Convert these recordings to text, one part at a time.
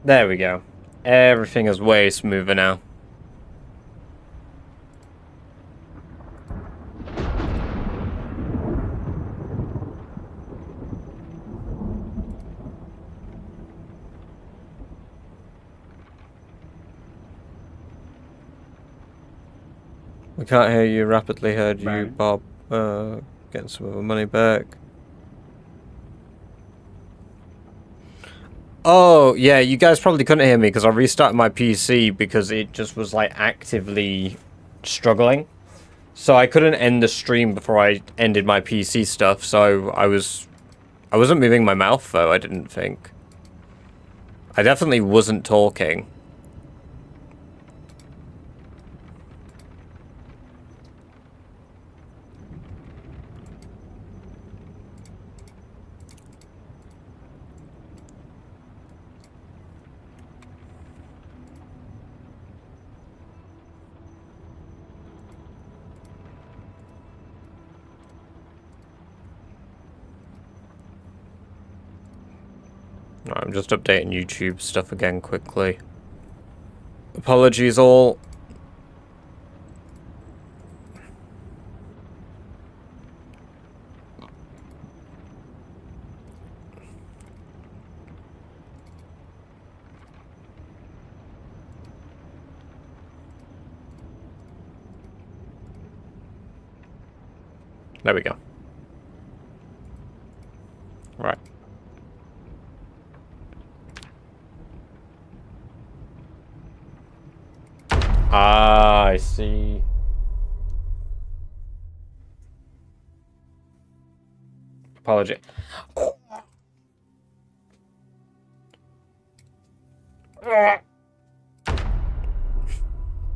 There we go. Everything is way smoother now. We can't hear you. Rapidly heard you, Bob. Getting some of the money back. Oh, yeah, you guys probably couldn't hear me because I restarted my PC because it just was, like, actively struggling. So I couldn't end the stream before I ended my PC stuff, so I wasn't moving my mouth, though, I didn't think. I definitely wasn't talking. I'm just updating YouTube stuff again quickly. Apologies all. There we go. Right. Ah, I see. Apology.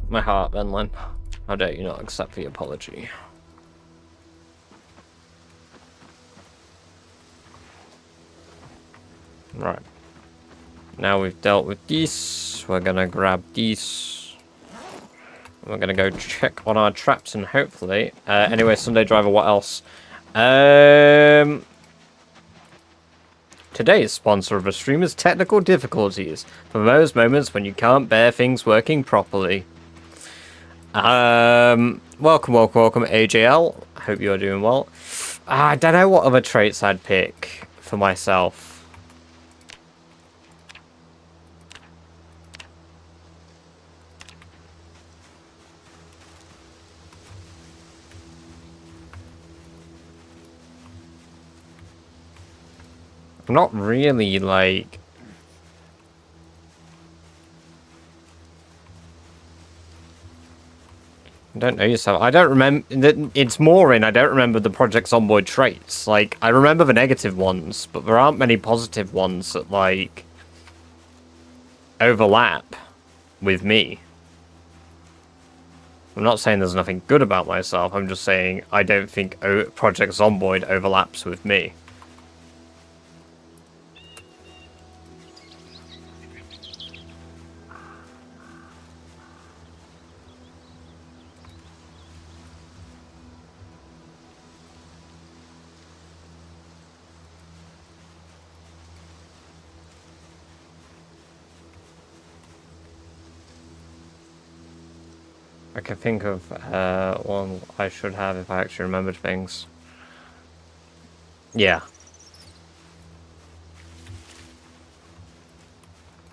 My heart, Benlin. How dare you not accept the apology? Right. Now we've dealt with these, we're gonna grab these. We're gonna go check on our traps and hopefully... anyway, Sunday Driver, what else? Today's sponsor of the stream is Technical Difficulties. For those moments when you can't bear things working properly. Welcome, AJL. Hope you're doing well. I don't know what other traits I'd pick for myself. I'm not really, like... I don't know yourself. I don't remember... It's more in I don't remember the Project Zomboid traits. Like, I remember the negative ones, but there aren't many positive ones that, like... overlap with me. I'm not saying there's nothing good about myself, I'm just saying I don't think Project Zomboid overlaps with me. I can think of one I should have if I actually remembered things. Yeah.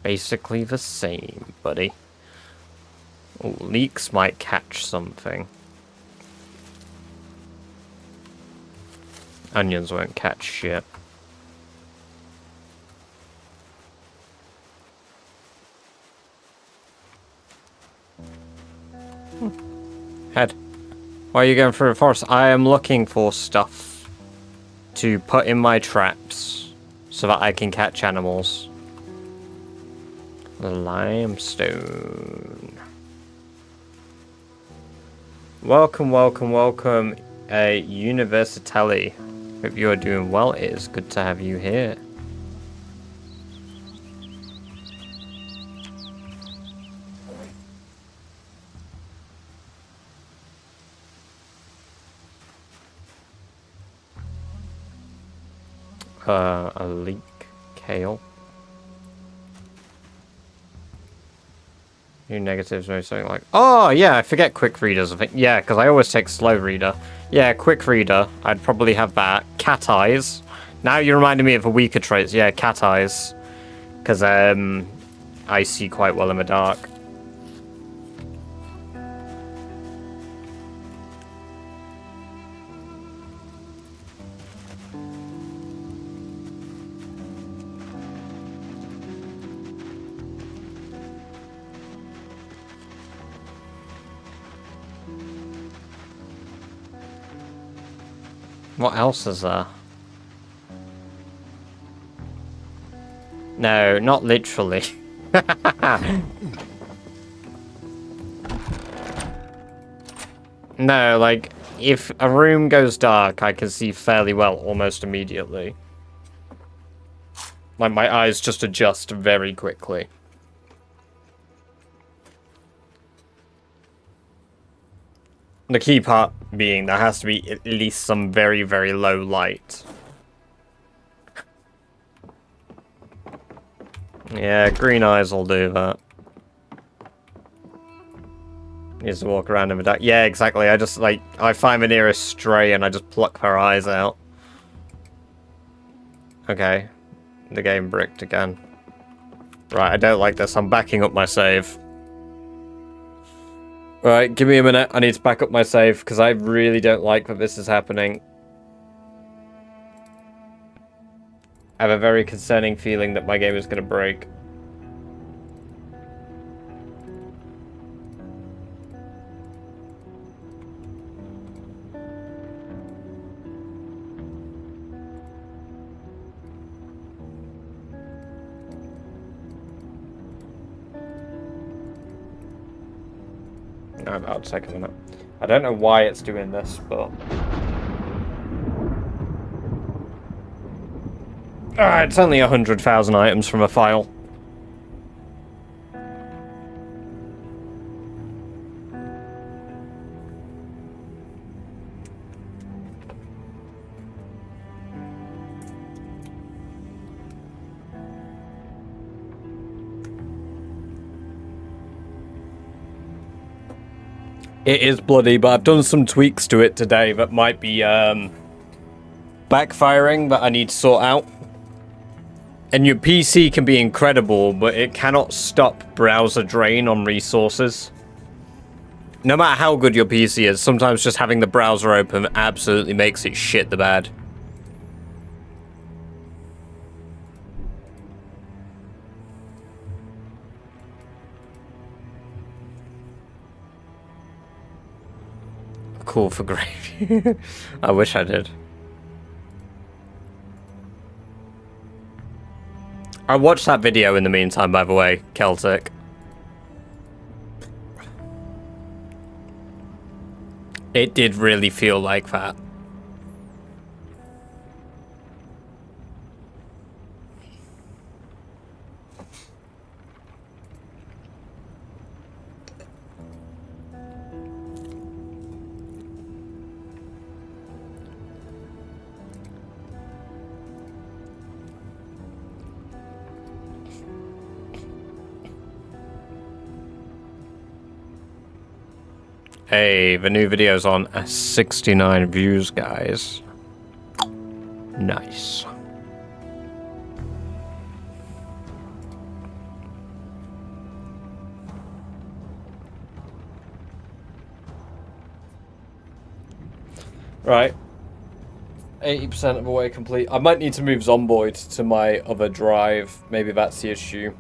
Basically the same, buddy. Ooh, leaks might catch something. Onions won't catch shit. Head. Why are you going through the forest? I am looking for stuff to put in my traps so that I can catch animals. Limestone. Welcome, Universitali. Hope you are doing well. It is good to have you here. A leek kale. New negatives, maybe something like... Oh, yeah, I forget quick readers. I think, yeah, because I always take slow reader. Yeah, quick reader. I'd probably have that. Cat eyes. Now you reminded me of a weaker trait. Yeah, cat eyes. Because I see quite well in the dark. What else is there? No, not literally. No, like, if a room goes dark, I can see fairly well almost immediately. Like, my eyes just adjust very quickly. The key part being there has to be at least some very, very low light. Yeah, green eyes will do that. Needs to walk around in the dark. Yeah, exactly. I just, like, I find the nearest stray and I just pluck her eyes out. Okay. The game bricked again. Right, I don't like this. I'm backing up my save. Right, give me a minute. I need to back up my save, because I really don't like that this is happening. I have a very concerning feeling that my game is going to break. No, that'll take a minute. I don't know why it's doing this, but... Alright, it's only 100,000 items from a file. It is bloody, but I've done some tweaks to it today that might be backfiring that I need to sort out. And your PC can be incredible, but it cannot stop browser drain on resources. No matter how good your PC is, sometimes just having the browser open absolutely makes it shit the bed. Cool for gravy. I wish I did. I watched that video in the meantime, by the way, Celtic. It did really feel like that. Hey, the new video's on 69 views, guys. Nice. Right. 80% of the way complete. I might need to move Zomboid to my other drive. Maybe that's the issue.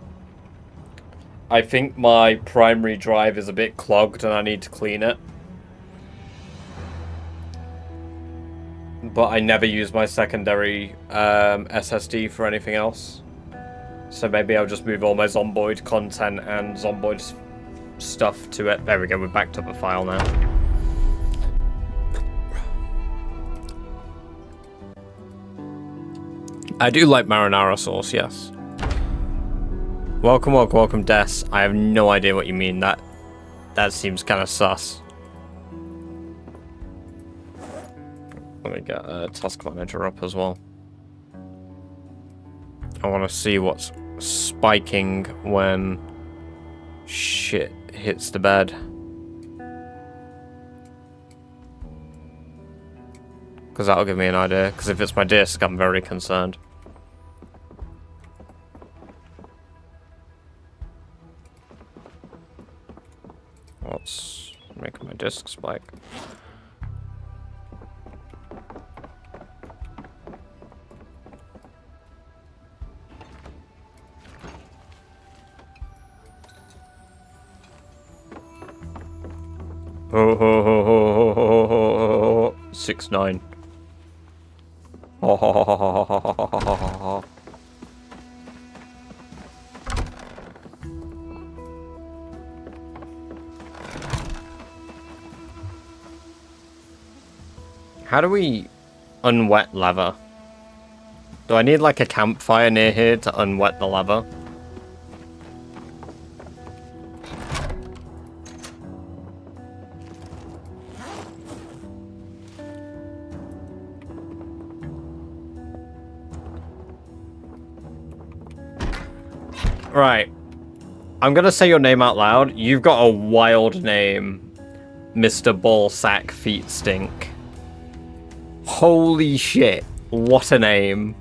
I think my primary drive is a bit clogged and I need to clean it. But I never use my secondary SSD for anything else. So maybe I'll just move all my Zomboid content and Zomboid stuff to it. There we go, we're backed up a file now. I do like marinara sauce, yes. Welcome, welcome, welcome, Des. I have no idea what you mean. That seems kind of sus. Let me get a task manager up as well. I want to see what's spiking when Shit hits the bed. Because that'll give me an idea. Because if it's my disc, I'm very concerned. What's making my disc spike? Ho ho ho ho ho ho ho ho 6-9. Ho ho ho ho ho ho ho ho ho ho. How do we unwet lava? Do I need like a campfire near here to unwet the lava? Right. I'm gonna say your name out loud. You've got a wild name, Mr. Ballsack Feet Stink. Holy shit. What a name.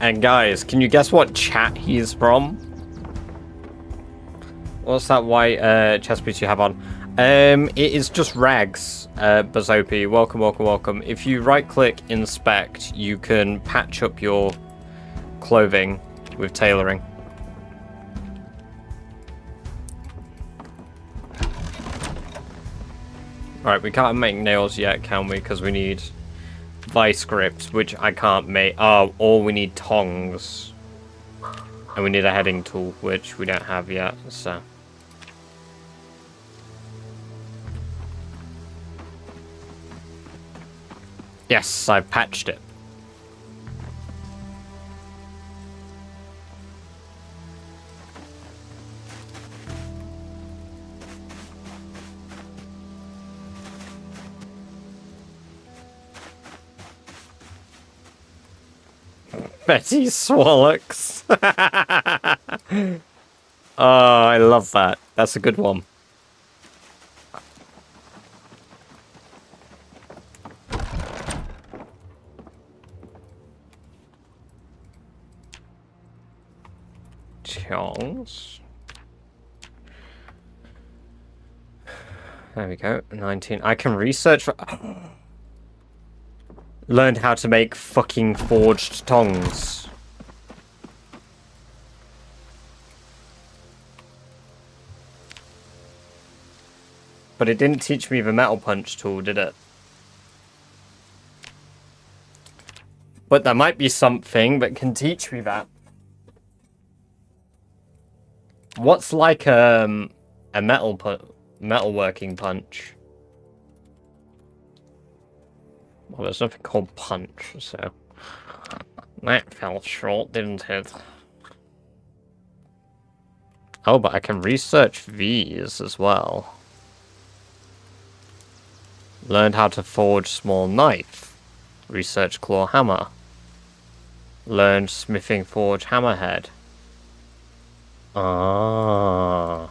And guys, can you guess what chat he's from? What's that white chest piece you have on? It is just rags, Bazopi. Welcome, welcome, welcome. If you right-click inspect, you can patch up your clothing with tailoring. Alright, we can't make nails yet, can we? Because we need vice grips, which I can't make. Oh, or we need tongs. And we need a heading tool, which we don't have yet, so... Yes, I've patched it. Betty Swallocks. Oh, I love that. That's a good one. Tongs. There we go. 19. I can research for... Learned how to make fucking forged tongs. But it didn't teach me the metal punch tool, did it? But there might be something that can teach me that. What's like a metalworking punch? Well, there's nothing called punch, so... That fell short, didn't it? Oh, but I can research these as well. Learned how to forge small knife. Research claw hammer. Learned smithing forge hammerhead. Ah.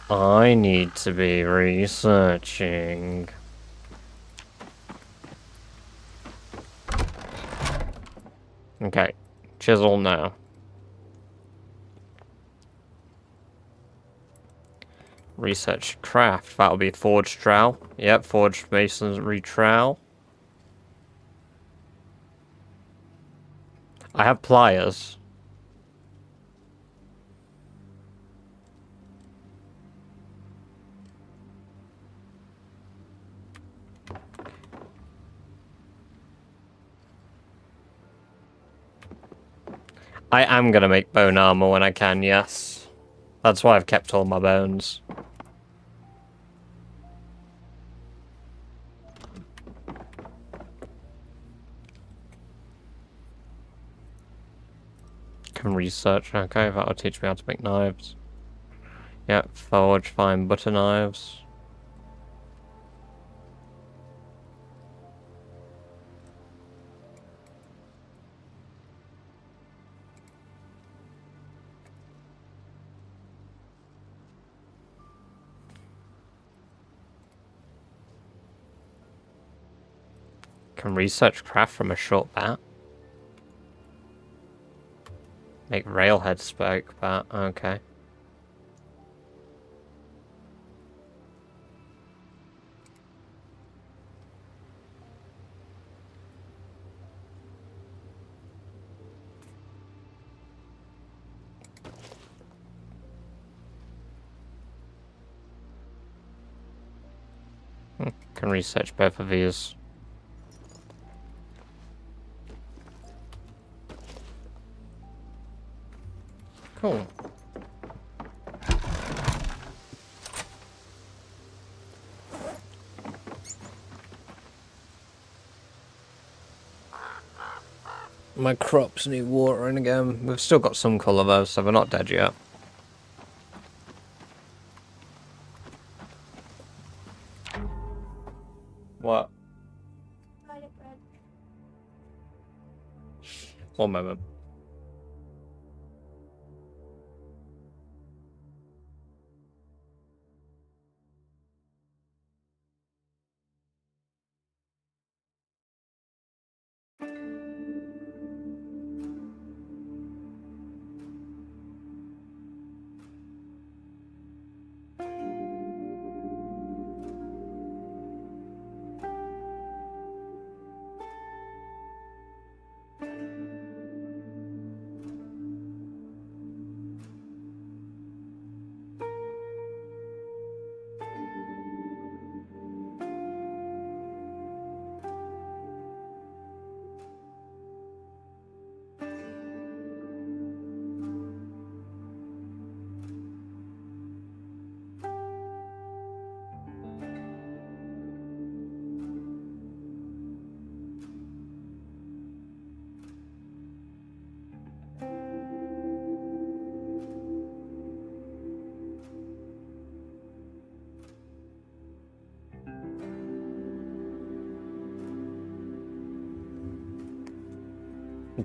I need to be researching. Okay, chisel now. Research craft. That'll be forged trowel. Yep, forged masonry trowel. I have pliers. I am gonna make bone armor when I can, yes. That's why I've kept all my bones. Can research. Okay, that'll teach me how to make knives. Yeah, forge fine butter knives. Can research craft from a short bat. Make railhead spoke bat. Okay. Can research both of these. Cool. My crops need watering again. We've still got some colour though, so we're not dead yet. What? One moment.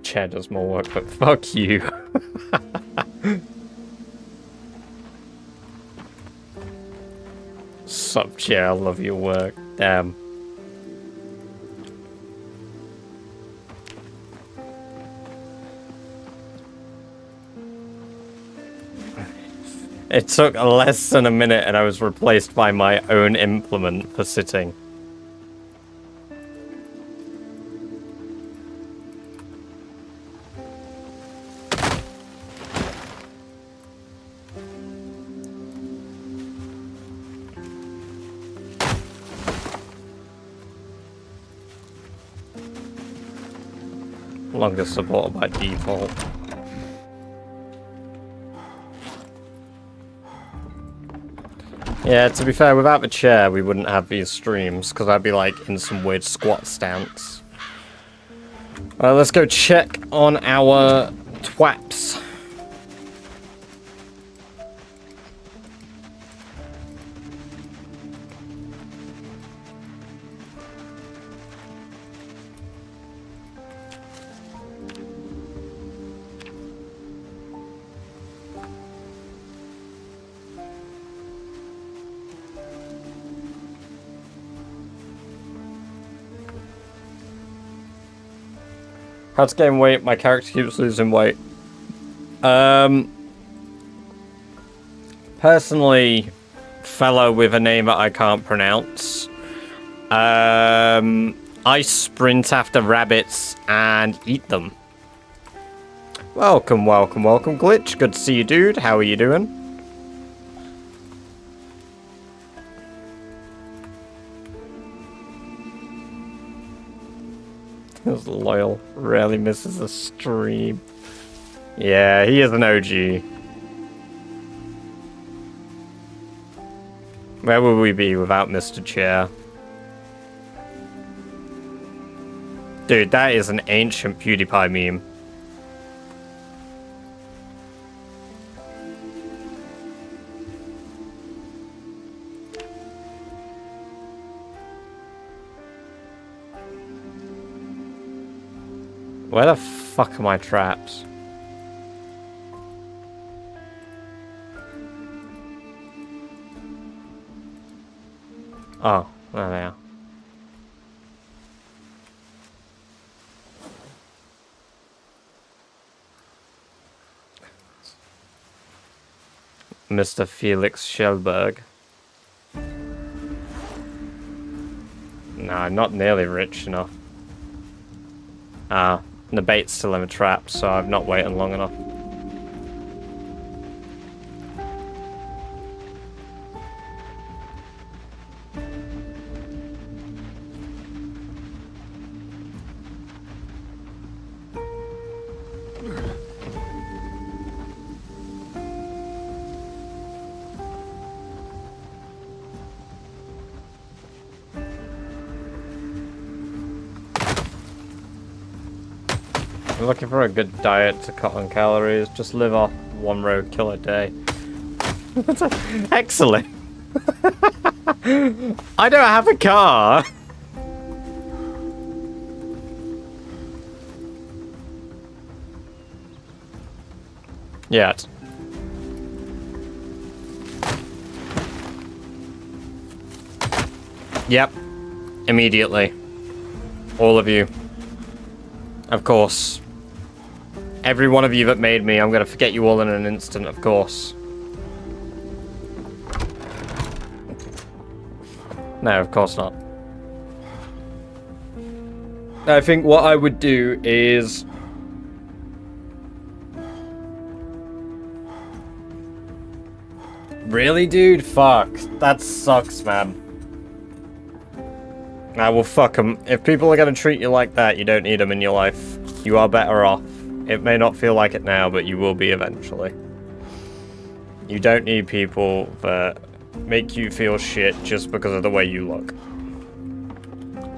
Chair does more work, but fuck you. Sup, chair, I love your work. Damn. It took less than a minute and I was replaced by my own implement for sitting. Longer support by default. Yeah, to be fair, without the chair, we wouldn't have these streams, because I'd be like in some weird squat stance. Alright, let's go check on our twaps. How to gain weight? My character keeps losing weight. Personally, fellow with a name that I can't pronounce. I sprint after rabbits and eat them. Welcome, welcome, welcome, Glitch. Good to see you, dude. How are you doing? He's loyal. Rarely misses a stream. Yeah, he is an OG. Where would we be without Mr. Chair? Dude, that is an ancient PewDiePie meme. Where the fuck are my traps? Oh, there they are. Mr. Felix Schellberg. No, not nearly rich enough. Ah, the bait's still in a trap, so I've not waited long enough. I'm looking for a good diet to cut on calories. Just live off 1 roadkill a day. Excellent. I don't have a car. Yet. Yep. Immediately. All of you. Of course. Every one of you that made me, I'm gonna forget you all in an instant, of course. No, of course not. I think what I would do is... Really, dude? Fuck. That sucks, man. Ah, well, fuck them. If people are gonna treat you like that, you don't need them in your life. You are better off. It may not feel like it now, but you will be eventually. You don't need people that make you feel shit just because of the way you look.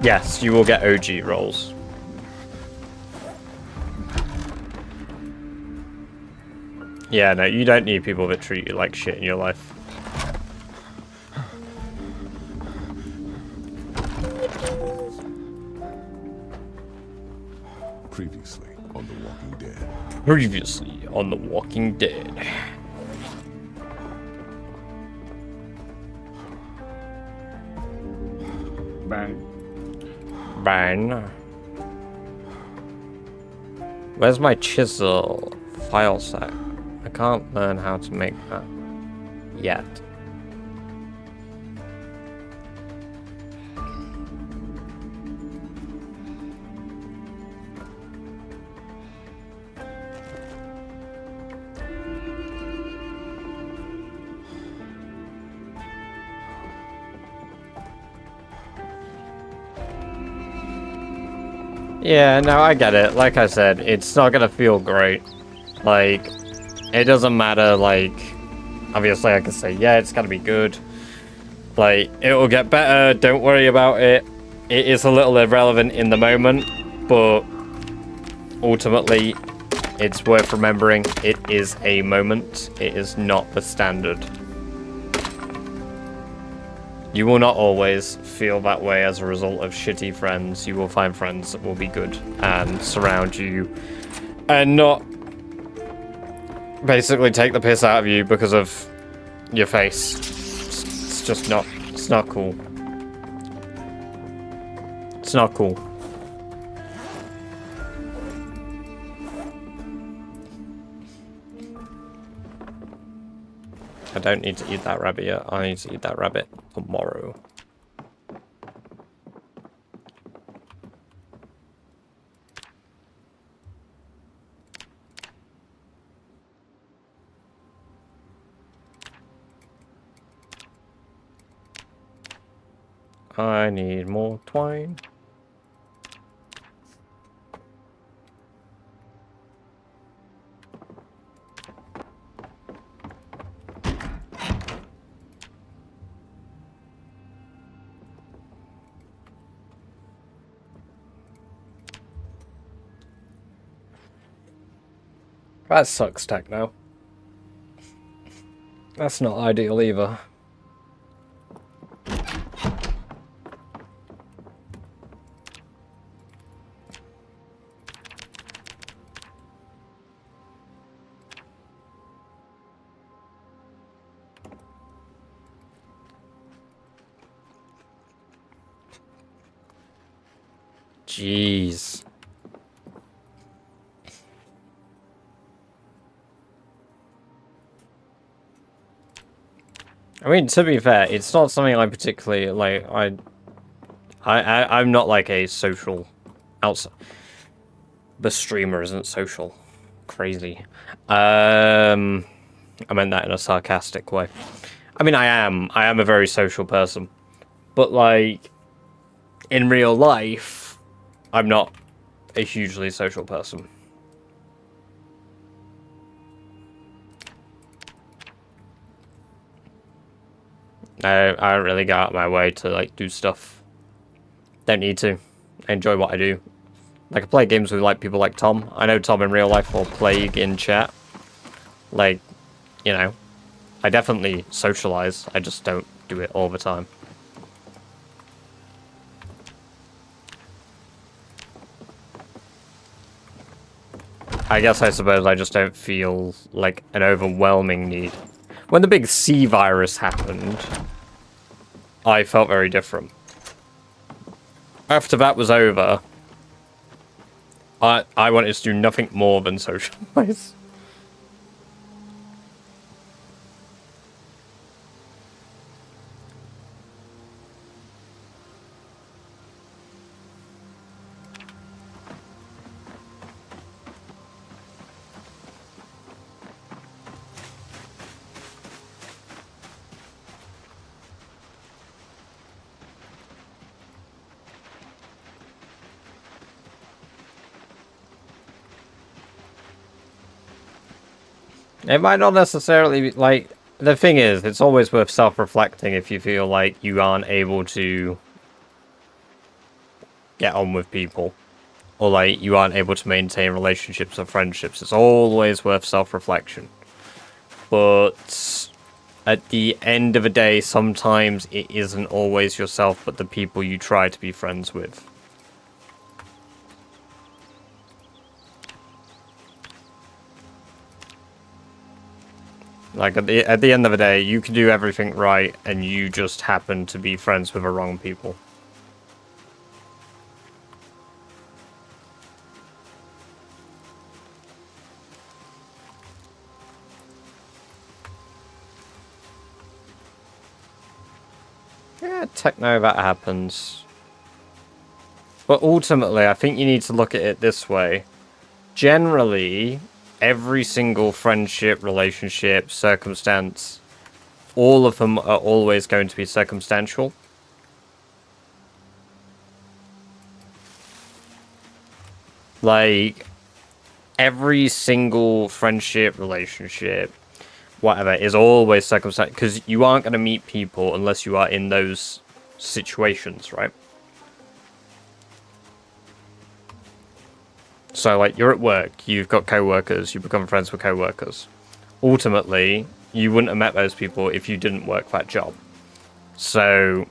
Yes, you will get OG rolls. Yeah, no, you don't need people that treat you like shit in your life. Previously on The Walking Dead. Previously on The Walking Dead. Bang. Bang. Where's my chisel file set? I can't learn how to make that yet. Yeah, no, I get it. Like I said, it's not gonna feel great. Like, it doesn't matter, like, obviously I can say, yeah, it's gonna be good. Like, it will get better, don't worry about it. It is a little irrelevant in the moment, but ultimately, it's worth remembering it is a moment. It is not the standard. You will not always feel that way as a result of shitty friends. You will find friends that will be good and surround you and not basically take the piss out of you because of your face. It's just not, it's not cool. It's not cool. I don't need to eat that rabbit yet. I need to eat that rabbit tomorrow. I need more twine. That sucks, Techno. That's not ideal either. Jeez. I mean, to be fair, it's not something I particularly, like, I'm not like a social outside. The streamer isn't social. Crazy. I meant that in a sarcastic way. I mean, I am a very social person. But, like, in real life, I'm not a hugely social person. I don't really go out of my way to, like, do stuff. Don't need to. I enjoy what I do. Like, I play games with, like, people like Tom. I know Tom in real life or Plague in chat. Like, you know, I definitely socialize. I just don't do it all the time. I guess I suppose I just don't feel like an overwhelming need. When the big C virus happened, I felt very different. After that was over, I wanted to do nothing more than socialize. It might not necessarily be, like, the thing is, it's always worth self-reflecting if you feel like you aren't able to get on with people. Or, like, you aren't able to maintain relationships or friendships. It's always worth self-reflection. But at the end of the day, sometimes it isn't always yourself, but the people you try to be friends with. Like, at the end of the day, you can do everything right, and you just happen to be friends with the wrong people. Yeah, techno, that happens. But ultimately, I think you need to look at it this way. Generally, every single friendship, relationship, circumstance, all of them are always going to be circumstantial. Like, every single friendship, relationship, whatever, is always circumstantial, because you aren't going to meet people unless you are in those situations, right? So, like, you're at work, you've got co-workers, you become friends with co-workers. Ultimately, you wouldn't have met those people if you didn't work that job. So,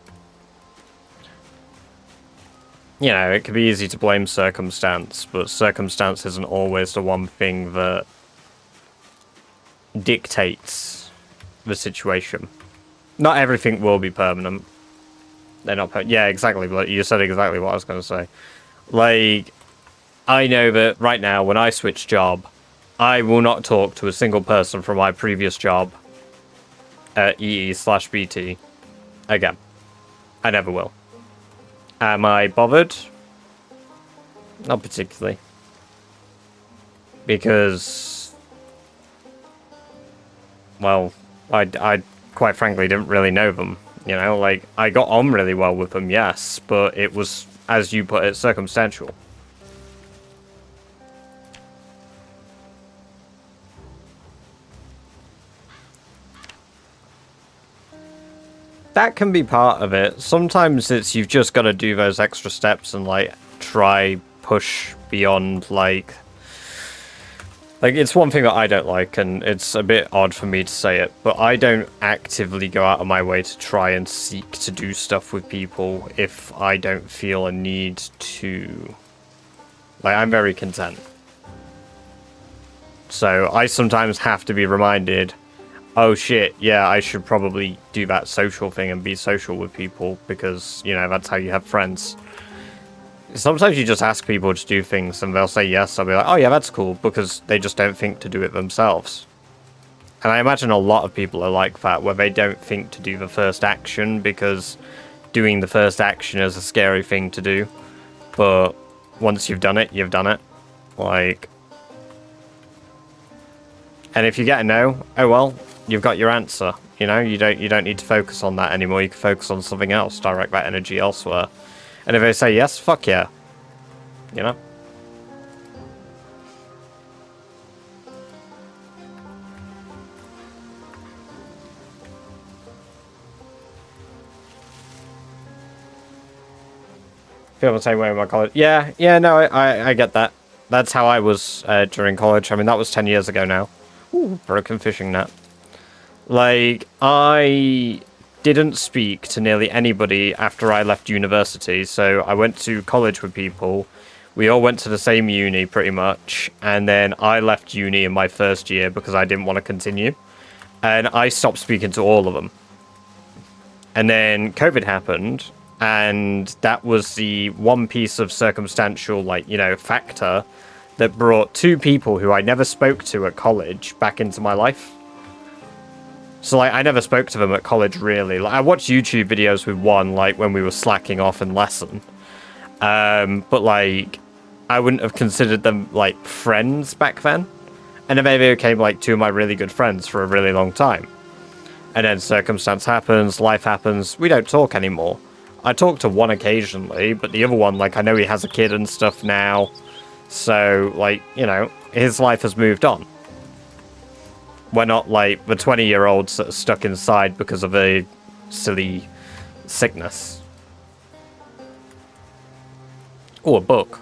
you know, it could be easy to blame circumstance, but circumstance isn't always the one thing that dictates the situation. Not everything will be permanent. They're not permanent. Yeah, exactly. You said exactly what I was going to say. Like, I know that right now, when I switch job, I will not talk to a single person from my previous job at EE/BT again. I never will. Am I bothered? Not particularly. Because, well, I quite frankly didn't really know them. You know, like, I got on really well with them, yes, but it was, as you put it, circumstantial. That can be part of it. Sometimes it's you've just got to do those extra steps and, like, try push beyond, like, it's one thing that I don't like, and it's a bit odd for me to say it, but I don't actively go out of my way to try and seek to do stuff with people if I don't feel a need to. Like, I'm very content. So I sometimes have to be reminded, oh shit, yeah, I should probably do that social thing and be social with people because, you know, that's how you have friends. Sometimes you just ask people to do things and they'll say yes. I'll be like, oh yeah, that's cool, because they just don't think to do it themselves. And I imagine a lot of people are like that, where they don't think to do the first action because doing the first action is a scary thing to do. But once you've done it, you've done it. Like, and if you get a no, oh well, you've got your answer. You know, you don't need to focus on that anymore. You can focus on something else, direct that energy elsewhere. And if they say yes, fuck yeah. You know? Feel the same way in my college. Yeah, no, I get that. That's how I was during college. I mean, that was 10 years ago now. Ooh, broken fishing net. Like, I didn't speak to nearly anybody after I left university, so I went to college with people. We all went to the same uni, pretty much, and then I left uni in my first year because I didn't want to continue, and I stopped speaking to all of them. And then COVID happened, and that was the one piece of circumstantial, like, you know, factor that brought two people who I never spoke to at college back into my life. So, like, I never spoke to them at college, really. Like, I watched YouTube videos with one, like, when we were slacking off in lesson. But, like, I wouldn't have considered them, like, friends back then. And then they became, like, two of my really good friends for a really long time. And then circumstance happens, life happens, we don't talk anymore. I talk to one occasionally, but the other one, like, I know he has a kid and stuff now. So, like, you know, his life has moved on. We're not, like, the 20-year-olds that are stuck inside because of a silly sickness. Oh, a book.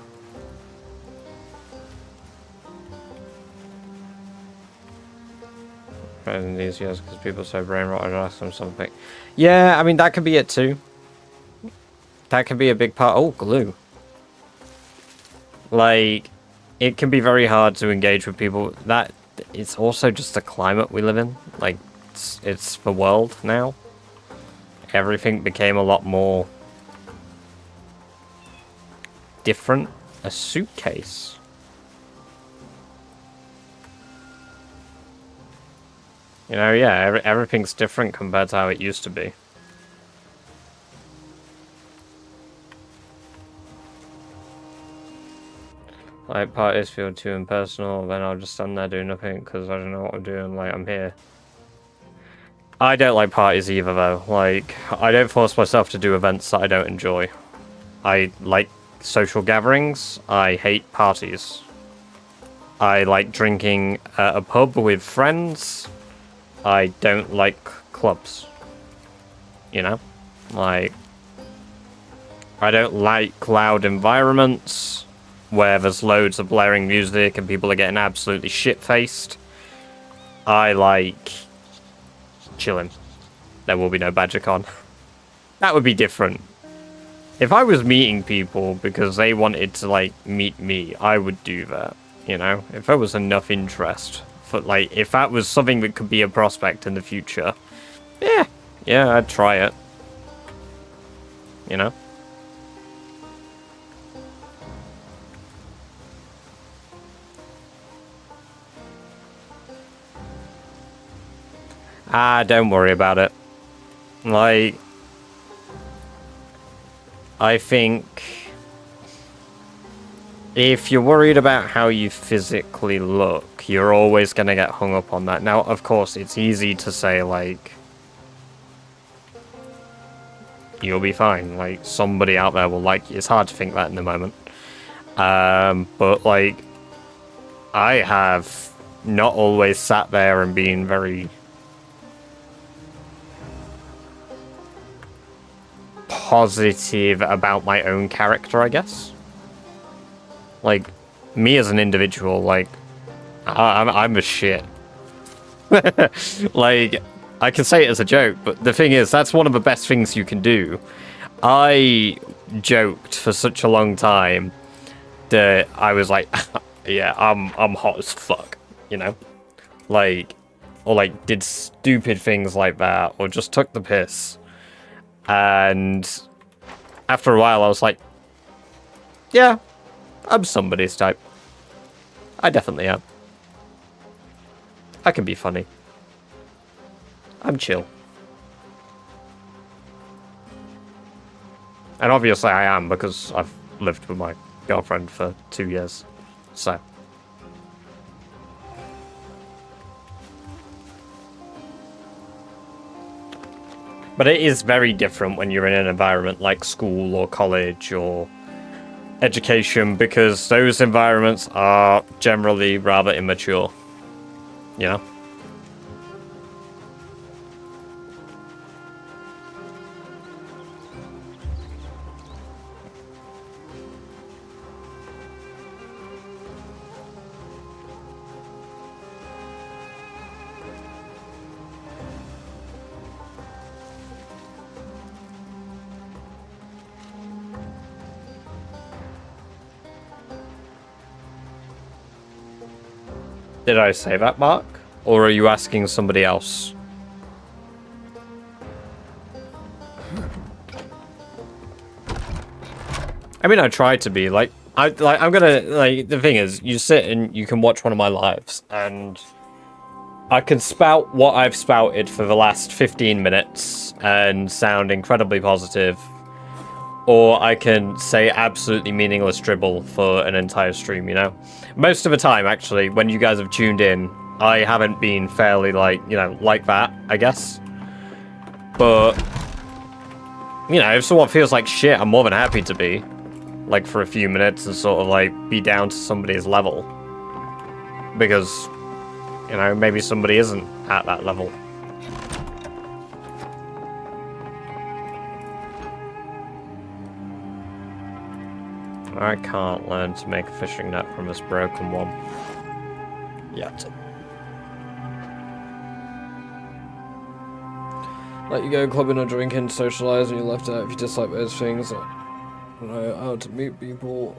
In these years, because people are so brain rotted, ask them something. Yeah, I mean, that could be it too. That can be a big part. Oh, glue. Like, it can be very hard to engage with people. That it's also just the climate we live in. Like, it's the world now. Everything became a lot more different. A suitcase. You know, yeah, everything's different compared to how it used to be. Like, parties feel too impersonal, then I'll just stand there doing nothing because I don't know what I'm doing, like, I'm here. I don't like parties either, though. Like, I don't force myself to do events that I don't enjoy. I like social gatherings. I hate parties. I like drinking at a pub with friends. I don't like clubs. You know? Like, I don't like loud environments where there's loads of blaring music and people are getting absolutely shit-faced. I like chilling. There will be no BadgerCon. That would be different. If I was meeting people because they wanted to, like, meet me, I would do that, you know? If there was enough interest. But, like, if that was something that could be a prospect in the future, yeah, I'd try it. You know? Don't worry about it. Like, I think if you're worried about how you physically look, you're always going to get hung up on that. Now, of course, it's easy to say, like, you'll be fine. Like, somebody out there will like you. It's hard to think that in the moment. But, like, I have not always sat there and been very positive about my own character, I guess. Like, me as an individual, like, I'm a shit. Like, I can say it as a joke, but the thing is, that's one of the best things you can do. I joked for such a long time that I was like, yeah, I'm hot as fuck, you know? Like, or like did stupid things like that, or just took the piss. And after a while, I was like, Yeah, I'm somebody's type. I definitely am. I can be funny. I'm chill. And obviously I am, because I've lived with my girlfriend for 2 years. So. But it is very different when you're in an environment like school or college or education, because those environments are generally rather immature. You know? Did I say that, Mark? Or are you asking somebody else? I mean, I try to be I'm gonna the thing is, you sit and you can watch one of my lives, and I can spout what I've spouted for the last 15 minutes and sound incredibly positive, or I can say absolutely meaningless dribble for an entire stream, you know? Most of the time, actually, when you guys have tuned in, I haven't been fairly, like that, I guess. But, you know, if someone feels like shit, I'm more than happy to be, like, for a few minutes and sort of, be down to somebody's level. Because, you know, maybe somebody isn't at that level. I can't learn to make a fishing net from this broken one. Yet. Let you go clubbing or drinking, socialise, and you're left out if you dislike those things. Like, know how to meet people.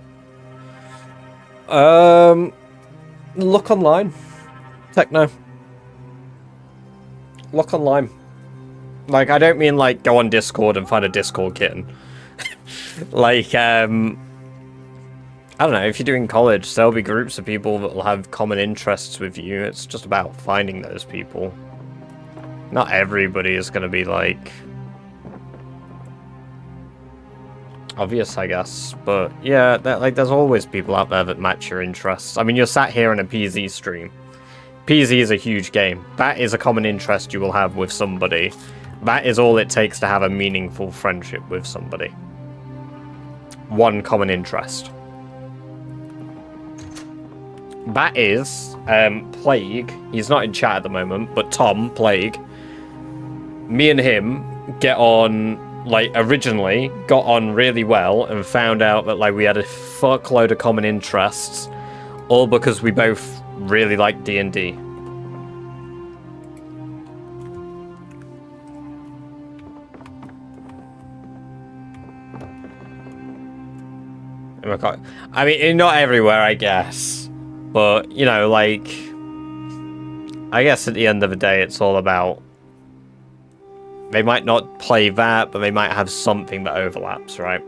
Look online. Techno. Look online. Like, I don't mean, go on Discord and find a Discord kitten. I don't know, if you're doing college, there'll be groups of people that will have common interests with you. It's just about finding those people. Not everybody is going to be, obvious, I guess. But, yeah, there's always people out there that match your interests. I mean, you're sat here in a PZ stream. PZ is a huge game. That is a common interest you will have with somebody. That is all it takes to have a meaningful friendship with somebody. One common interest. That is Plague. He's not in chat at the moment, but Tom, Plague. Me and him get on, originally got on really well and found out that, we had a fuckload of common interests, all because we both really like D&D. I mean, not everywhere, I guess. But, you know, I guess at the end of the day, it's all about... They might not play that, but they might have something that overlaps, right?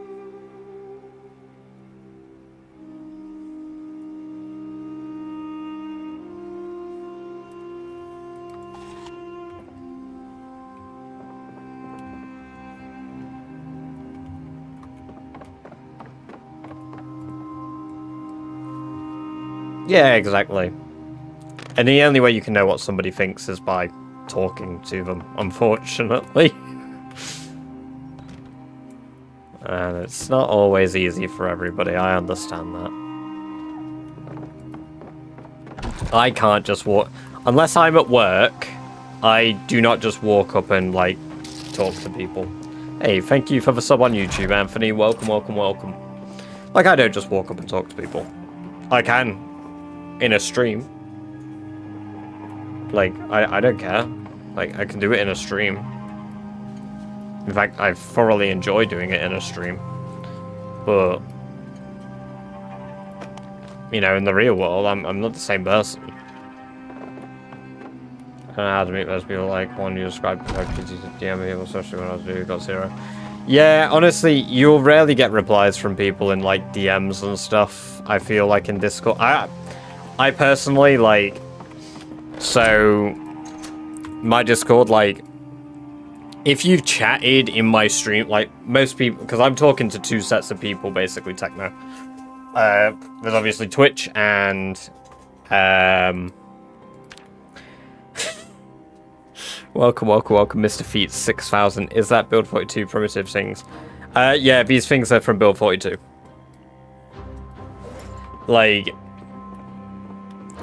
Yeah, exactly. And the only way you can know what somebody thinks is by talking to them, unfortunately. And it's not always easy for everybody, I understand that. I can't just walk... Unless I'm at work, I do not just walk up and, talk to people. Hey, thank you for the sub on YouTube, Anthony. Welcome, welcome, welcome. I don't just walk up and talk to people. I can. In a stream. I don't care. I can do it in a stream. In fact, I thoroughly enjoy doing it in a stream. But, you know, in the real world, I'm not the same person. I don't know how to meet those people, one you described, like, DM people, especially when I was new, got 0. Yeah, honestly, you'll rarely get replies from people in, like, DMs and stuff, I feel like, in Discord. I personally, like... So... My Discord, like... If you've chatted in my stream, like, most people... Because I'm talking to 2 sets of people, basically, Techno. There's obviously Twitch and... Welcome, Mr. Feet 6000. Is that Build 42 primitive things? Yeah, these things are from Build 42. Like,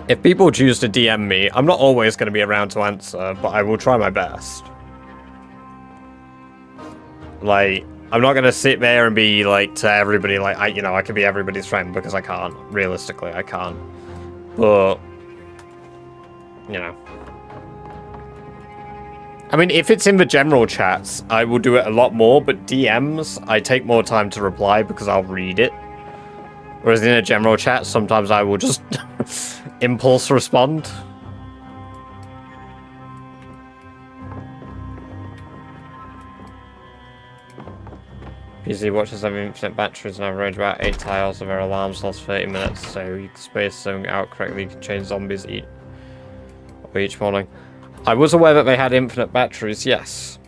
if people choose to DM me, I'm not always going to be around to answer, but I will try my best. Like, I'm not going to sit there and be, like, to everybody, like, I could be everybody's friend, because I can't. Realistically, I can't. But, you know. I mean, if it's in the general chats, I will do it a lot more, but DMs, I take more time to reply because I'll read it. Whereas in a general chat, sometimes I will just impulse respond. PC watches have infinite batteries and average about 8 tiles of their alarms last 30 minutes, so you can space something out correctly, you can change zombies each morning. I was aware that they had infinite batteries, yes.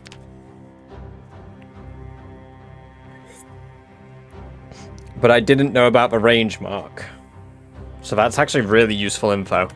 But I didn't know about the range mark. So that's actually really useful info.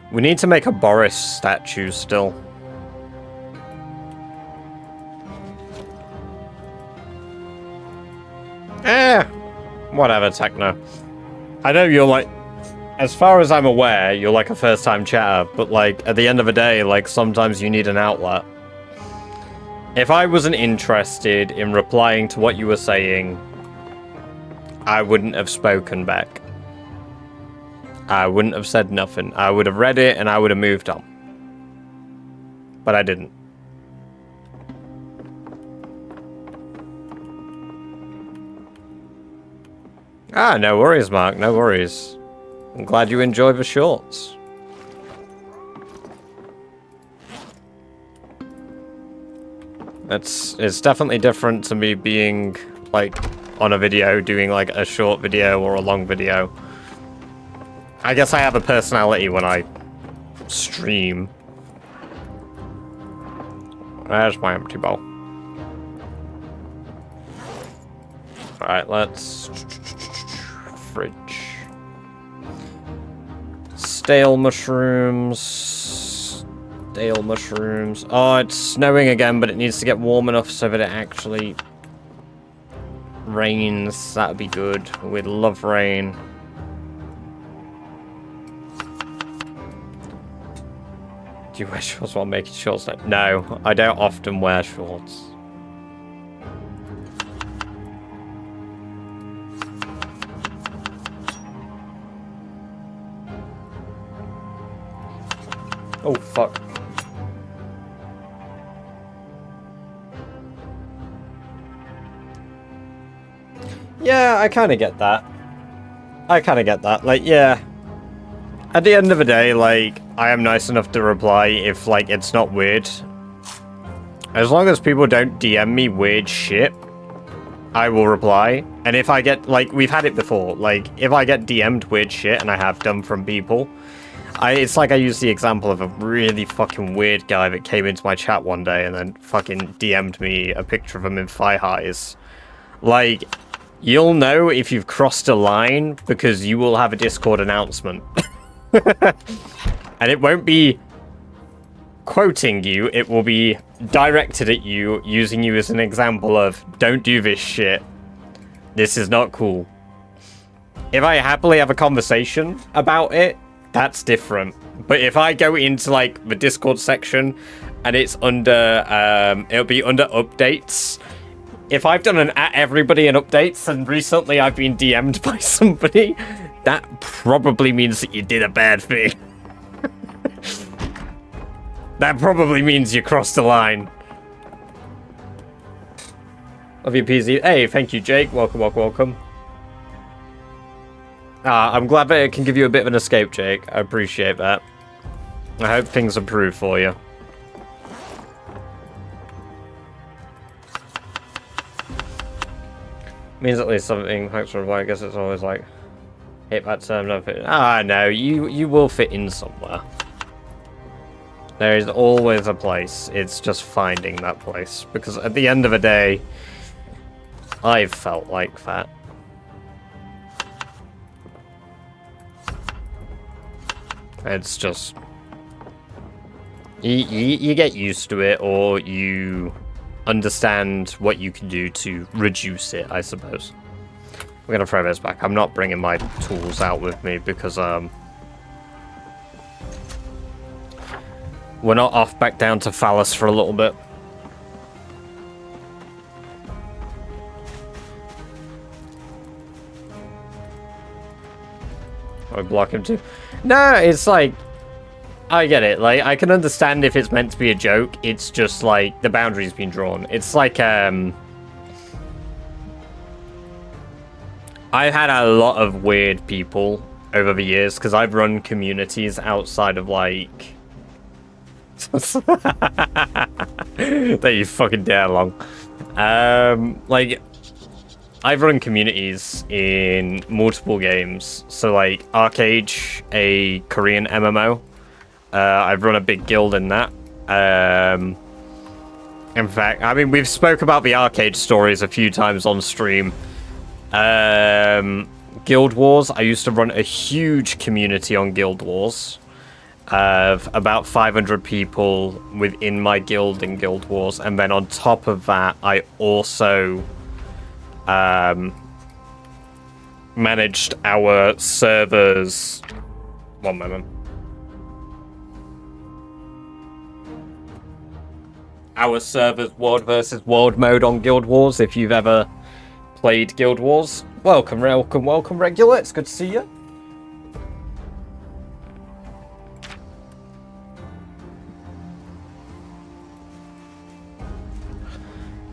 We need to make a Boris statue still. Whatever, Techno. I know you're like, as far as I'm aware, you're like a first-time chatter, but like, at the end of the day, like, sometimes you need an outlet. If I wasn't interested in replying to what you were saying, I wouldn't have spoken back. I wouldn't have said nothing. I would have read it and I would have moved on. But I didn't. Ah, no worries, Mark. No worries. I'm glad you enjoy the shorts. It's definitely different to me being, like, on a video, doing, like, a short video or a long video. I guess I have a personality when I stream. There's my empty bowl. Alright, let's... Fridge. Stale mushrooms. Stale mushrooms. Oh, it's snowing again, but it needs to get warm enough so that it actually rains. That would be good. We'd love rain. Do you wear shorts while making shorts? No, I don't often wear shorts. Oh, fuck. Yeah, I kind of get that. Like, yeah. At the end of the day, like, I am nice enough to reply if, like, it's not weird. As long as people don't DM me weird shit, I will reply. And if I get, like, we've had it before. Like, if I get DM'd weird shit, and I have done from people, it's like I use the example of a really fucking weird guy that came into my chat one day and then fucking DM'd me a picture of him in thigh highs. Like, you'll know if you've crossed a line because you will have a Discord announcement. And it won't be quoting you, it will be directed at you, using you as an example of, don't do this shit. This is not cool. If I happily have a conversation about it, that's different. But if I go into, like, the Discord section, and it's under, it'll be under updates. If I've done an at everybody in updates, and recently I've been DM'd by somebody, that probably means that you did a bad thing. That probably means you crossed the line. Of your PZ. Hey, thank you, Jake. Welcome, welcome, welcome. I'm glad that it can give you a bit of an escape, Jake. I appreciate that. I hope things improve for you. Means at least something. Thanks for replying. I guess it's always like hit that term. No, fit. No, you will fit in somewhere. There is always a place. It's just finding that place. Because at the end of the day, I've felt like that. It's just you get used to it, or you understand what you can do to reduce it, I suppose. We're gonna throw this back. I'm not bringing my tools out with me because we're not off back down to Phallus for a little bit. I block him too. No, it's like, I get it. Like, I can understand if it's meant to be a joke. It's just like the boundary's been drawn. It's like I've had a lot of weird people over the years because I've run communities outside of like that you fucking dare long. Like, I've run communities in multiple games. So like Arcade, a Korean MMO. I've run a big guild in that. In fact, I mean, we've spoke about the Arcade stories a few times on stream. Guild Wars, I used to run a huge community on Guild Wars of about 500 people within my guild in Guild Wars. And then on top of that, I also managed our servers. One moment. Our servers world versus world mode on Guild Wars, if you've ever played Guild Wars. Welcome, welcome, welcome, regular. It's good to see you.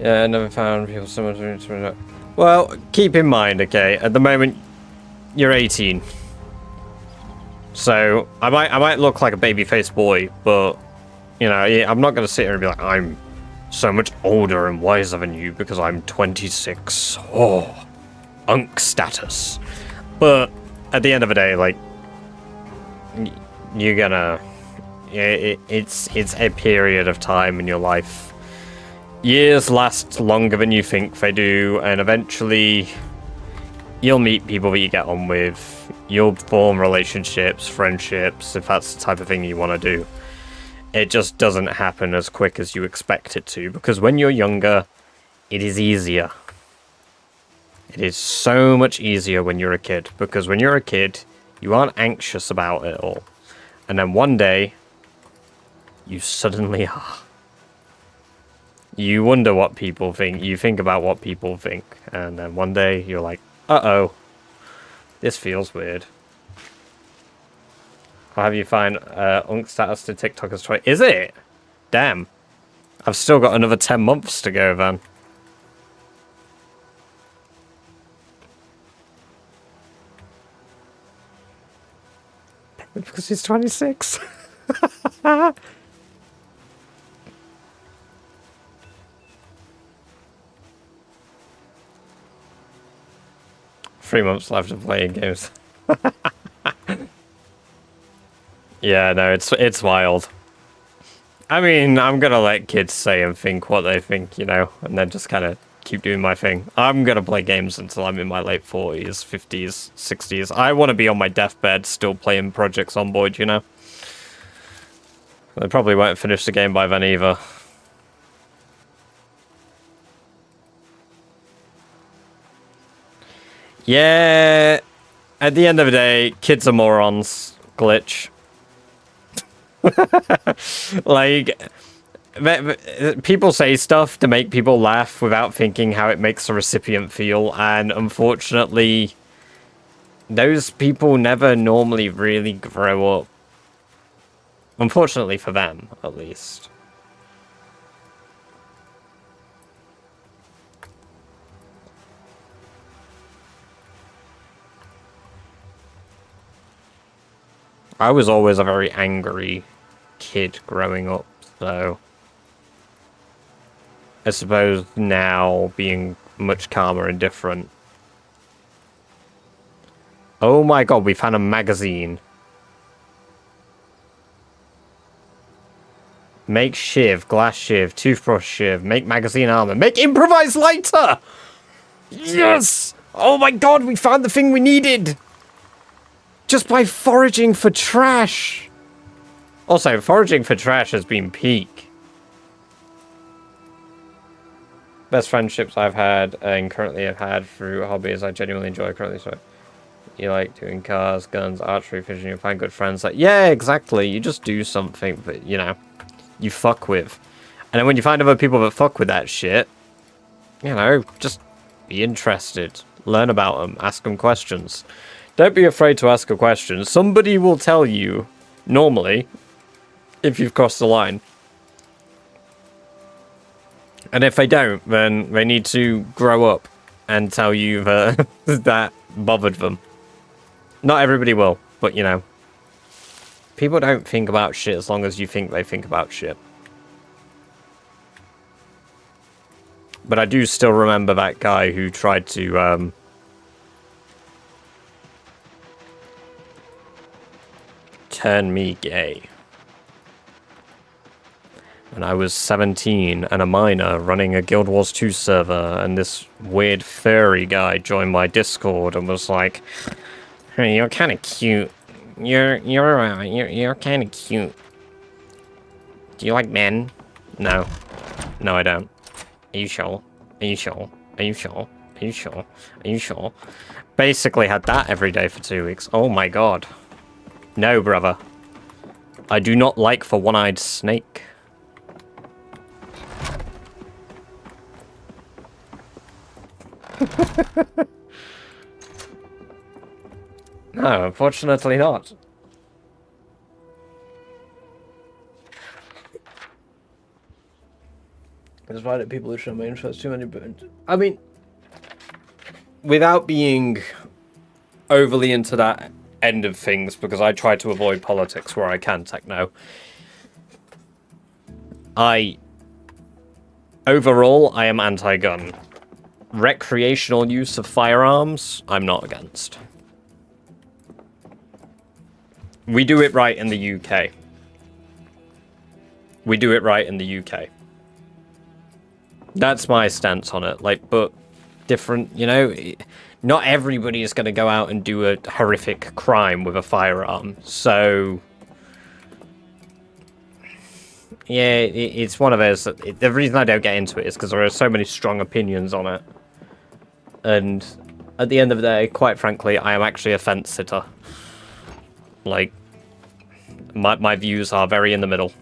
Yeah, I never found people similar to. Well, keep in mind, okay, at the moment, you're 18. So, I might look like a baby-faced boy, but, you know, I'm not going to sit here and be like, I'm so much older and wiser than you because I'm 26. Oh, unk status. But, at the end of the day, like, you're gonna... It's a period of time in your life. Years last longer than you think they do, and eventually you'll meet people that you get on with. You'll form relationships, friendships, if that's the type of thing you want to do. It just doesn't happen as quick as you expect it to, because when you're younger, it is easier. It is so much easier when you're a kid, because when you're a kid, you aren't anxious about it all. And then one day, you suddenly are. You wonder what people think. You think about what people think. And then one day, you're like, uh-oh. This feels weird. I'll have you find unk status to TikTok as 20. Is it? Damn. I've still got another 10 months to go, then. Because he's 26. 3 months left of playing games. Yeah, no, it's wild. I mean, I'm gonna let kids say and think what they think, you know, and then just kind of keep doing my thing. I'm gonna play games until I'm in my late 40s, 50s, 60s. I want to be on my deathbed still playing projects on board, you know. They probably won't finish the game by then either. Yeah, at the end of the day, kids are morons. Glitch. Like, people say stuff to make people laugh without thinking how it makes the recipient feel, and unfortunately, those people never normally really grow up. Unfortunately for them, at least. I was always a very angry kid growing up, so I suppose now being much calmer and different. Oh my god, we found a magazine. Make shiv, glass shiv, toothbrush shiv, make magazine armor, make improvised lighter! Yes! Oh my god, we found the thing we needed! Just by foraging for trash! Also, foraging for trash has been peak. Best friendships I've had and currently have had through hobbies I genuinely enjoy currently. So you like doing cars, guns, archery, fishing, you find good friends. Like, yeah, exactly. You just do something that, you know, you fuck with. And then when you find other people that fuck with that shit, you know, just be interested. Learn about them. Ask them questions. Don't be afraid to ask a question. Somebody will tell you, normally, if you've crossed the line. And if they don't, then they need to grow up and tell you that that bothered them. Not everybody will, but you know. People don't think about shit as long as you think they think about shit. But I do still remember that guy who tried to, turn me gay. When I was 17 and a minor running a Guild Wars 2 server, and this weird furry guy joined my Discord and was like, "Hey, you're kind of cute. You're kind of cute. Do you like men?" No. No, I don't. Are you sure? Are you sure? Are you sure? Are you sure? Are you sure? Basically had that every day for 2 weeks. Oh my god. No, brother. I do not like for one-eyed snake. No, unfortunately not. It's why that people who show my interest too many, but I mean, without being overly into that end of things, because I try to avoid politics where I can, techno. Overall, I am anti-gun. Recreational use of firearms, I'm not against. We do it right in the UK. We do it right in the UK. That's my stance on it. Like, but different, you know, not everybody is going to go out and do a horrific crime with a firearm. So, yeah, it's one of those. The reason I don't get into it is because there are so many strong opinions on it. And at the end of the day, quite frankly, I am actually a fence sitter. Like, my views are very in the middle.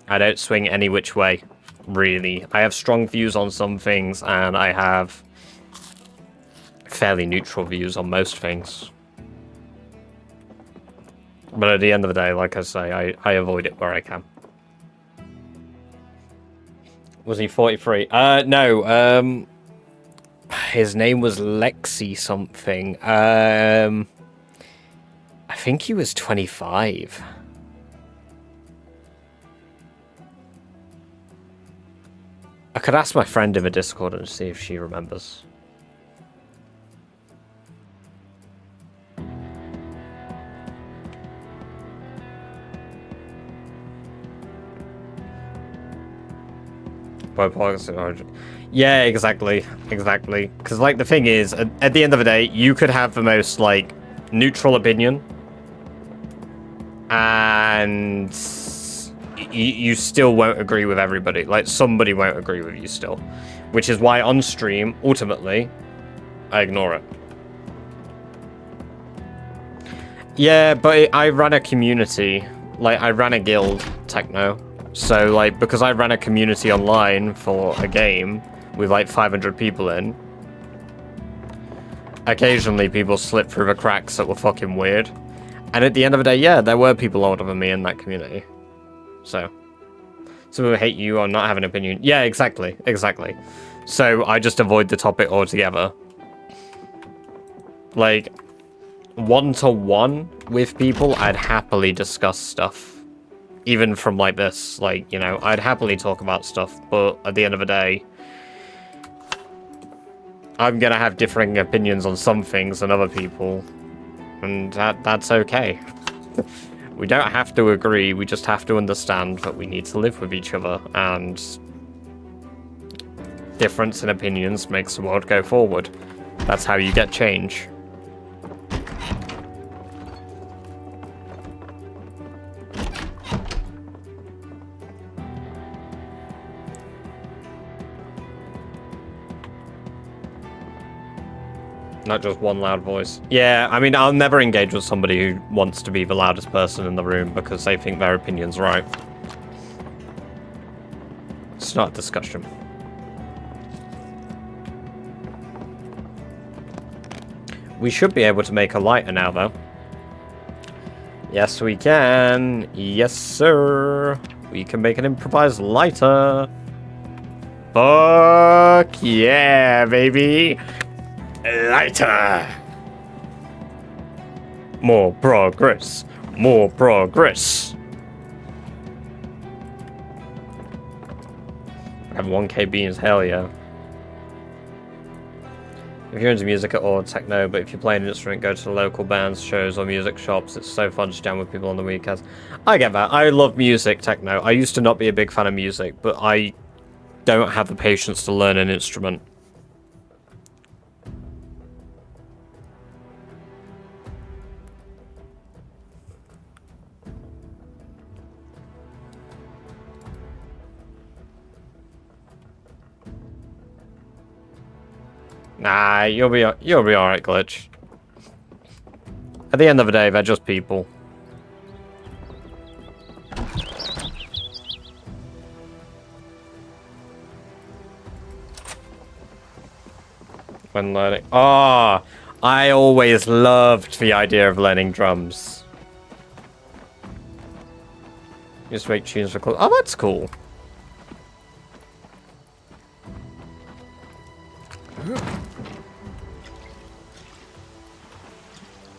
I don't swing any which way, really. I have strong views on some things, and I have fairly neutral views on most things. But at the end of the day, like I say, I avoid it where I can. Was he 43? No, his name was Lexi something. I think he was 25. I could ask my friend in the Discord and see if she remembers. Yeah, exactly. Exactly. Because, like, the thing is, at the end of the day, you could have the most, like, neutral opinion. And you still won't agree with everybody. Like, somebody won't agree with you still. Which is why on stream, ultimately, I ignore it. Yeah, but I ran a community. Like, I ran a guild, techno. So, like, because I ran a community online for a game with, like, 500 people in, occasionally people slip through the cracks that were fucking weird. And at the end of the day, yeah, there were people older than me in that community. So, some people hate you or not have an opinion. Yeah, exactly, exactly. So I just avoid the topic altogether. Like, one-to-one with people, I'd happily discuss stuff. Even from like this, like, you know, I'd happily talk about stuff, but at the end of the day, I'm gonna have differing opinions on some things than other people. And that's okay. We don't have to agree, we just have to understand that we need to live with each other, and difference in opinions makes the world go forward. That's how you get change. Not just one loud voice. Yeah, I mean, I'll never engage with somebody who wants to be the loudest person in the room because they think their opinion's right. It's not a discussion. We should be able to make a lighter now, though. Yes, we can. Yes, sir. We can make an improvised lighter. Fuck yeah, baby. Lighter. More progress. More progress. I have 1K beans, hell yeah. If you're into music at all, techno, but if you play an instrument, go to the local bands, shows, or music shops. It's so fun to jam with people on the weekends. I get that. I love music, techno. I used to not be a big fan of music, but I don't have the patience to learn an instrument. Nah, you'll be alright, Glitch. At the end of the day, they're just people. When learning... Oh, I always loved the idea of learning drums. Just make tunes for... Oh, that's cool.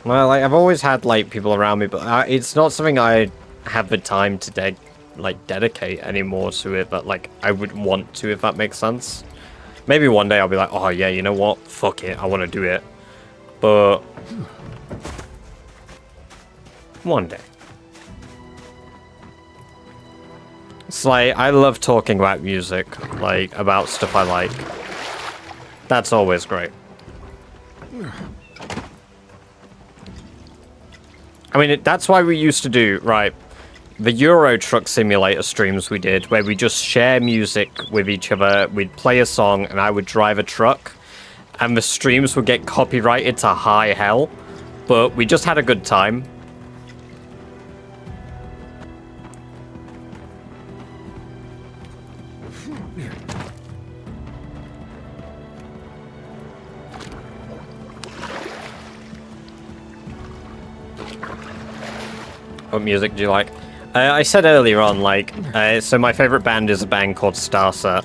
Well, like, I've always had, like, people around me, but it's not something I have the time to, dedicate anymore to it, but, like, I would want to, if that makes sense. Maybe one day I'll be like, oh, yeah, you know what? Fuck it, I want to do it. But... one day. It's like, I love talking about music, like, about stuff I like. That's always great. I mean, that's why we used to do, right, the Euro Truck Simulator streams we did, where we just share music with each other, we'd play a song, and I would drive a truck, and the streams would get copyrighted to high hell, but we just had a good time. What music do you like? I said earlier on, like, so my favorite band is a band called Starset.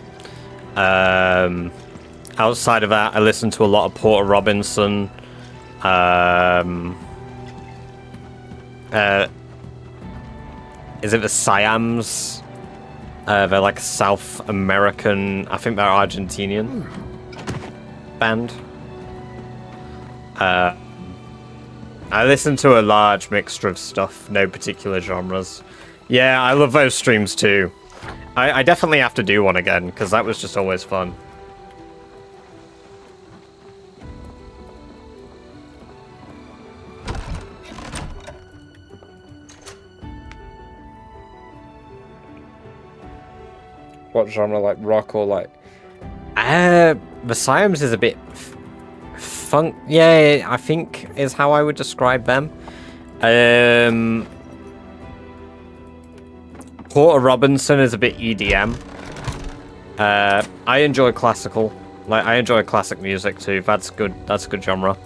Outside of that, I listen to a lot of Porter Robinson. Is it the Siams? They're like a South American, I think they're Argentinian band. I listen to a large mixture of stuff, no particular genres. Yeah, I love those streams too. I definitely have to do one again, because that was just always fun. What genre, like rock or like... the Siams is a bit... funk, yeah, I think is how I would describe them. Porter Robinson is a bit EDM. I enjoy classical. Like, I enjoy classic music too. That's good. That's a good genre.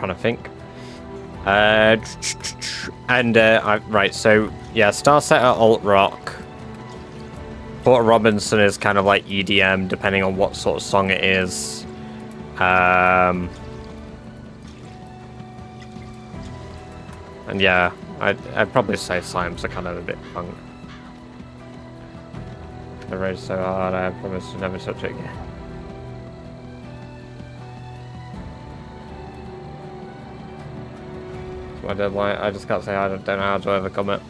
trying to think. Right, so yeah, Starsetter alt rock. Porter Robinson is kind of like EDM, depending on what sort of song it is. And yeah, I'd probably say Slimes are kind of a bit funk. The race so hard, I promise to never touch it again. It's my deadline. I just can't say I don't know how to overcome it.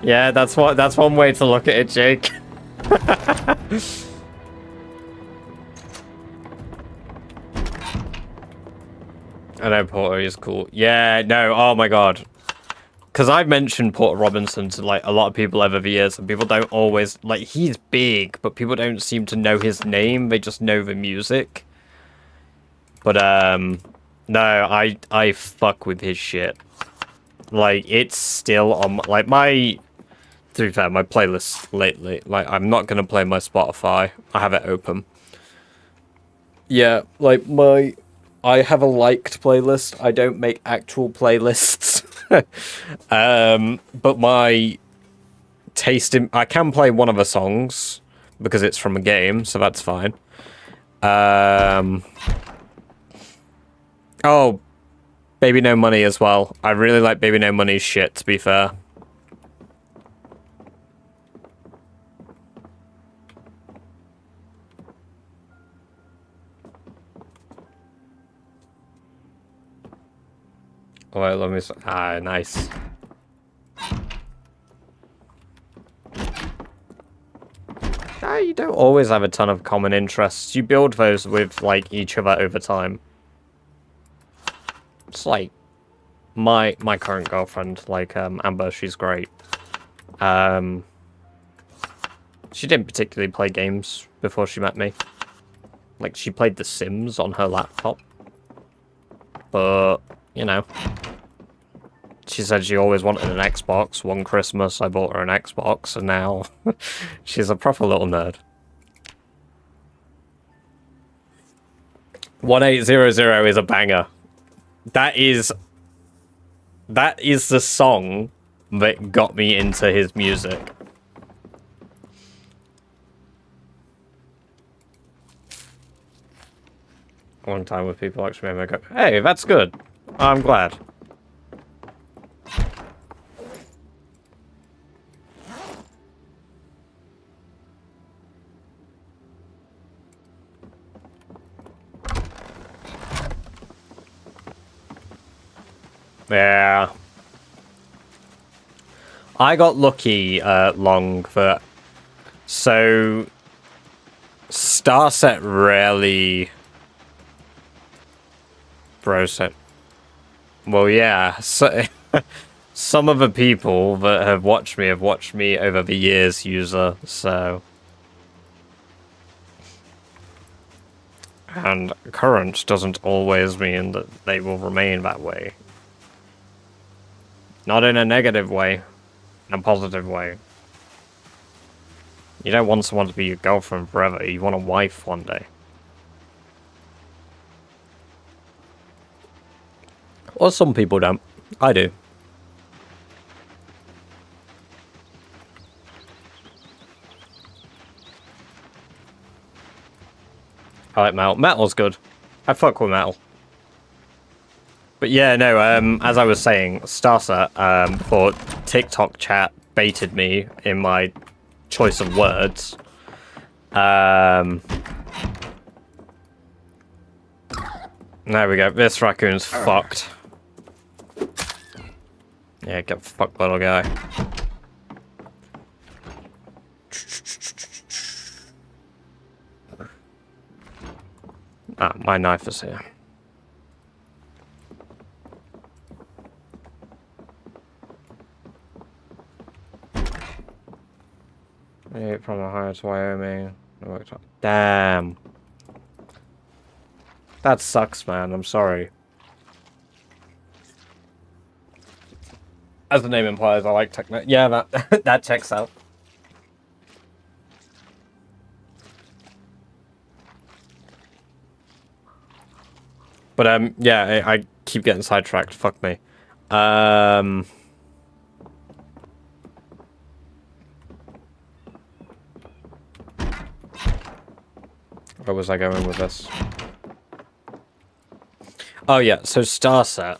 Yeah, that's one way to look at it, Jake. I know Porter is cool. Yeah, no, oh my god. Because I've mentioned Porter Robinson to like a lot of people over the years, and people don't always like. He's big, but people don't seem to know his name. They just know the music. But no, I fuck with his shit. Like, it's still on like my. To be fair, my playlist lately. Like, I'm not gonna play my Spotify. I have it open. Yeah, like I have a liked playlist. I don't make actual playlists. But my taste in... I can play one of the songs because it's from a game, so that's fine. Oh, Baby No Money as well. I really like Baby No Money's shit, to be fair. Oh, wait, let me... Ah, nice. You don't always have a ton of common interests. You build those with, like, each other over time. It's like my current girlfriend, like, Amber, she's great. She didn't particularly play games before she met me. Like, she played The Sims on her laptop. But, you know... She said she always wanted an Xbox. One Christmas, I bought her an Xbox, and now she's a proper little nerd. 1800 is a banger. That is the song that got me into his music. Long time with people actually made me go, hey, that's good. I'm glad. Yeah. I got lucky long for... So... Starset rarely... Broset. Well, yeah. So, some of the people that have watched me over the years, user, so... And current doesn't always mean that they will remain that way. Not in a negative way, in a positive way. You don't want someone to be your girlfriend forever, you want a wife one day. Or some people don't. I do. I like metal. Metal's good. I fuck with metal. But yeah, no, as I was saying, Starset, for TikTok chat, baited me in my choice of words. There we go. This raccoon's fucked. Yeah, get fucked, little guy. Ah, my knife is here. From Ohio to Wyoming. Damn. That sucks, man. I'm sorry. As the name implies, I like techno. Yeah, that that checks out. But yeah, I keep getting sidetracked. Fuck me. Where was I going with this? Oh yeah, so Starset.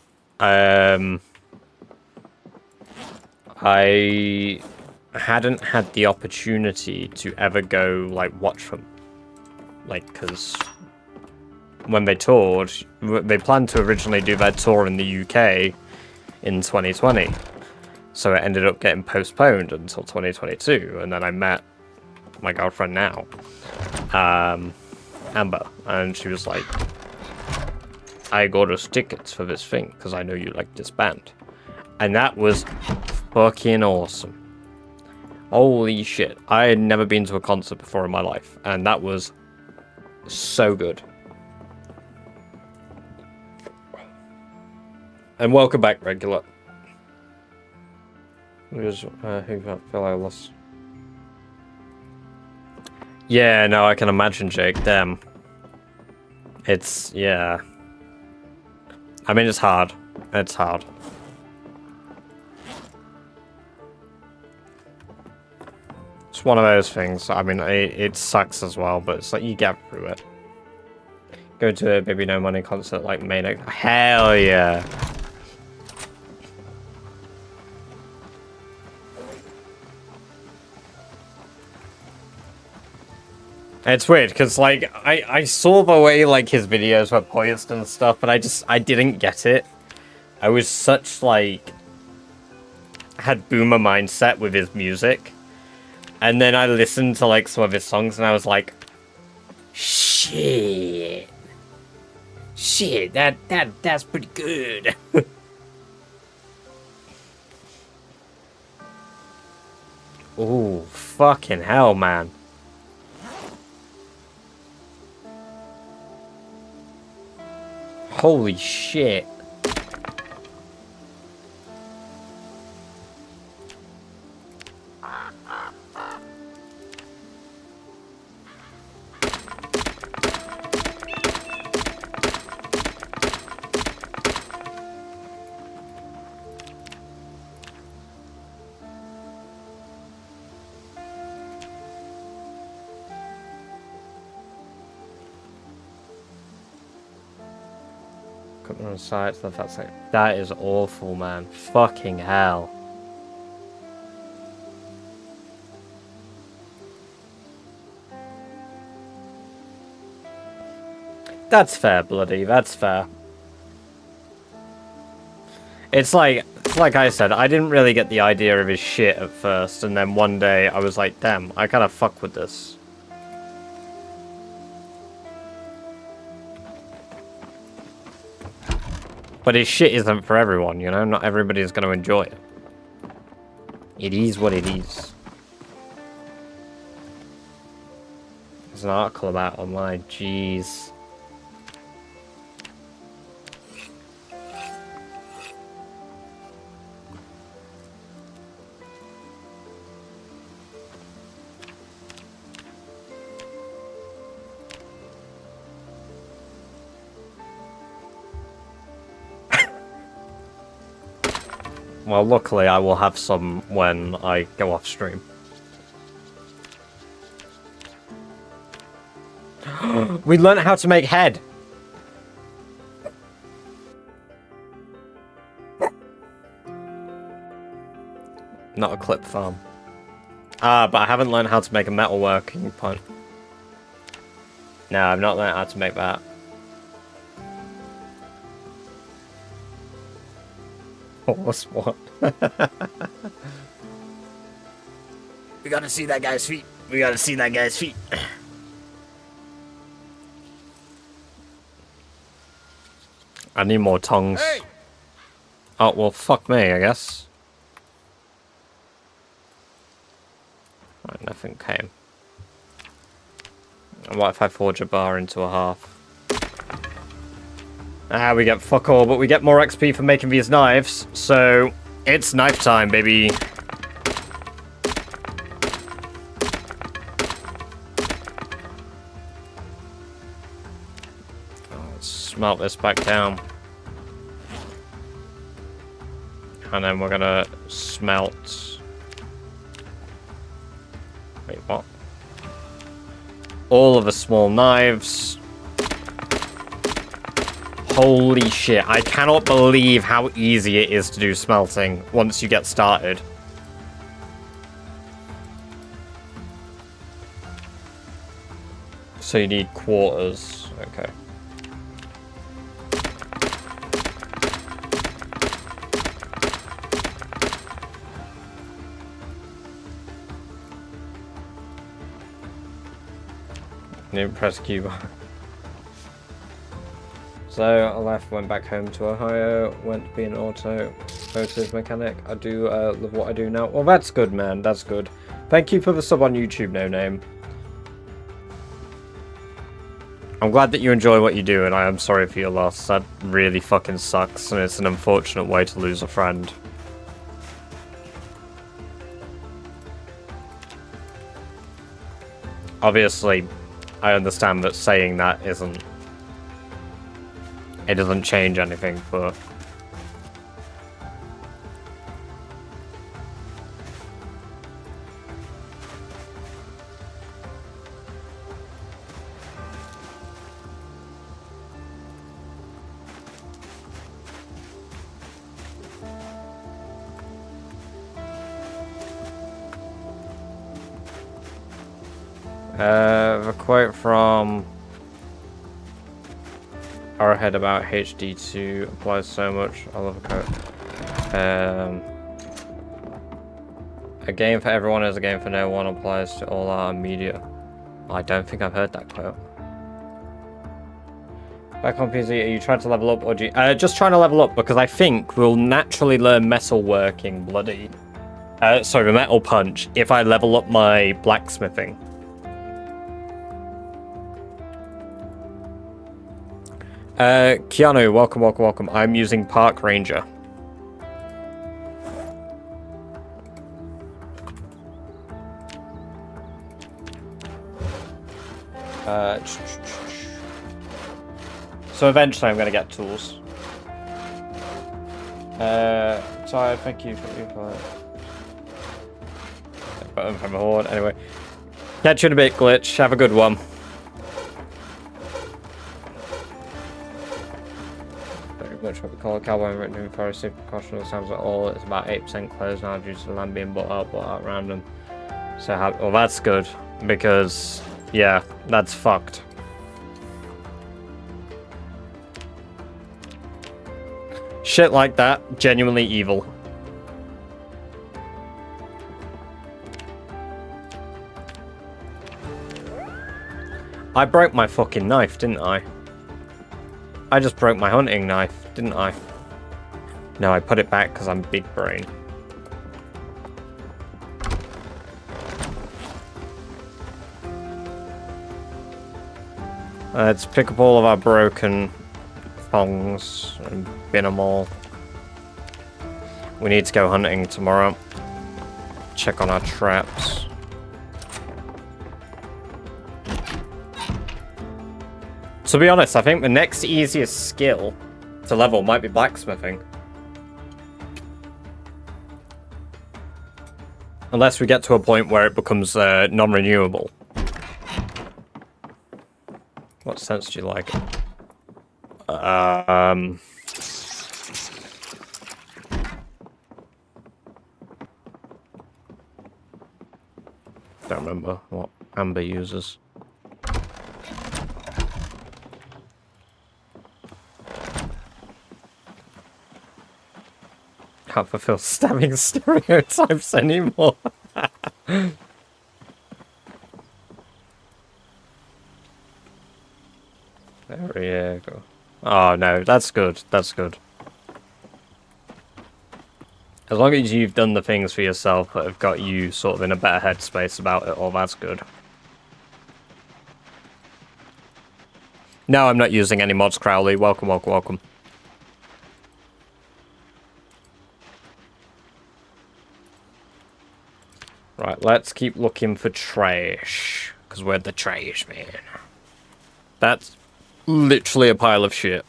I hadn't had the opportunity to ever go like watch them, like because when they toured, they planned to originally do their tour in the UK in 2020, so it ended up getting postponed until 2022, and then I met my girlfriend now, Amber, and she was like, I got us tickets for this thing because I know you like this band. And that was fucking awesome. Holy shit. I had never been to a concert before in my life, and that was so good. And welcome back, regular. Who feel I lost? Yeah, no, I can imagine, Jake. Damn. It's, yeah. I mean, it's hard. It's hard. It's one of those things. I mean, it sucks as well, but it's like you get through it. Go to a Baby No Money concert like Manic. Hell yeah. It's weird, because, like, I saw the way, like, his videos were poised and stuff, but I didn't get it. I was such, like, had boomer mindset with his music. And then I listened to, like, some of his songs, and I was like, shit. Shit, that's pretty good. Ooh, fucking hell, man. Holy shit. On site stuff, that's like, that is awful, man. Fucking hell. That's fair, bloody. That's fair. It's like I said, I didn't really get the idea of his shit at first, and then one day I was like, damn, I kind of fuck with this. But his shit isn't for everyone, you know? Not everybody's going to enjoy it. It is what it is. There's an article about online. Jeez. Well, luckily I will have some when I go off stream. We learned how to make head. Not a clip farm. But I haven't learned how to make a metalworking point. No, I've not learned how to make that. Horse what? We gotta see that guy's feet. We gotta see that guy's feet. I need more tongues. Hey! Oh, well, fuck me, I guess. Right, nothing came. And what if I forge a bar into a half? Ah, we get fuck all, but we get more XP for making these knives, so it's knife time, baby. Oh, Let's smelt this back down. And then we're gonna smelt... Wait, what? All of the small knives. Holy shit, I cannot believe how easy it is to do smelting once you get started. So you need quarters, okay. Didn't press Q. So I left, went back home to Ohio, went to be an automotive mechanic. I do love what I do now. Well, that's good, man. That's good. Thank you for the sub on YouTube, No Name. I'm glad that you enjoy what you do, and I am sorry for your loss. That really fucking sucks, and it's an unfortunate way to lose a friend. Obviously, I understand that saying that isn't... It doesn't change anything, but... The quote from Arrowhead about HD2 applies so much. I love a quote. A game for everyone is a game for no one applies to all our media. I don't think I've heard that quote. Back on PC, are you trying to level up or do you... just trying to level up because I think we'll naturally learn metalworking bloody... sorry, metal punch if I level up my blacksmithing. Keanu, welcome, welcome, welcome. I'm using Park Ranger. So eventually I'm going to get tools. Sorry, thank you for button from a horde. Anyway, catch you in a bit, Glitch. Have a good one. Much what we call a cowboy written for a super precautionary sounds at all. It's about 8% closed now due to the land being bought out random. So, well, that's good because, yeah, that's fucked. Shit like that, genuinely evil. I broke my fucking knife, didn't I? I just broke my hunting knife, didn't I? No, I put it back because I'm big brain. Let's pick up all of our broken thongs and bin them all. We need to go hunting tomorrow. Check on our traps. To be honest, I think the next easiest skill to level might be blacksmithing. Unless we get to a point where it becomes non-renewable. What sense do you like it? Don't remember what Amber uses. Can't fulfill stabbing stereotypes anymore. There we go. Oh no, that's good. That's good. As long as you've done the things for yourself that have got you sort of in a better headspace about it all, that's good. No, I'm not using any mods, Crowley. Welcome, welcome, welcome. Right, let's keep looking for trash. Because we're the trash man. That's Literally a pile of shit.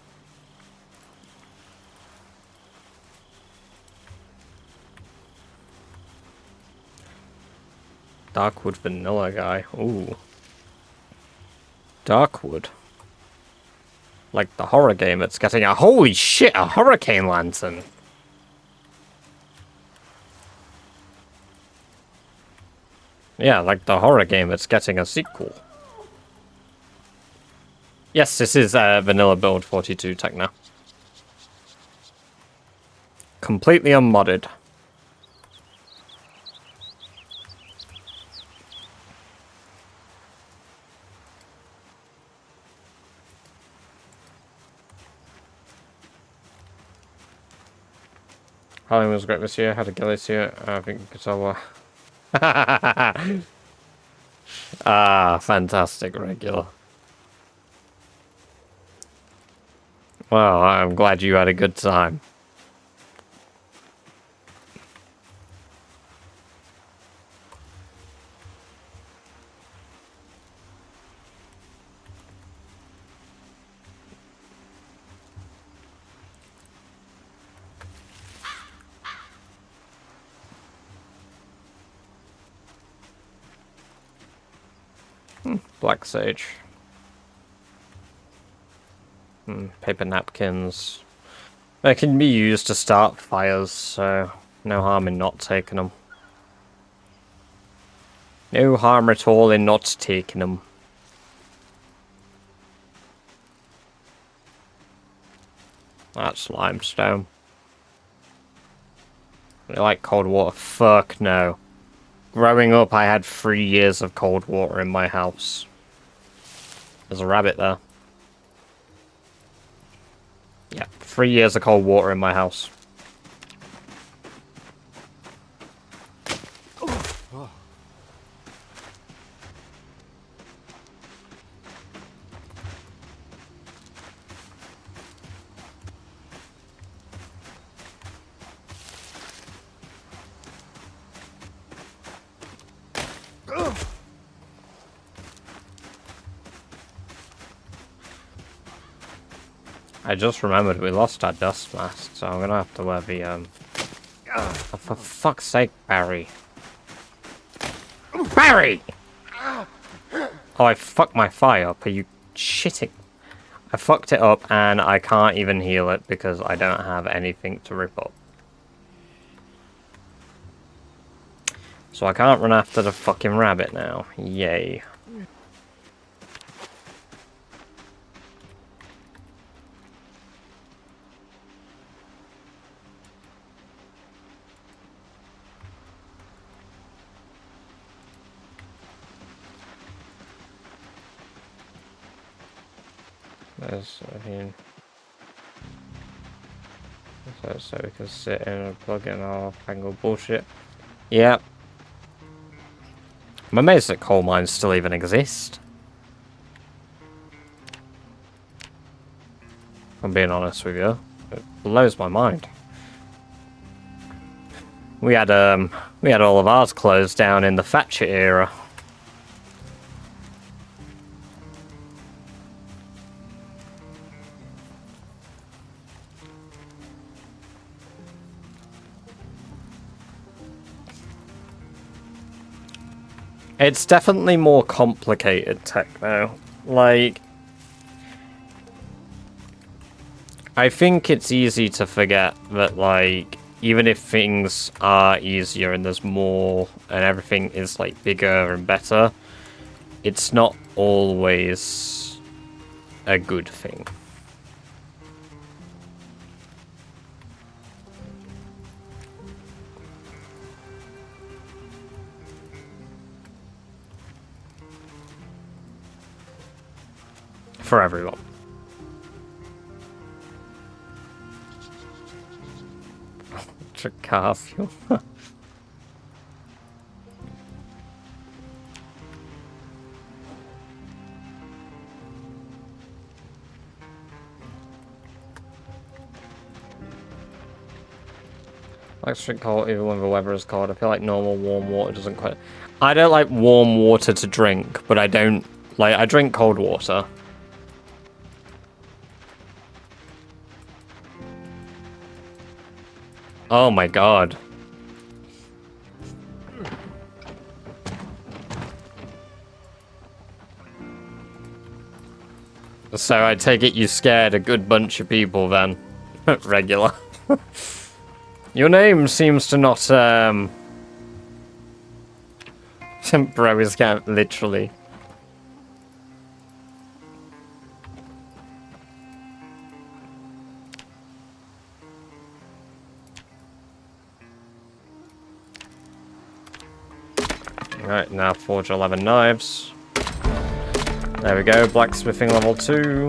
Darkwood vanilla guy. Ooh. Darkwood. Like the horror game that's getting a holy shit, a hurricane lantern. Yeah, like the horror game that's getting a sequel. Yes, this is vanilla build 42 Techno. Completely unmodded. Halloween was great this year. Had a ghillie suit. I think Guitar. Ah, fantastic, regular. Well, I'm glad you had a good time. Black sage. Paper napkins. They can be used to start fires, so no harm in not taking them. No harm at all in not taking them. That's limestone. I like cold water? Fuck no. Growing up, I had 3 years of cold water in my house. There's a rabbit there. Yeah, 3 years of cold water in my house. I just remembered we lost our dust mask, so I'm gonna have to wear the, oh, for fuck's sake, Barry. Barry! Oh, I fucked my fire up. Are you shitting? I fucked it up, and I can't even heal it because I don't have anything to rip up. So I can't run after the fucking rabbit now. Yay. So we can sit in and plug in our fangled bullshit. Yep. I'm amazed that coal mines still even exist. If I'm being honest with you. It blows my mind. We had all of ours closed down in the Thatcher era. It's definitely more complicated tech now. Like, I think it's easy to forget that, like, even if things are easier and there's more and everything is, like, bigger and better, it's not always a good thing. For everyone. Car fuel. I like to drink cold even when the weather is cold. I feel like normal warm water doesn't quite... I don't like warm water to drink, but I don't... Like, I drink cold water. Oh my god. So I take it you scared a good bunch of people then. Regular. Your name seems to not, Bro is kind of literally. Alright, now forge 11 knives. There we go, blacksmithing level 2.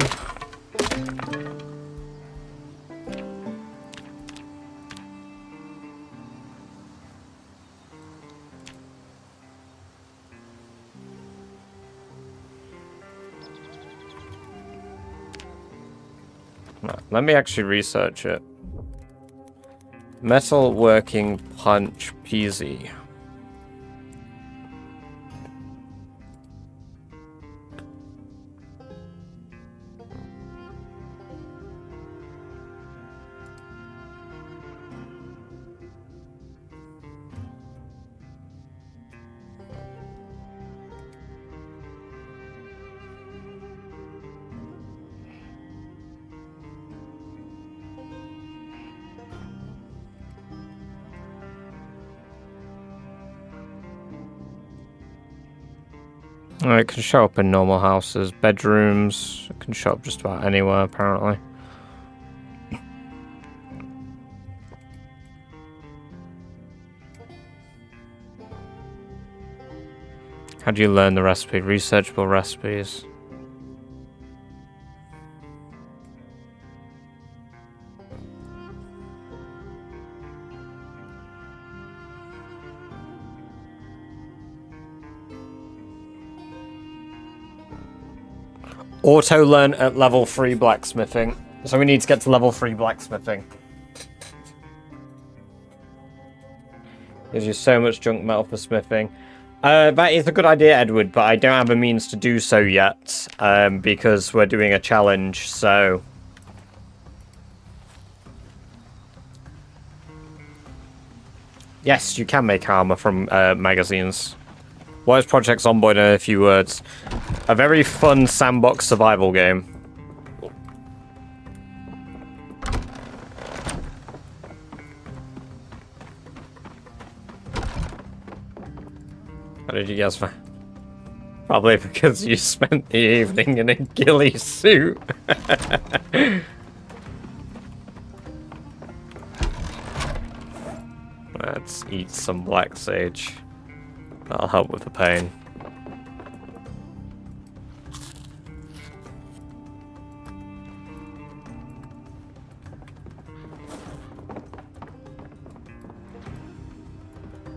Let me actually research it. Metal working punch peasy. It can show up in normal houses, bedrooms. It can show up just about anywhere, apparently. How do you learn the recipe? Researchable recipes. Auto learn at level 3 blacksmithing. So we need to get to level 3 blacksmithing. Gives you so much junk metal for smithing. That is a good idea, Edward, but I don't have a means to do so yet. Because we're doing a challenge, so... Yes, you can make armor from magazines. What is Project Zomboid in a few words? A very fun sandbox survival game. How did you guess that? Probably because you spent the evening in a ghillie suit. Let's eat some black sage. That'll help with the pain.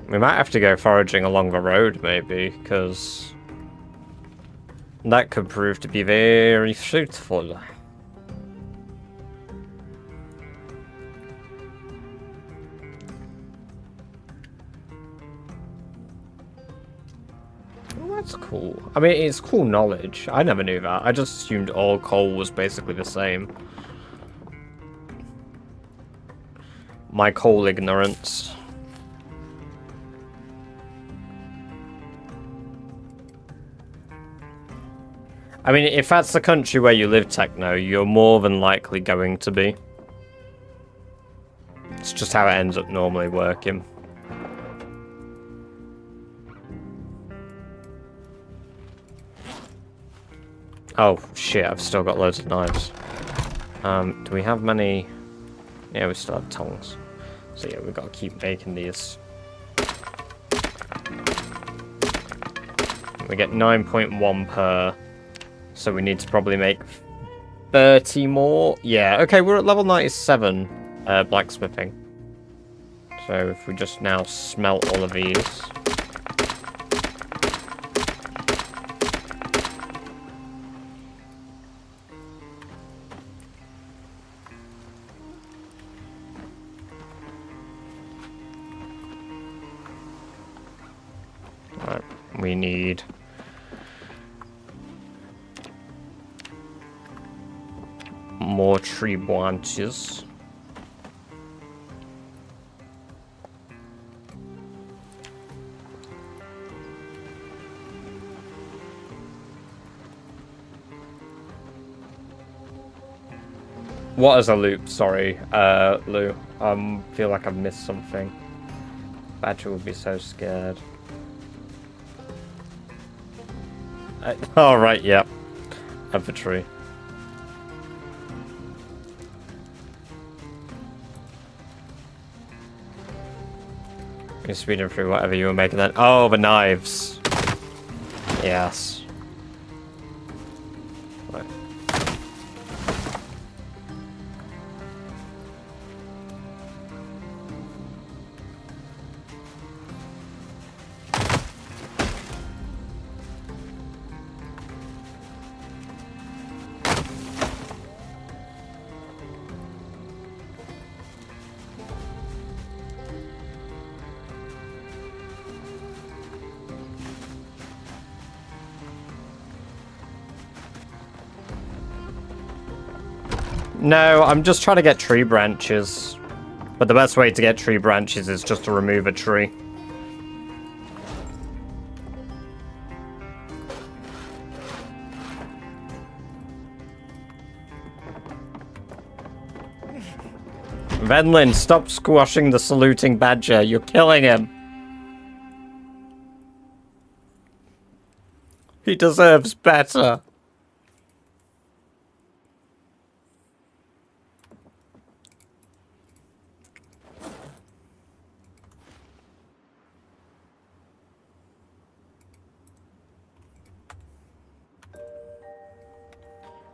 We might have to go foraging along the road, maybe, because that could prove to be very fruitful. That's cool. I mean, it's cool knowledge. I never knew that. I just assumed all coal was basically the same. My coal ignorance. I mean, if that's the country where you live, Techno, you're more than likely going to be. It's just how it ends up normally working. Oh, shit, I've still got loads of knives. Do we have many? Yeah, we still have tongs. So yeah, we've got to keep making these. We get 9.1 per. So we need to probably make 30 more. Yeah, okay, we're at level 97 blacksmithing. So if we just now smelt all of these. Right, we need... more tree branches. What is a loop? Sorry, Lou. Feel like I've missed something. Badger would be so scared. Oh, right, yeah. Up the tree. You're speeding through whatever you were making then. Oh, the knives. Yes. Right. No, I'm just trying to get tree branches. But the best way to get tree branches is just to remove a tree. Venlin, stop squashing the saluting badger. You're killing him. He deserves better.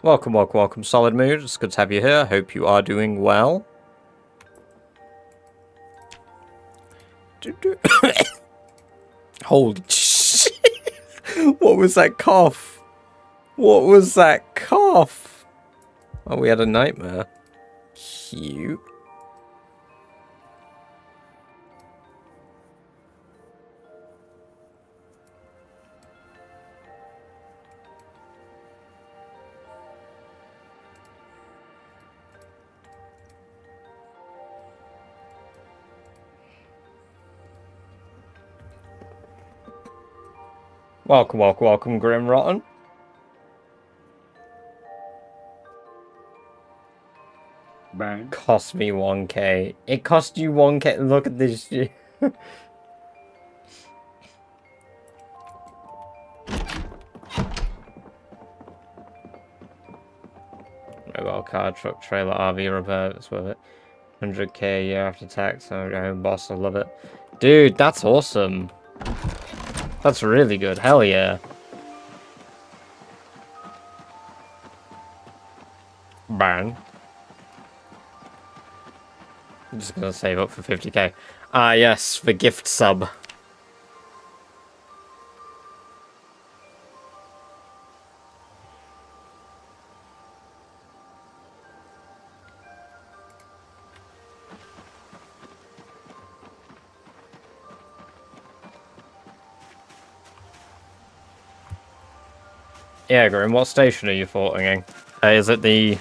Welcome, welcome, welcome, Solid Mood. It's good to have you here. Hope you are doing well. Holy shit. What was that cough? What was that cough? Oh, we had a nightmare. Cute. Welcome, welcome, welcome, Grim Rotten. Bang. Cost me 1k. It cost you 1k. Look at this shit. Mobile car, truck, trailer, RV repair. It's worth it. 100k a year after tax. Oh, your own boss. I love it. Dude, that's awesome. That's really good. Hell yeah. Bang. I'm just gonna save up for 50k. Ah, yes, the gift sub. Yeah, Grim, what station are you forting? Is it the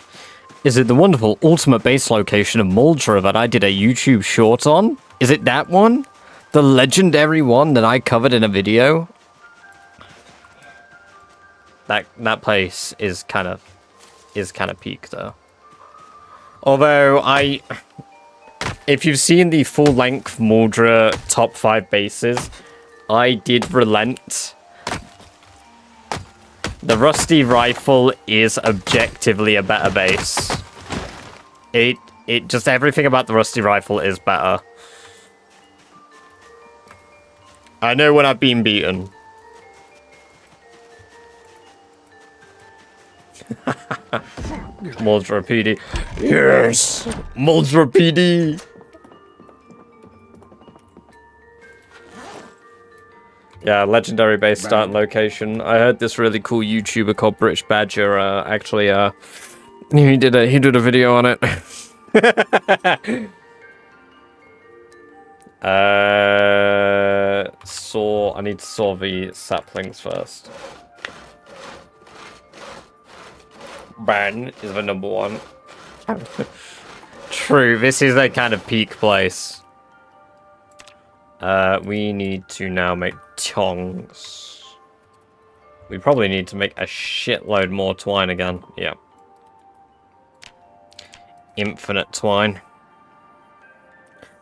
wonderful ultimate base location of Muldra that I did a YouTube short on? Is it that one? The legendary one that I covered in a video? That place is kind of peak though. Although if you've seen the full length Muldra top 5 bases, I did relent. The Rusty Rifle is objectively a better base. It just everything about the Rusty Rifle is better. I know when I've been beaten. Muldra PD. Yes! Muldra PD! Yeah, legendary base starting location. I heard this really cool YouTuber called British Badger actually he did a video on it. I need to saw the saplings first. Ban is the number one. True, this is a kind of peak place. We need to now make tongs. We probably need to make a shitload more twine again. Yeah. infinite twine.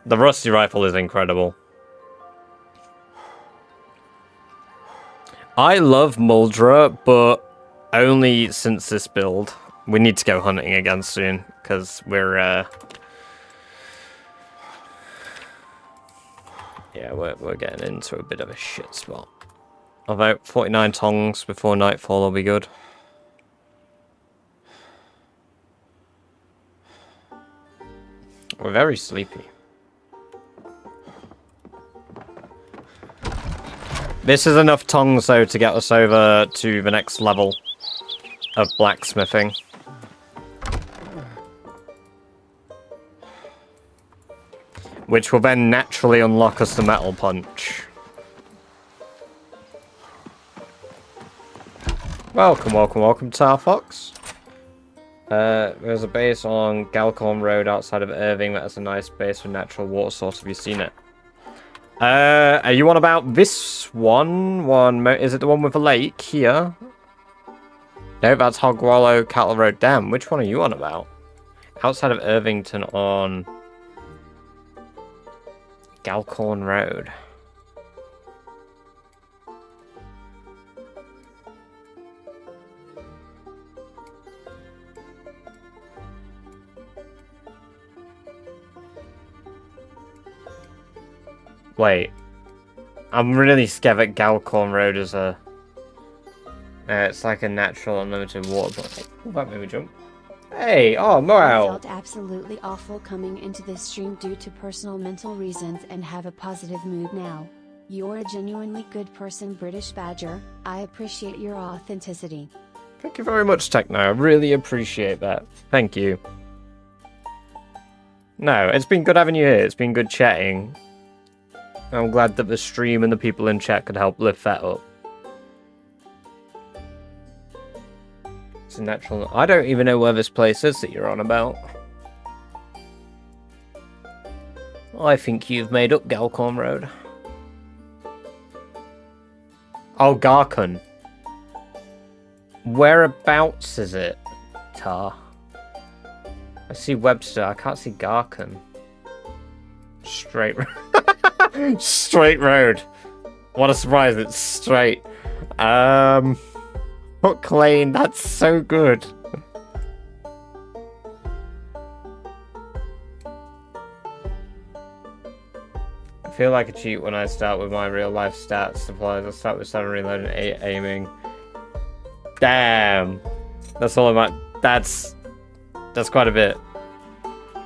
The rusty rifle is incredible. I love Muldra, but only since this build. We need to go hunting again soon, because we're, yeah, we're getting into a bit of a shit spot. About 49 tongs before nightfall will be good. We're very sleepy. This is enough tongs, though, to get us over to the next level of blacksmithing. Which will then naturally unlock us the metal punch. Welcome, welcome, welcome, Tar Fox. There's a base on Galcorn Road outside of Irving that has a nice base with natural water source. Have you seen it? Are you on about this one? Is it the one with the lake here? No, that's Hogwallow Cattle Road Dam. Which one are you on about? Outside of Irvington on Galcorn Road. Wait. I'm really scared that Galcorn Road is a... it's like a natural unlimited water. Oh, that made me jump. Hey, oh, I morale. felt absolutely awful coming into this stream due to personal mental reasons and have a positive mood now. You're a genuinely good person, British Badger. I appreciate your authenticity. Thank you very much, Techno. I really appreciate that. Thank you. No, it's been good having you here. It's been good chatting. I'm glad that the stream and the people in chat could help lift that up. It's a natural... I don't even know where this place is that you're on about. I think you've made up Galcorn Road. Oh, Garkun. Whereabouts is it, Tar? I see Webster. I can't see Garkun. Straight road. Straight road. What a surprise, it's straight. Hook Lane, that's so good. I feel like a cheat when I start with my real life stats supplies. I start with 7 reloading, 8 aiming. Damn. That's all I'm at. That's quite a bit.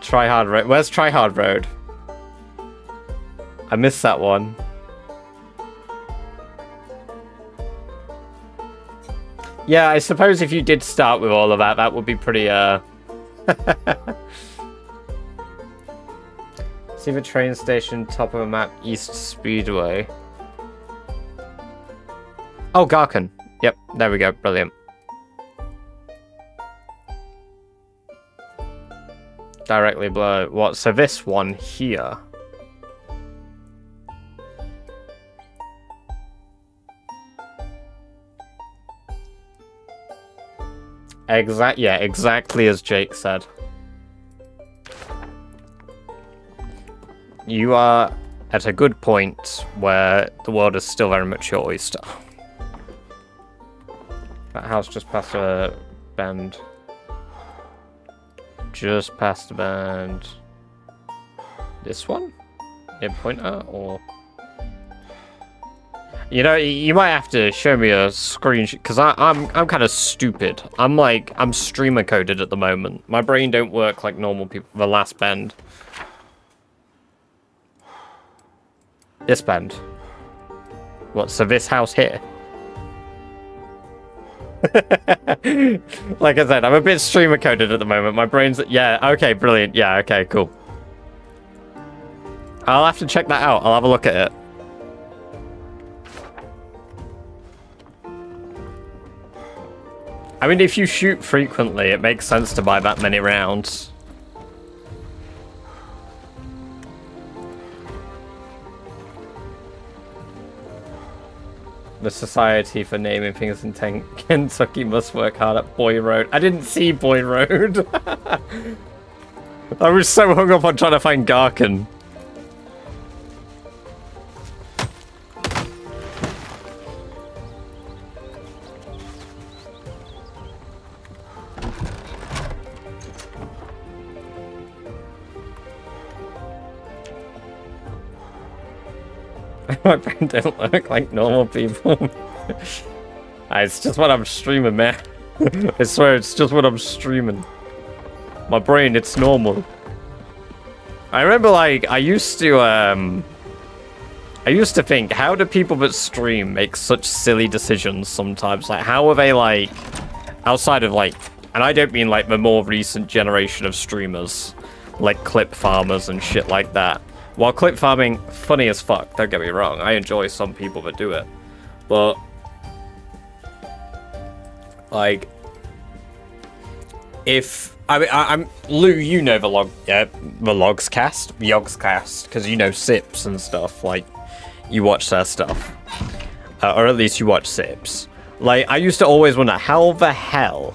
Try Hard Road. Where's Try Hard Road? I missed that one. Yeah, I suppose if you did start with all of that, that would be pretty, See the train station, top of a map, East Speedway. Oh, Garkun. Yep, there we go. Brilliant. Directly below. What? So this one here. Yeah, exactly as Jake said. You are at a good point where the world is still very much your oyster. That house just past a bend. Just past the bend. This one? Near pointer or... You know, you might have to show me a screenshot because I'm kind of stupid. I'm streamer coded at the moment. My brain don't work like normal people. The last bend. This bend. What? So this house here? Like I said, I'm a bit streamer coded at the moment. My brain's... Yeah, okay, brilliant. Yeah, okay, cool. I'll have to check that out. I'll have a look at it. I mean, if you shoot frequently, it makes sense to buy that many rounds. The Society for Naming Things in Kentucky must work hard at Boy Road. I didn't see Boy Road. I was so hung up on trying to find Garkin. My brain don't look like normal people. It's just what I'm streaming, man. I swear, it's just what I'm streaming. My brain, it's normal. I remember, like, I used to think, how do people that stream make such silly decisions sometimes? Like, how are they, like, outside of, like, and I don't mean, like, the more recent generation of streamers, like clip farmers and shit like that. While clip farming, funny as fuck, don't get me wrong. I enjoy some people that do it. But, like, if... I'm Lou, you know the Yogscast, because you know Sips and stuff, like, you watch their stuff. Or at least you watch Sips. Like, I used to always wonder, how the hell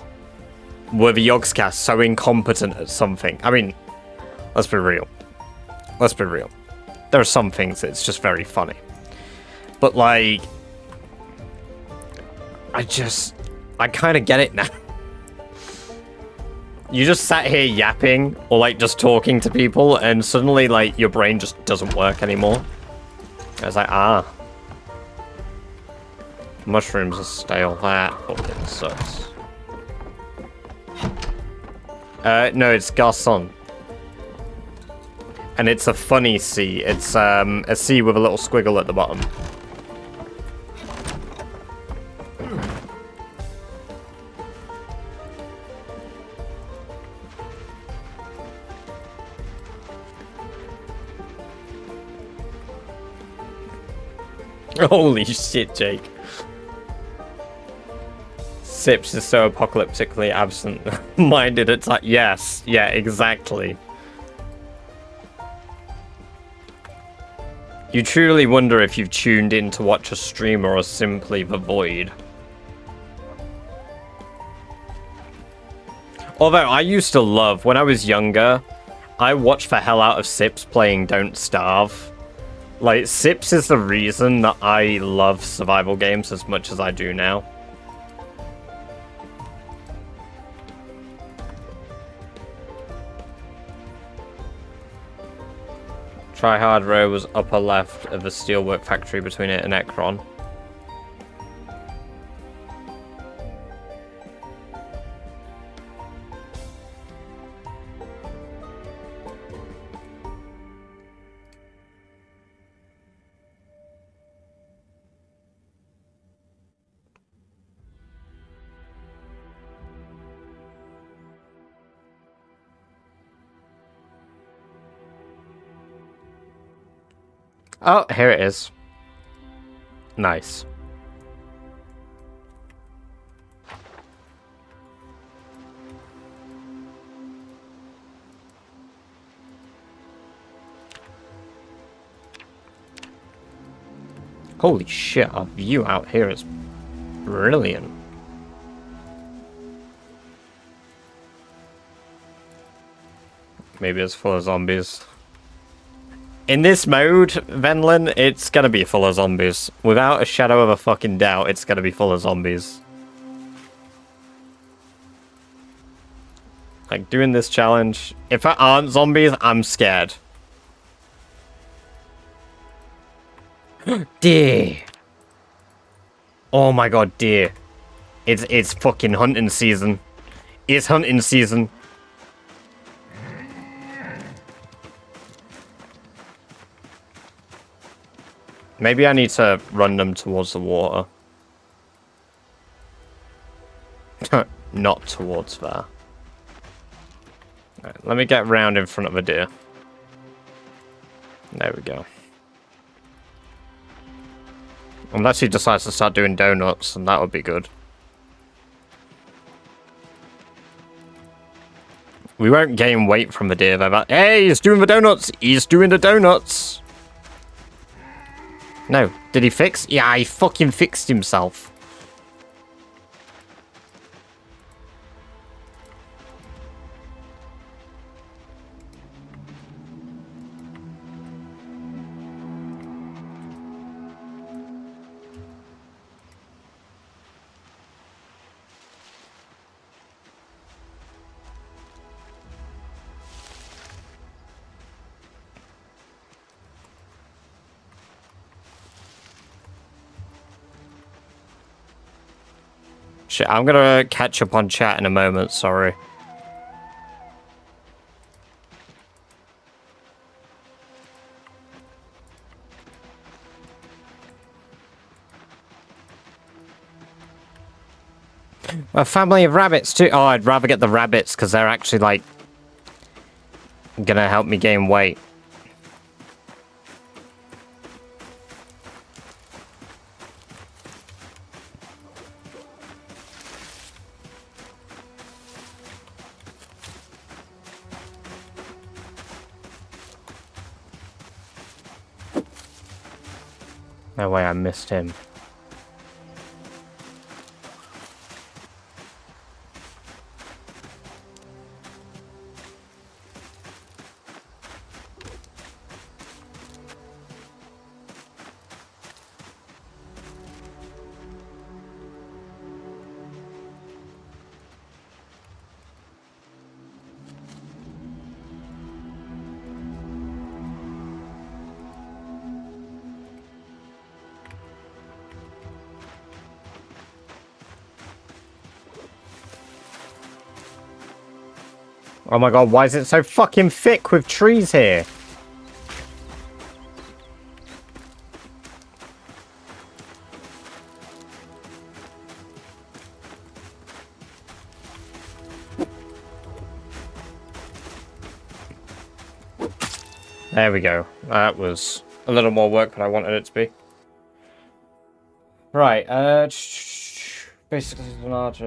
were the Yogscast so incompetent at something? I mean, let's be real. Let's be real. There are some things that's just very funny. But, like, I kind of get it now. You just sat here yapping, or, like, just talking to people, and suddenly, like, your brain just doesn't work anymore. I was like, ah. Mushrooms are stale. That fucking sucks. No, it's Garçon. And it's a funny C. It's a C with a little squiggle at the bottom. Holy shit, Jake. Sips is so apocalyptically absent-minded. It's like, yes, yeah, exactly. You truly wonder if you've tuned in to watch a stream or simply the void. Although, I used to love, when I was younger, I watched the hell out of Sips playing Don't Starve. Like, Sips is the reason that I love survival games as much as I do now. Tryhard Row was upper left of the steelwork factory between it and Ekron. Oh, here it is. Nice. Holy shit, our view out here is brilliant. Maybe it's full of zombies. In this mode, Venlin, it's gonna be full of zombies. Without a shadow of a fucking doubt, it's gonna be full of zombies. Like, doing this challenge, if there aren't zombies, I'm scared. Deer! Oh my god, deer. It's fucking hunting season. It's hunting season. Maybe I need to run them towards the water. Not towards there. Right, let me get round in front of a deer. There we go. Unless he decides to start doing donuts, and that would be good. We won't gain weight from the deer, though. But hey, he's doing the donuts! He's doing the donuts! No. Did he fix? Yeah, he fucking fixed himself. Shit, I'm gonna catch up on chat in a moment, sorry. A family of rabbits too. Oh, I'd rather get the rabbits because they're actually like gonna help me gain weight. No way, I missed him. Oh my god, why is it so fucking thick with trees here? There we go. That was a little more work than I wanted it to be. Right, basically it's not,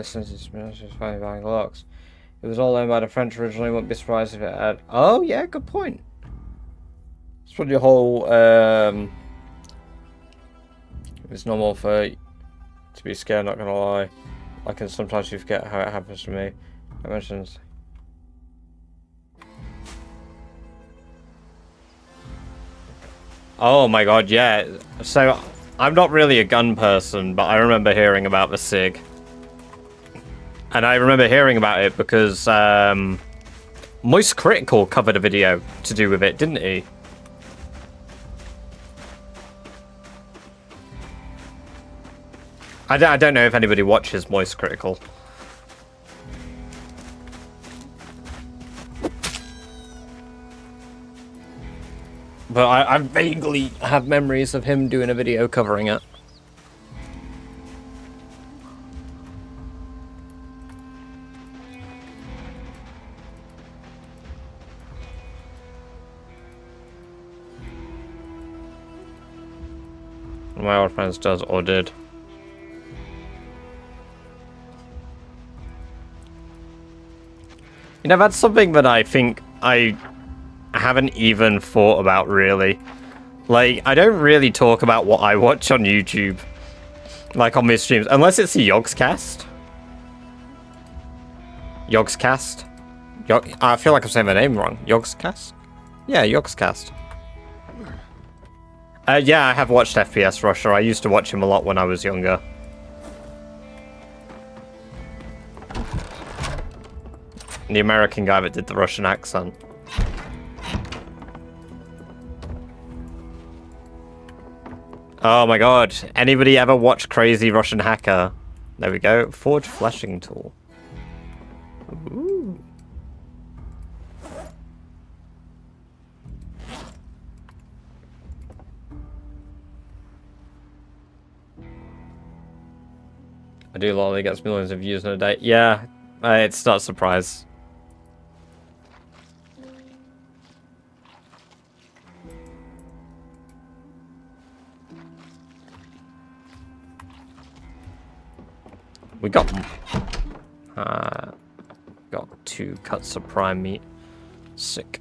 since it's finding buying locks. It was all owned by the French originally, wouldn't be surprised if it had... Oh, yeah, good point. It's probably a whole, it's normal for to be scared, not gonna lie. I can sometimes forget how it happens to me. I mentioned... Oh my god, yeah. So, I'm not really a gun person, but I remember hearing about the SIG. And I remember hearing about it because Moist Critical covered a video to do with it, didn't he? I don't know if anybody watches Moist Critical. But I vaguely have memories of him doing a video covering it. My old friends does or did. You know, that's something that I think I haven't even thought about, really. Like, I don't really talk about what I watch on YouTube. Like, on my streams. Unless it's the Yogscast. Yogscast? I feel like I'm saying the name wrong. Yogscast? Yeah, Yogscast. Yeah, I have watched FPS Russia. I used to watch him a lot when I was younger. The American guy that did the Russian accent. Oh my god. Anybody ever watch Crazy Russian Hacker? There we go. Forge fleshing tool. Ooh. I do lol, he gets millions of views in a day. Yeah, it's not a surprise. We got 2 cuts of prime meat. Sick.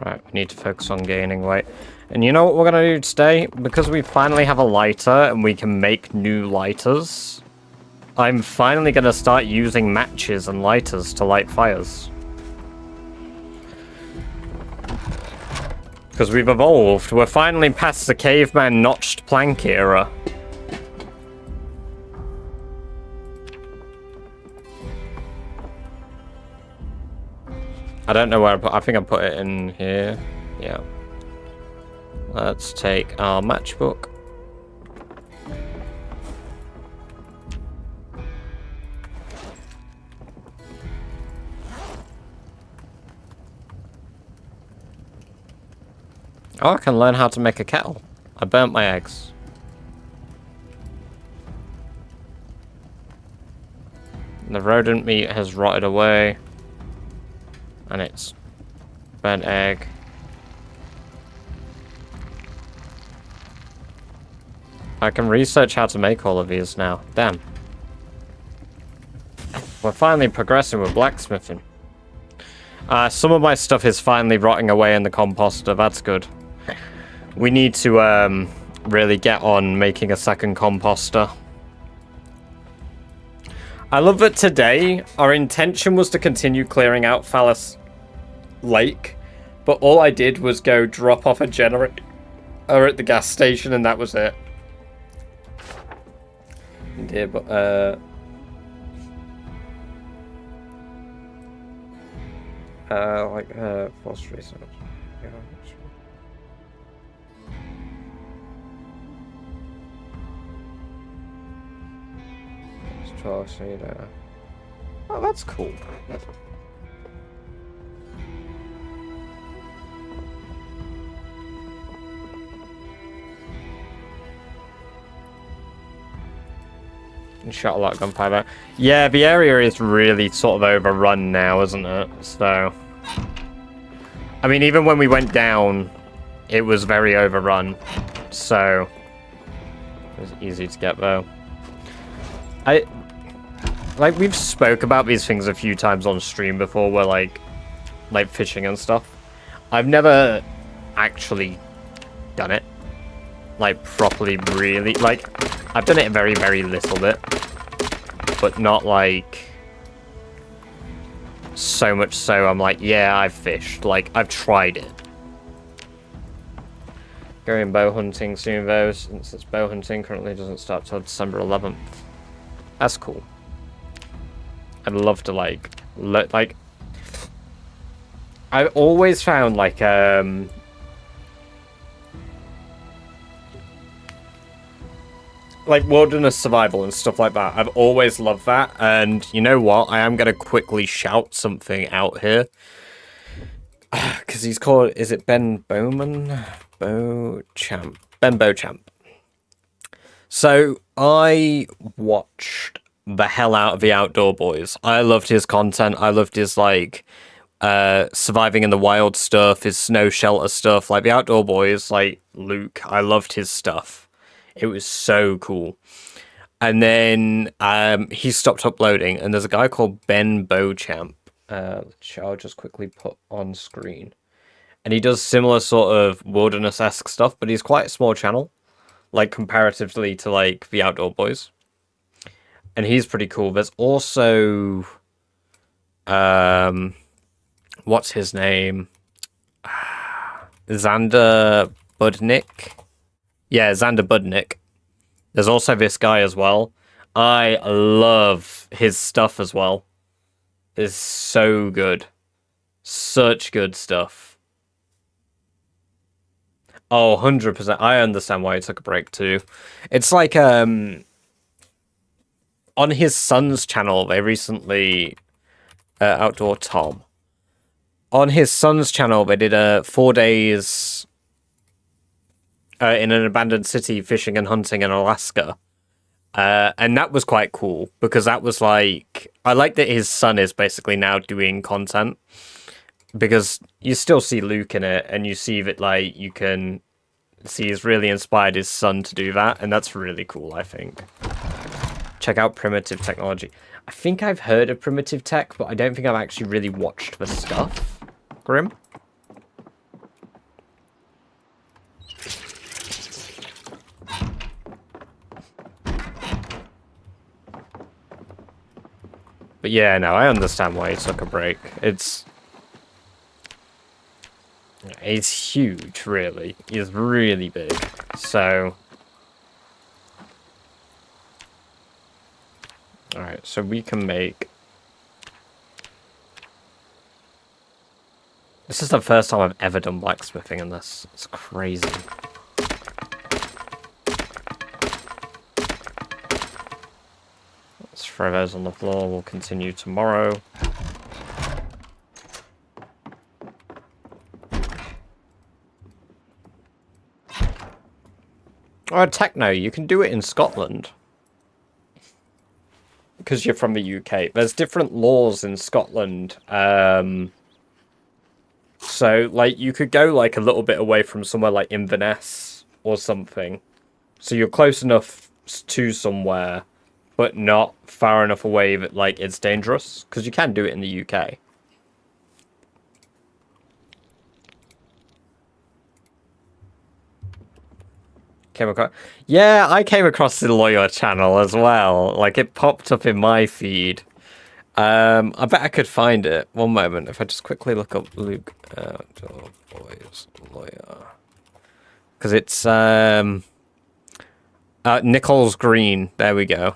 Right, we need to focus on gaining weight. And you know what we're gonna do today? Because we finally have a lighter and we can make new lighters, I'm finally gonna start using matches and lighters to light fires. Because we've evolved. We're finally past the caveman notched plank era. I don't know where I put. I think I put it in here. Yeah. Let's take our matchbook. Oh, I can learn how to make a kettle. I burnt my eggs. The rodent meat has rotted away. And it's burnt egg. I can research how to make all of these now. Damn. We're finally progressing with blacksmithing. Some of my stuff is finally rotting away in the composter. That's good. We need to really get on making a second composter. I love that today our intention was to continue clearing out Phallus Lake, but all I did was go drop off a generator at the gas station and that was it. Dear, but forced research. Yeah, sure. Oh, that's cool. And shot a lot of gunpowder. Yeah, the area is really sort of overrun now, isn't it? So, I mean, even when we went down, it was very overrun. So, it was easy to get though. Like, we've spoke about these things a few times on stream before, where like fishing and stuff. I've never actually done it. Like, properly, really. Like, I've done it a very, very little bit. But not, like, so much so I'm like, yeah, I've fished. Like, I've tried it. Going bow hunting soon, though, since it's bow hunting. Currently doesn't start till December 11th. That's cool. I'd love to, like, I've always found, like wilderness survival and stuff like that. I've always loved that. And you know what? I am going to quickly shout something out here. Because he's called, is it Ben Bowman? Beauchamp. Ben Beauchamp. So I watched the hell out of the Outdoor Boys. I loved his content. I loved his, like, surviving in the wild stuff, his snow shelter stuff. Like, the Outdoor Boys, like Luke, I loved his stuff. It was so cool. And then he stopped uploading, and there's a guy called Ben Beauchamp, which I'll just quickly put on screen. And he does similar sort of wilderness-esque stuff, but he's quite a small channel, like, comparatively to, like, the Outdoor Boys. And he's pretty cool. There's also, what's his name? Xander Budnick. Yeah, Xander Budnick. There's also this guy as well. I love his stuff as well. It's so good. Such good stuff. Oh, 100%. I understand why he took a break too. It's like, on his son's channel, they recently... Outdoor Tom. On his son's channel, they did 4 days... in an abandoned city, fishing and hunting in Alaska. And that was quite cool, because that was like... I like that his son is basically now doing content. Because you still see Luke in it, and you see that, like, you can see he's really inspired his son to do that, and that's really cool, I think. Check out Primitive Technology. I think I've heard of Primitive Tech, but I don't think I've actually really watched the stuff. Grim? But yeah, no, I understand why he took a break. It's huge, really. It's really big. So, all right, so we can make. This is the first time I've ever done blacksmithing in this. It's crazy. Let's throw those on the floor. We'll continue tomorrow. Or techno, you can do it in Scotland. Because you're from the UK. There's different laws in Scotland. So, like, you could go, like, a little bit away from somewhere like Inverness or something. So you're close enough to somewhere, but not far enough away that, like, it's dangerous. Because you can do it in the UK. Came across... Yeah, I came across the lawyer channel as well. Like, it popped up in my feed. I bet I could find it. One moment, if I just quickly look up Luke Boys lawyer. Because it's, Nichols Green. There we go.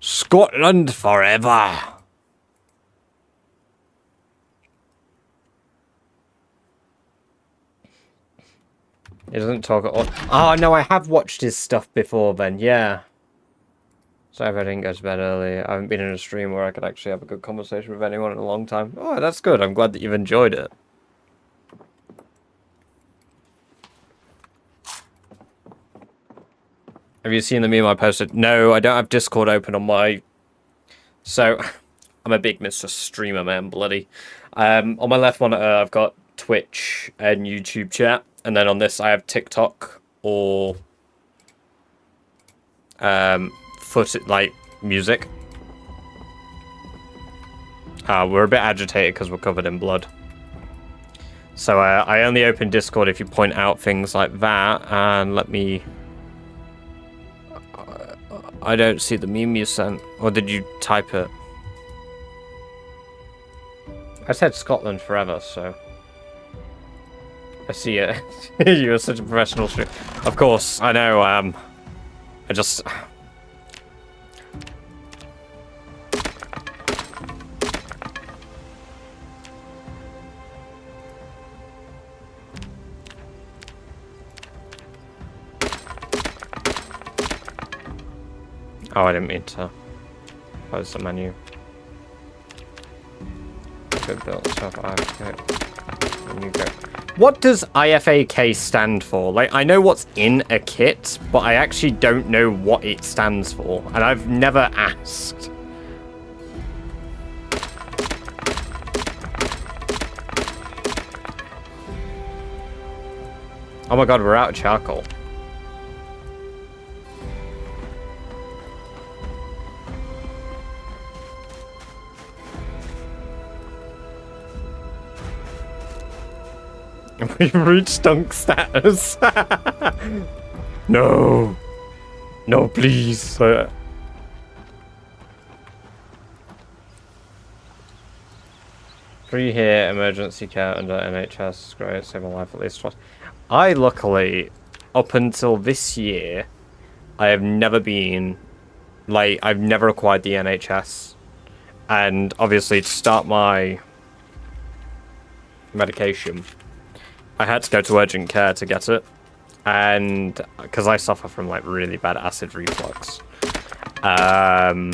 Scotland forever. He doesn't talk at all. Oh, no, I have watched his stuff before then, yeah. So if I didn't go to bed early, I haven't been in a stream where I could actually have a good conversation with anyone in a long time. Oh, that's good. I'm glad that you've enjoyed it. Have you seen the meme I posted? No, I don't have Discord open on my... So, I'm a big Mr. Streamer, man, bloody. On my left monitor, I've got Twitch and YouTube chat. And then on this, I have TikTok or... like, music. We're a bit agitated because we're covered in blood. So, I only open Discord if you point out things like that. And let me... I don't see the meme you sent. Or did you type it? I said Scotland forever, so... I see it. You're such a professional streamer. Of course, I know, I just... Oh, I didn't mean to close the menu. Good build stuff. What does IFAK stand for? Like, I know what's in a kit, but I actually don't know what it stands for, and I've never asked. Oh my god, we're out of charcoal. We've reached dunk status. No. No, please. Free here, emergency care under NHS. Great, save my life at least twice. I luckily, up until this year, I have never been, like, I've never acquired the NHS. And obviously to start my medication, I had to go to urgent care to get it, and because I suffer from like really bad acid reflux. Oh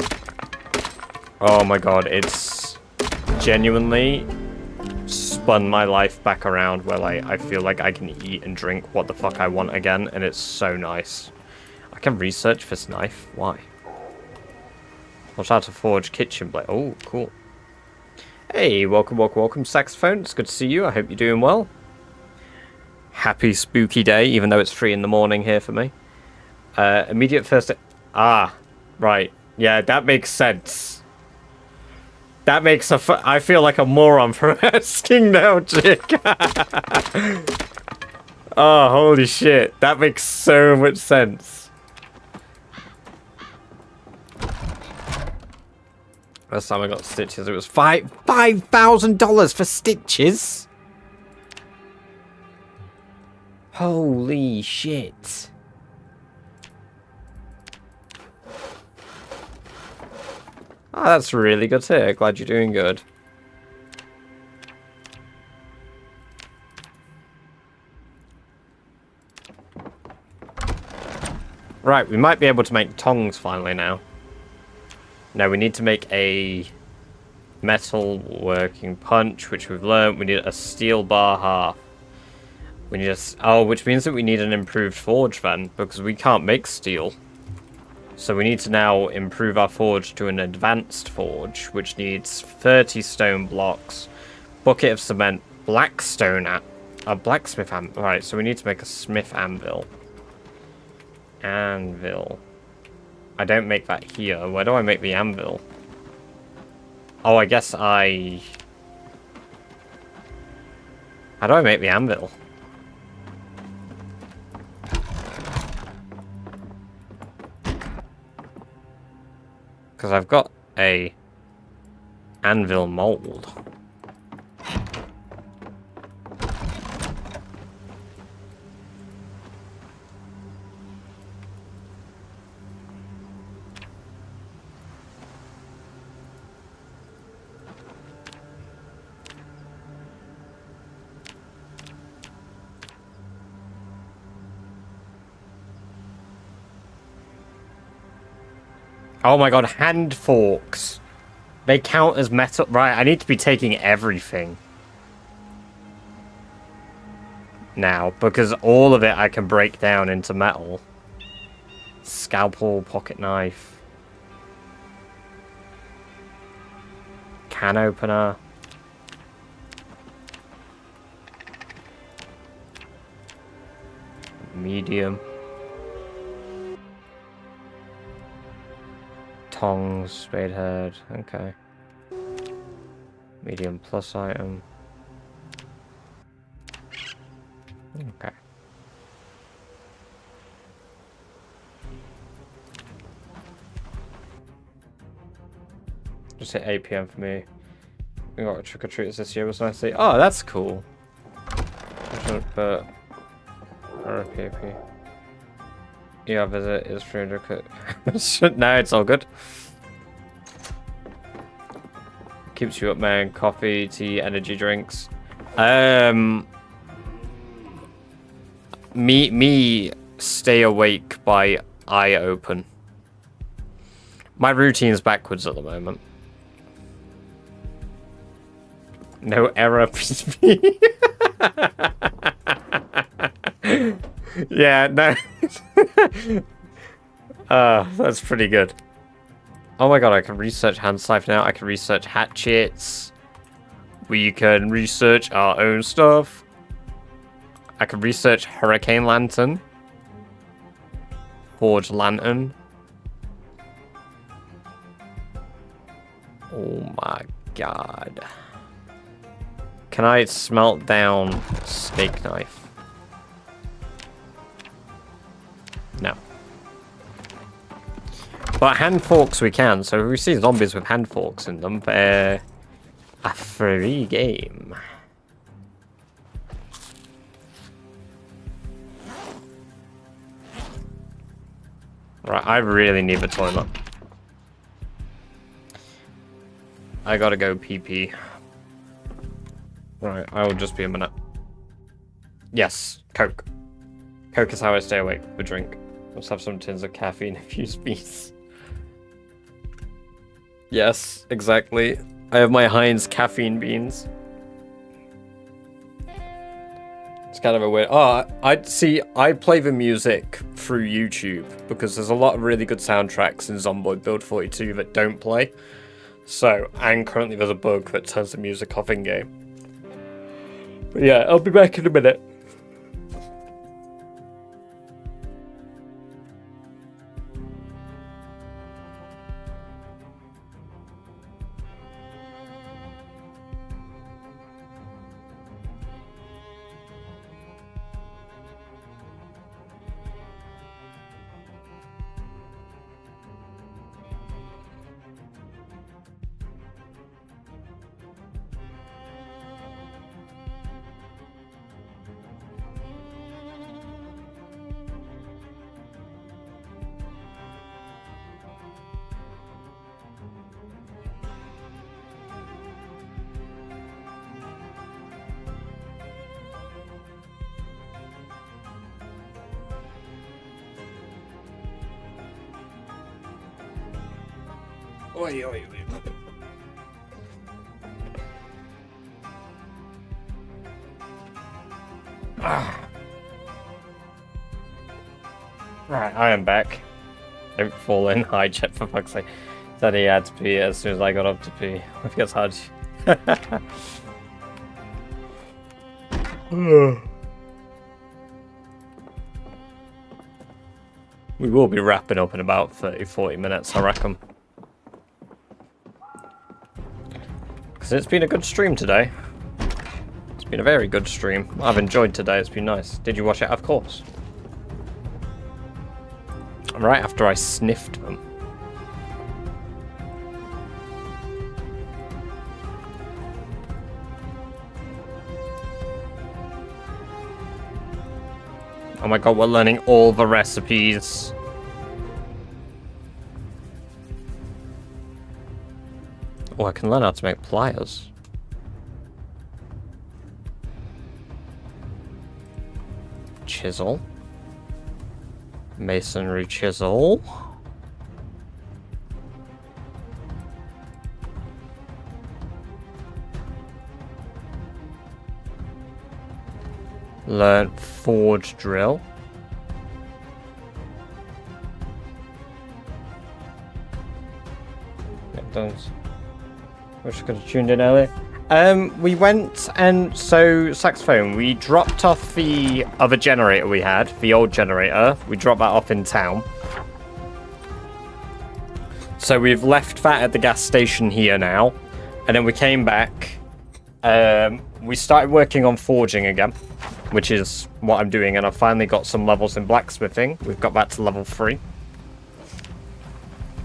my god, it's genuinely spun my life back around where like I feel like I can eat and drink what the fuck I want again, and it's so nice. I can research this knife. Why? Watch out to forge kitchen blade. Oh, cool. Hey, welcome, welcome, welcome, Saxophone. It's good to see you. I hope you're doing well. Happy spooky day, even though it's 3 in the morning here for me. Immediate first... Ah, right. Yeah, that makes sense. That makes I feel like a moron for asking now, chick. Oh, holy shit. That makes so much sense. Last time I got stitches, it was $5,000 for stitches. Holy shit. Oh, that's really good to hear. Glad you're doing good. Right, we might be able to make tongs finally now. No, we need to make a metal working punch, which we've learned. We need a steel bar half. We need which means that we need an improved forge then, because we can't make steel. So we need to now improve our forge to an advanced forge, which needs 30 stone blocks, bucket of cement, a blacksmith anvil. Right, so we need to make a smith anvil. Anvil. I don't make that here. Where do I make the anvil? Oh, I guess how do I make the anvil? Because I've got a anvil mold. Oh my god, hand forks. They count as metal. Right, I need to be taking everything now, because all of it I can break down into metal. Scalpel, pocket knife. Can opener. Medium. Tongs, spade head, okay. Medium plus item. Okay. Just hit 8 PM for me. We got trick or treats this year, was nice to see. Oh, that's cool. I shouldn't put RPP. Yeah, visit is 300. No, it's all good. Keeps you up, man. Coffee, tea, energy drinks. Me stay awake by eye open. My routine's backwards at the moment. No error, please. Yeah, no. That's pretty good. Oh my god, I can research hand scythe now. I can research hatchets. We can research our own stuff. I can research hurricane lantern. Forge lantern. Oh my god. Can I smelt down steak knife? No. But hand forks we can, so if we see zombies with hand forks in them, they're a free game. Right, I really need the toilet. I gotta go pee-pee. Right, I will just be a minute. Yes, Coke. Coke is how I stay awake for drink. Let's have some tins of caffeine-infused beans. Yes, exactly. I have my Heinz caffeine beans. It's kind of a weird... Oh, I play the music through YouTube because there's a lot of really good soundtracks in Zomboid Build 42 that don't play. So, and currently there's a bug that turns the music off in-game. But yeah, I'll be back in a minute. Oi, oi, oi. Right, I am back. Don't fall in. Hi, Jet, for fuck's sake. Said he had to pee as soon as I got up to pee. I guess hard. We will be wrapping up in about 30-40 minutes, I reckon. Because it's been a good stream today. It's been a very good stream. I've enjoyed today, it's been nice. Did you watch it? Of course. Right after I sniffed them. Oh my god, we're learning all the recipes. Oh, I can learn how to make pliers. Chisel. Masonry chisel. Learn forge drill. Wish I could have tuned in earlier. We went and so saxophone. We dropped off the other generator we had, the old generator. We dropped that off in town. So we've left that at the gas station here now, and then we came back. We started working on forging again, which is what I'm doing, and I've finally got some levels in blacksmithing. We've got that to level 3.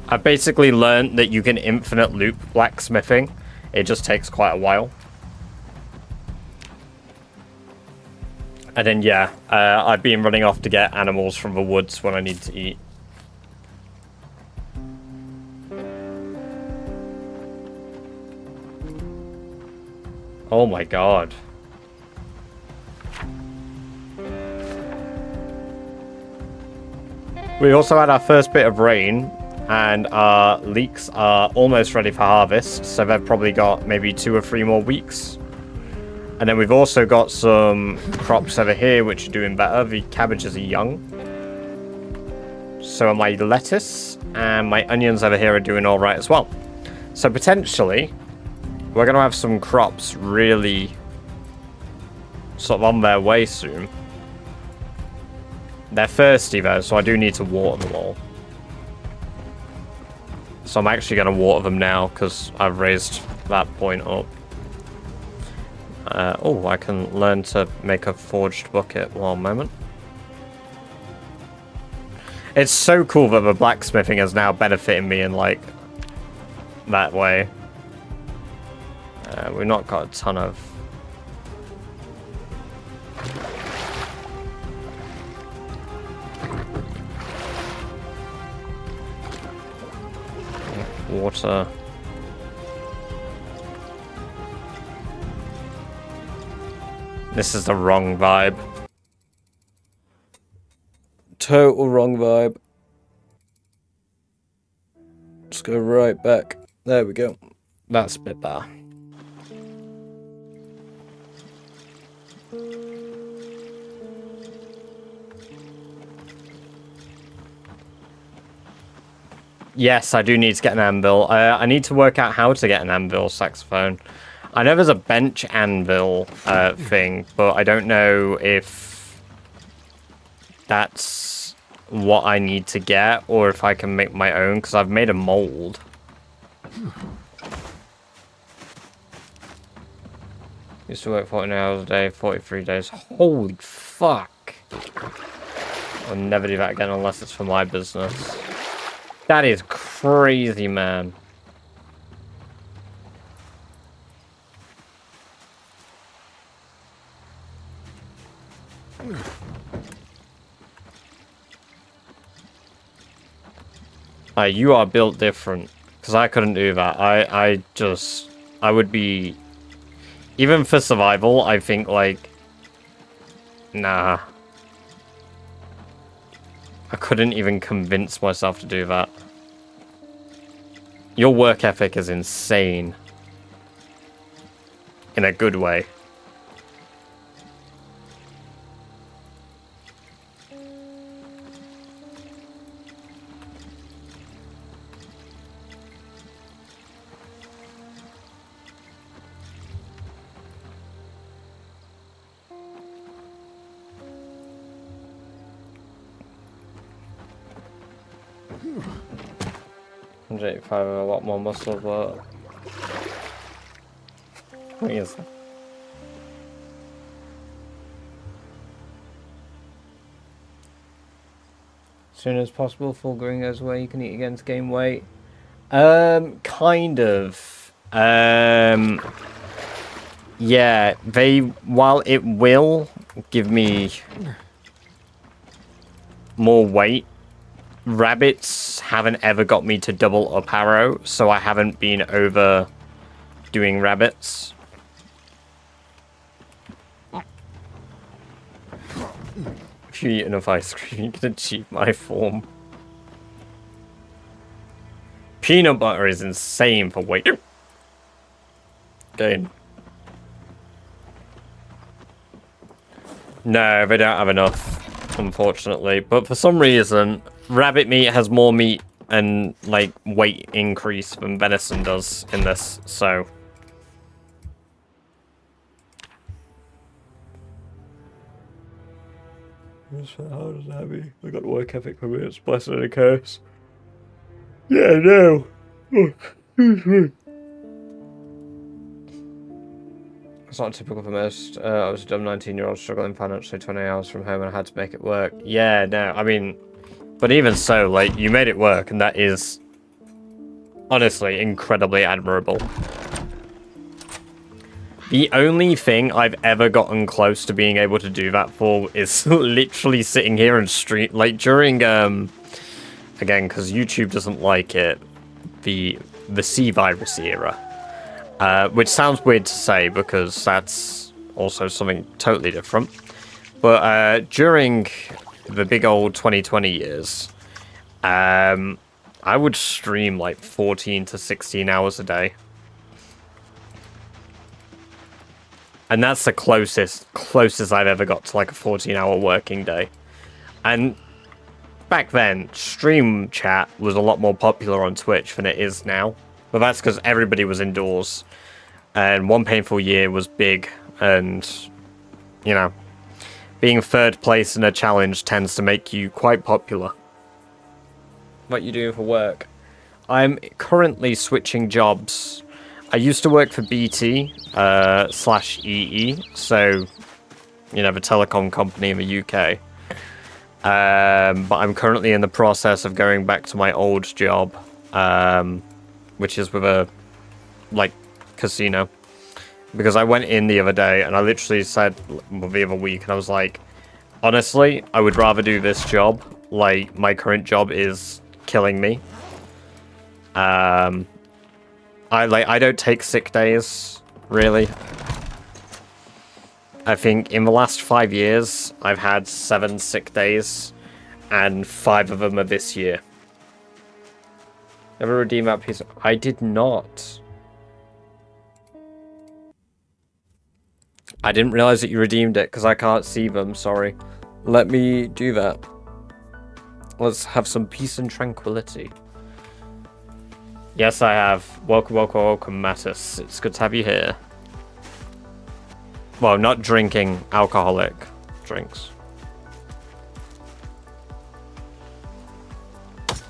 I basically learned that you can infinite loop blacksmithing. It just takes quite a while. And then, yeah, I've been running off to get animals from the woods when I need to eat. Oh my god. We also had our first bit of rain, and our leeks are almost ready for harvest, so they've probably got maybe 2 or 3 more weeks. And then we've also got some crops over here which are doing better. The cabbages are young. So my lettuce and my onions over here are doing alright as well. So potentially, we're going to have some crops really sort of on their way soon. They're thirsty though, so I do need to water them all. So I'm actually going to water them now because I've raised that point up. Oh, I can learn to make a forged bucket. 1 moment. It's so cool that the blacksmithing is now benefiting me in, like, that way. We've not got a ton of... water. This is the wrong vibe. Total wrong vibe. Let's go right back. There we go. That's a bit better. Yes, I do need to get an anvil. I need to work out how to get an anvil saxophone. I know there's a bench anvil thing, but I don't know if that's what I need to get or if I can make my own, because I've made a mold. Used to work 40 hours a day, 43 days. Holy fuck. I'll never do that again unless it's for my business. That is crazy, man. You are built different, because I couldn't do that. I would be, even for survival, I think, like, nah. I couldn't even convince myself to do that. Your work ethic is insane. In a good way. $185 have a lot more muscle, but what is that? As soon as possible, full growing goes away, you can eat again to gain weight. Kind of. Yeah, while it will give me more weight, rabbits haven't ever got me to double up arrow, so I haven't been over doing rabbits. If you eat enough ice cream, you can achieve my form. Peanut butter is insane for weight gain. No, they don't have enough, unfortunately. But for some reason, rabbit meat has more meat and, like, weight increase than venison does in this, so... How does that be? I got work ethic for me, it's a blessing and a curse. Yeah, no. Oh, excuse me. It's not typical for most. I was a dumb 19-year-old struggling financially 20 hours from home and I had to make it work. Yeah, no, I mean, but even so, like, you made it work and that is honestly incredibly admirable. The only thing I've ever gotten close to being able to do that for is literally sitting here and stream, like during, again, because YouTube doesn't like it, the C-Virus era. Which sounds weird to say because that's also something totally different. But during the big old 2020 years, I would stream like 14 to 16 hours a day. And that's the closest I've ever got to like a 14-hour working day. And back then, stream chat was a lot more popular on Twitch than it is now. But that's because everybody was indoors. And One Painful Year was big. And, you know, being third place in a challenge tends to make you quite popular. What you doing for work? I'm currently switching jobs. I used to work for BT / EE, so, you know, the telecom company in the UK. But I'm currently in the process of going back to my old job, which is with a, like, casino. Because I went in the other day and I literally said, well, the other week, and I was like, honestly, I would rather do this job. Like, my current job is killing me. I don't take sick days, really. I think in the last 5 years, I've had 7 sick days, and 5 of them are this year. Never redeemed that piece. I did not. I didn't realize that you redeemed it, because I can't see them, sorry. Let me do that. Let's have some peace and tranquility. Yes, I have. Welcome, welcome, welcome, Mattis. It's good to have you here. Well, not drinking alcoholic drinks. Of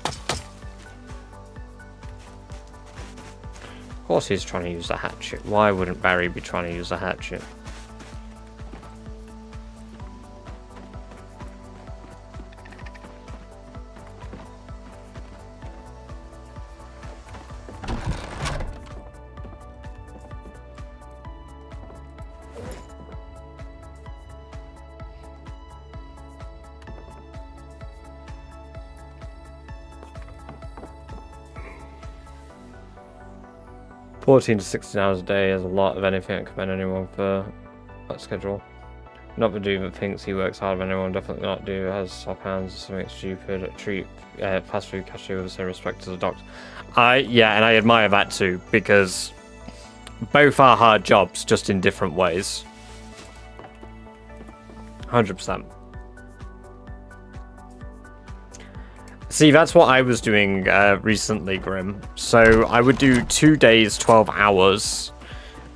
course he's trying to use a hatchet. Why wouldn't Barry be trying to use a hatchet? $14 to 16 hours a day is a lot of anything. I commend anyone for that schedule. Not the dude that thinks he works hard, but anyone definitely not do. Has soft hands or something stupid. Treat fast food cashier with the same respect as a doctor. Yeah, and I admire that too, because both are hard jobs, just in different ways. 100%. See, that's what I was doing recently, Grim. So I would do 2 days, 12 hours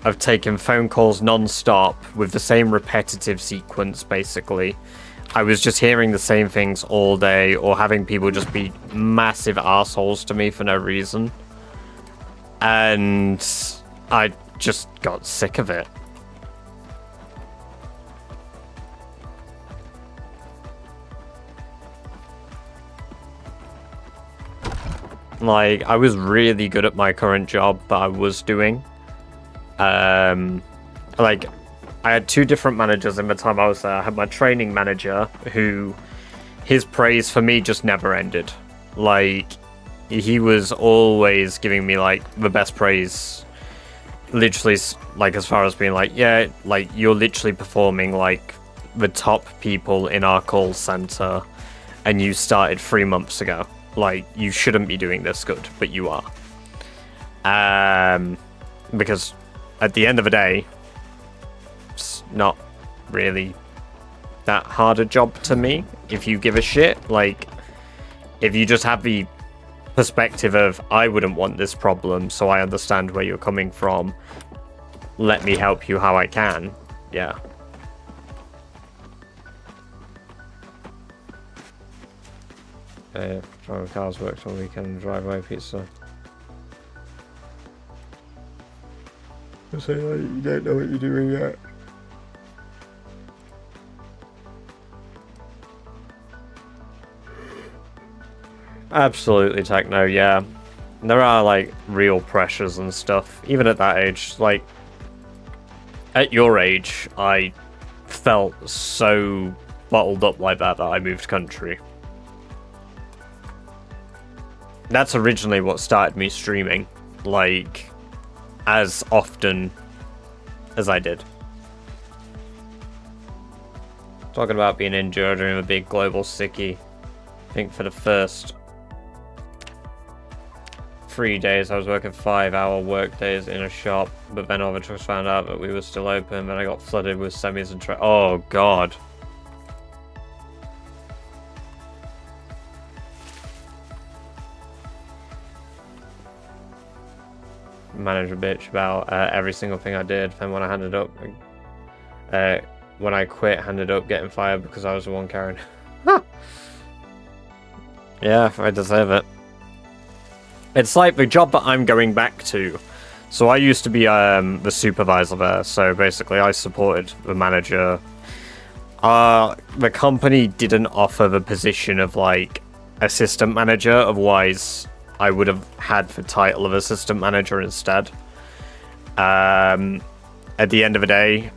of taking phone calls non-stop with the same repetitive sequence, basically. I was just hearing the same things all day, or having people just be massive assholes to me for no reason. And I just got sick of it. Like, I was really good at my current job that I was doing. Like, I had 2 different managers in the time I was there. I had my training manager, who, his praise for me just never ended. Like, he was always giving me, like, the best praise. Literally, like, as far as being like, yeah, like, you're literally performing, like, the top people in our call center, and you started 3 months ago. Like, you shouldn't be doing this good, but you are. Because at the end of the day, it's not really that hard a job to me, if you give a shit. Like, if you just have the perspective of, I wouldn't want this problem, so I understand where you're coming from, let me help you how I can. Yeah. Driving cars works on weekend, driveway pizza. Say, like, you don't know what you're doing yet. Absolutely, Techno, yeah. There are, like, real pressures and stuff, even at that age. Like, at your age, I felt so bottled up like that I moved country. That's originally what started me streaming, like, as often as I did. Talking about being injured during a big global sickie. I think for the first 3 days I was working 5-hour work days in a shop, but then all the trucks found out that we were still open, and I got flooded with semis and oh god. Manager bitch about every single thing I did. Then when I handed up, when I quit, handed up getting fired because I was the one carrying. Yeah, I deserve it. It's like the job that I'm going back to. So I used to be the supervisor there. So basically, I supported the manager. The company didn't offer the position of like assistant manager. Otherwise, I would have had the title of assistant manager instead. At the end of the day,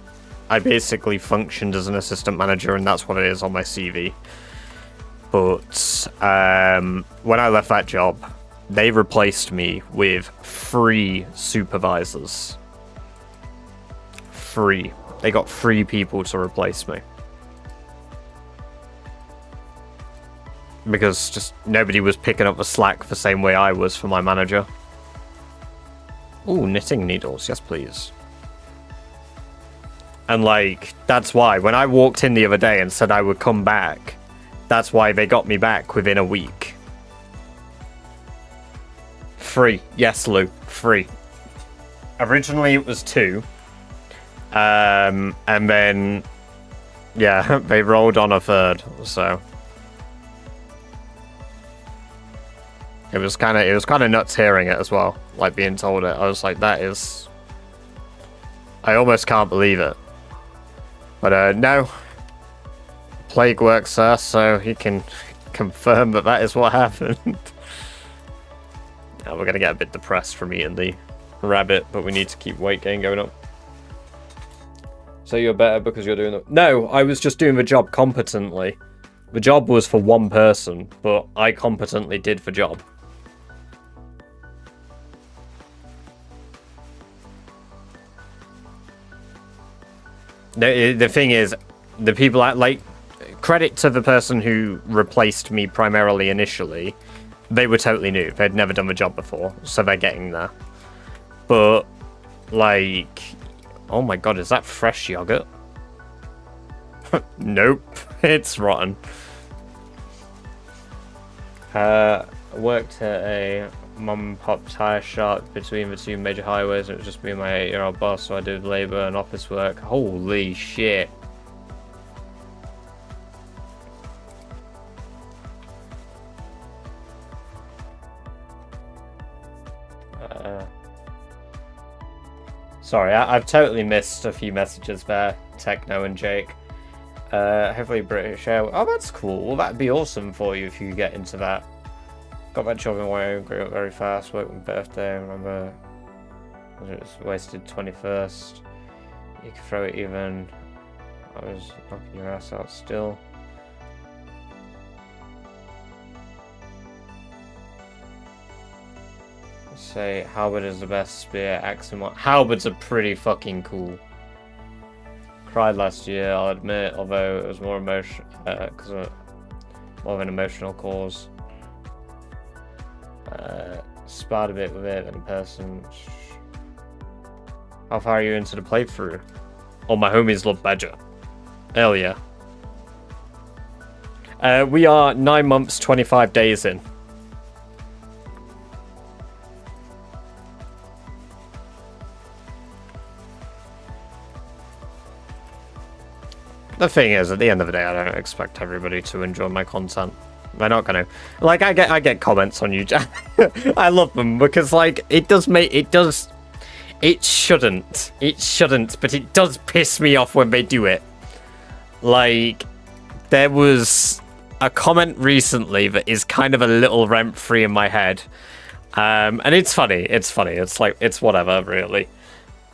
I basically functioned as an assistant manager, and that's what it is on my CV. But when I left that job, they replaced me with 3 supervisors. 3. They got 3 people to replace me. Because just nobody was picking up the slack the same way I was for my manager. Ooh, knitting needles. Yes, please. And, like, that's why. When I walked in the other day and said I would come back, that's why they got me back within a week. 3. Yes, Lou. 3. Originally, it was 2. And then, yeah, they rolled on a 3rd, so... It was kind of nuts hearing it as well, like being told it. I was like, that is... I almost can't believe it. But no. Plague works, sir, so he can confirm that that is what happened. Now we're going to get a bit depressed from eating the rabbit, but we need to keep weight gain going up. So you're better because you're doing the... No, I was just doing the job competently. The job was for one person, but I competently did the job. The thing is, the people at, like, credit to the person who replaced me primarily initially. They were totally new. They'd never done the job before, so they're getting there. But, like, oh my god, is that fresh yogurt? Nope, it's rotten. Worked at a mom-and-pop tire shop between the two major highways, and it was just me and my 8-year-old boss, so I did labor and office work. Holy shit. Sorry, I've totally missed a few messages there, Techno and Jake. Heavily British Air. Oh, that's cool. Well, that'd be awesome for you if you could get into that. Got my children away, grew up very fast, worked my birthday, remember it was wasted 21st. You could throw it even. I was knocking your ass out still. Say halberd is the best spear, axe and what? Halberds are pretty fucking cool. Cried last year, I'll admit, although it was more emotion, because of more of an emotional cause. Sparred a bit with it in person. How far are you into the playthrough? Oh, my homies love Badger. Hell yeah. We are 9 months, 25 days in. The thing is, at the end of the day, I don't expect everybody to enjoy my content. They're not gonna. Like, I get comments on YouTube. I love them because, like, it shouldn't, but it does piss me off when they do it. Like, there was a comment recently that is kind of a little rent-free in my head. And it's funny. It's like, it's whatever, really.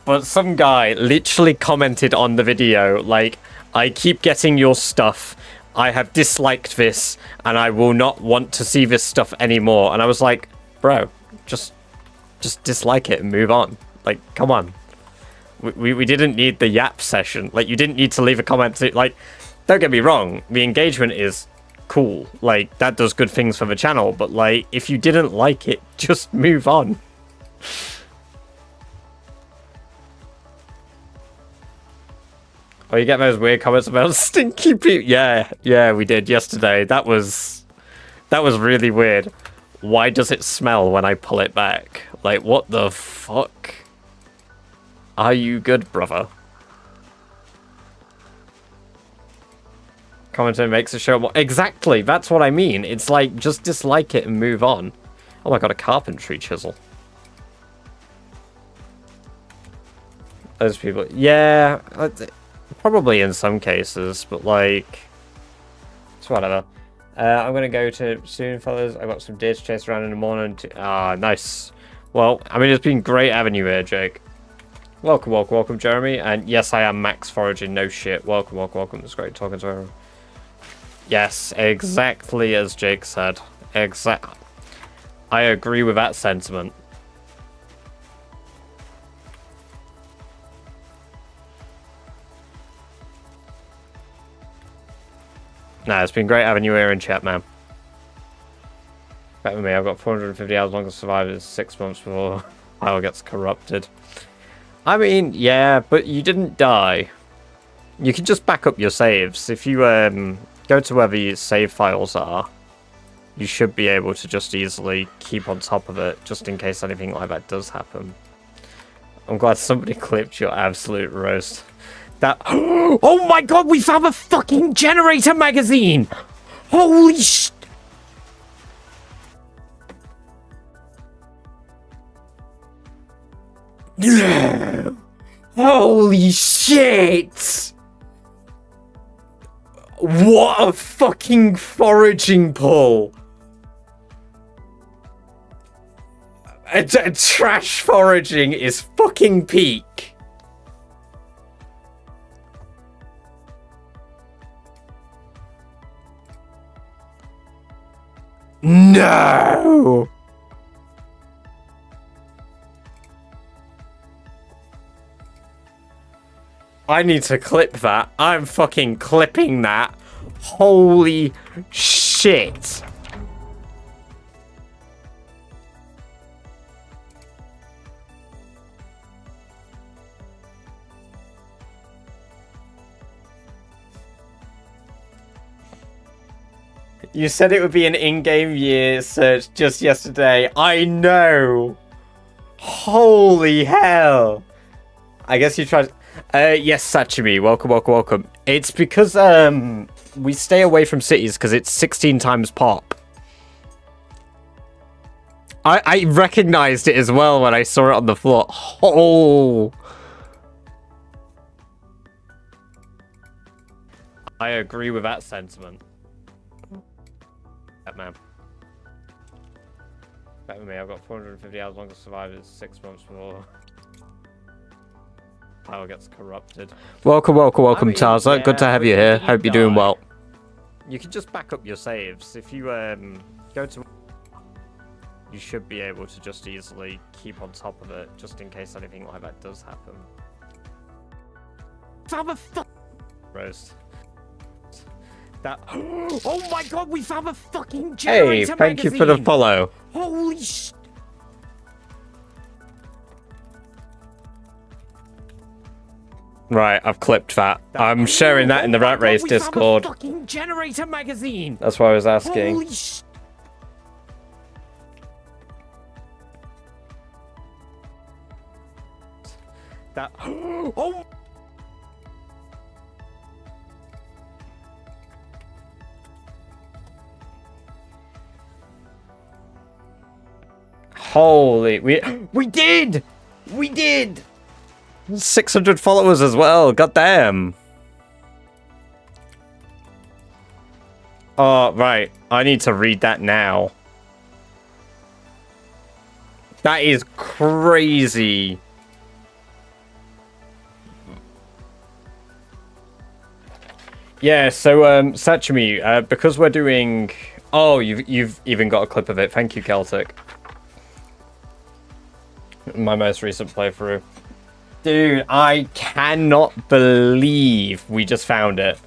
But some guy literally commented on the video, like, I keep getting your stuff. I have disliked this, and I will not want to see this stuff anymore. And I was like, bro, just dislike it and move on. Like, come on. We didn't need the yap session. Like, you didn't need to leave a comment. Like, don't get me wrong. The engagement is cool. Like, that does good things for the channel. But, like, if you didn't like it, just move on. Oh, you get those weird comments about stinky people? Yeah, we did yesterday. That was really weird. Why does it smell when I pull it back? Like, what the fuck? Are you good, brother? Commenting makes the show more... Exactly, that's what I mean. It's like, just dislike it and move on. Oh my god, a carpentry chisel. Those people... Yeah... Probably in some cases, but like, it's whatever. I'm gonna go to soon, fellas. I got some deer to chase around in the morning. Nice. Well, I mean, it's been great having you here, Jake. Welcome, Jeremy. And yes, I am max foraging. No shit. Welcome. It's great talking to everyone. Yes, exactly as Jake said. I agree with that sentiment. Nah, it's been great having you here in chat, man. Bet with me, I've got 450 hours longer to survive. It's 6 months before Kyle gets corrupted. I mean, yeah, but you didn't die. You can just back up your saves. If you go to where the save files are, you should be able to just easily keep on top of it, just in case anything like that does happen. I'm glad somebody clipped your absolute roast. That... Oh my god, we found a fucking generator magazine! Holy sh... Holy shit! What a fucking foraging pull! A trash foraging is fucking peak. No! I need to clip that. I'm fucking clipping that. Holy shit. You said it would be an in-game year search just yesterday. I know. Holy hell. I guess you tried... yes, Sachimi. Welcome, welcome, welcome. It's because we stay away from cities because it's 16 times pop. I recognized it as well when I saw it on the floor. Oh. I agree with that sentiment. Man. Bet with me, I've got 450 hours longer to survive. It's 6 months before power gets corrupted. Welcome, welcome, welcome, Tarza. Yeah, good to have you here. Hope you're doing well. You can just back up your saves. If you go to... You should be able to just easily keep on top of it, just in case anything like that does happen. Roast. That... Oh my god, we found a fucking generator magazine! Hey, thank you for the follow. Holy sh... Right, I've clipped that. I'm sharing that in the RatRace Discord. We found a fucking generator magazine! That's what I was asking. Holy sh... That... Oh... Holy, we did! We did! 600 followers as well, goddamn. Oh, right, I need to read that now. That is crazy. Yeah, so, Sachimi, because we're doing... Oh, you've even got a clip of it. Thank you, Celtic. My most recent playthrough. Dude, I cannot believe we just found it.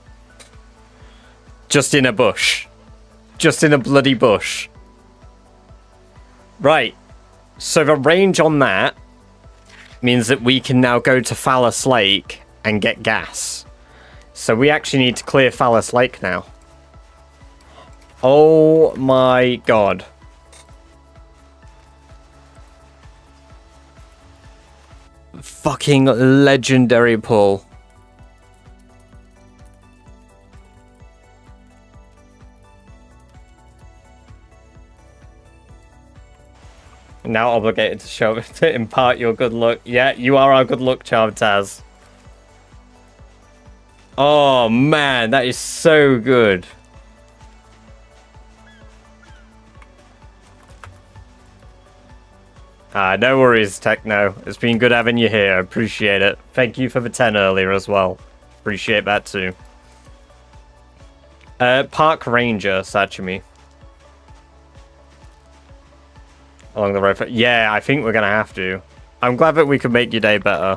Just in a bush. Just in a bloody bush. Right. So the range on that means that we can now go to Phallus Lake and get gas. So we actually need to clear Phallus Lake now. Oh my god. Fucking legendary pull. Now obligated to show to impart your good luck. Yeah, you are our good luck charm, Taz. Oh man, that is so good. No worries, Techno. It's been good having you here. I appreciate it. Thank you for the 10 earlier as well. Appreciate that too. Park Ranger, Sachimi. Along the road. Yeah, I think we're going to have to. I'm glad that we could make your day better.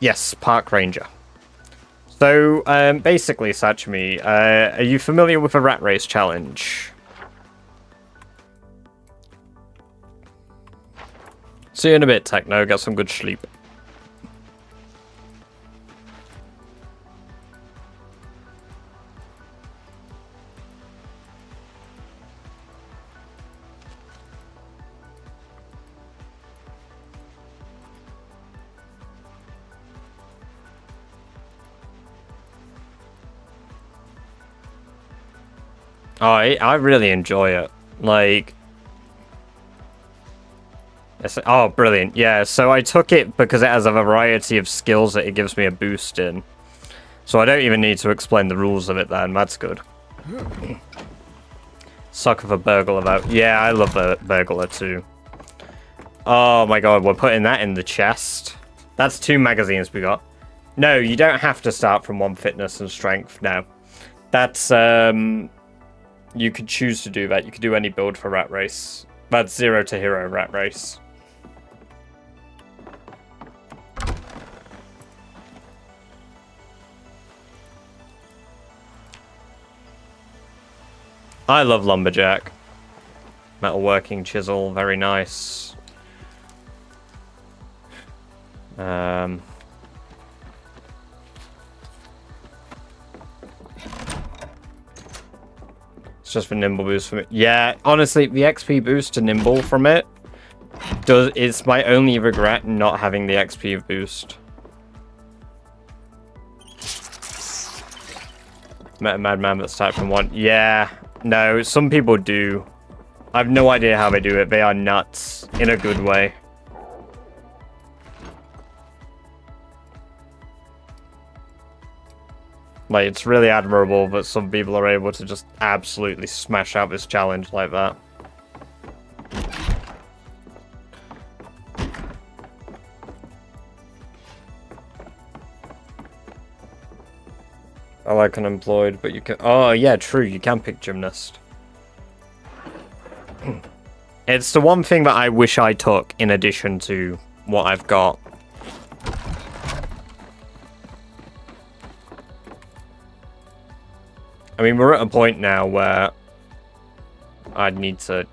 Yes, Park Ranger. So, basically, Sachimi, are you familiar with a RatRace challenge? See you in a bit, Techno. Get some good sleep. Oh, I really enjoy it. Like... Oh, brilliant. Yeah, so I took it because it has a variety of skills that it gives me a boost in. So I don't even need to explain the rules of it then. That's good. Sucker for burglar though. Yeah, I love the burglar too. Oh my god, we're putting that in the chest. That's 2 magazines we got. No, you don't have to start from 1 fitness and strength. No. That's, you could choose to do that. You could do any build for RatRace. That's 0 to hero rat race. I love lumberjack. Metalworking chisel, very nice. It's just for nimble boost from it. Yeah, honestly, the XP boost to nimble from it it's my only regret not having the XP boost. Met a madman that's typed from 1. Yeah, no, some people do. I have no idea how they do it. They are nuts in a good way. Like, it's really admirable that some people are able to just absolutely smash out this challenge like that. I like unemployed, but you can... Oh, yeah, true. You can pick gymnast. It's the one thing that I wish I took in addition to what I've got. I mean, we're at a point now where I'd need to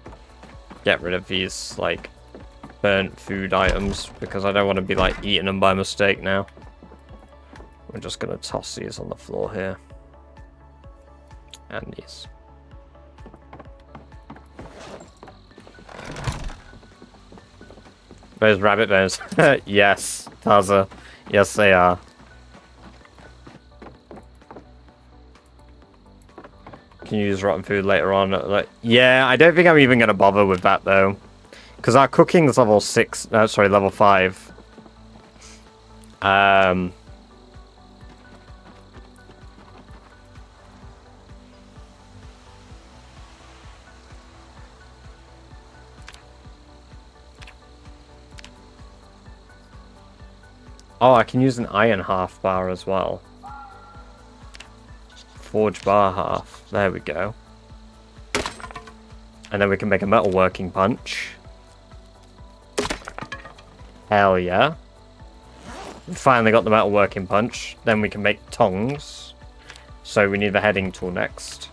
get rid of these, like, burnt food items because I don't want to be, like, eating them by mistake now. We're just going to toss these on the floor here. And these. Those rabbit bears. Yes, Taza. Yes, they are. Can you use rotten food later on? Like, yeah, I don't think I'm even going to bother with that, though. Because our cooking is level 6. Sorry, level 5. Oh, I can use an iron half bar as well. Forge bar half. There we go. And then we can make a metalworking punch. Hell yeah. We finally got the metalworking punch. Then we can make tongs. So we need the heading tool next.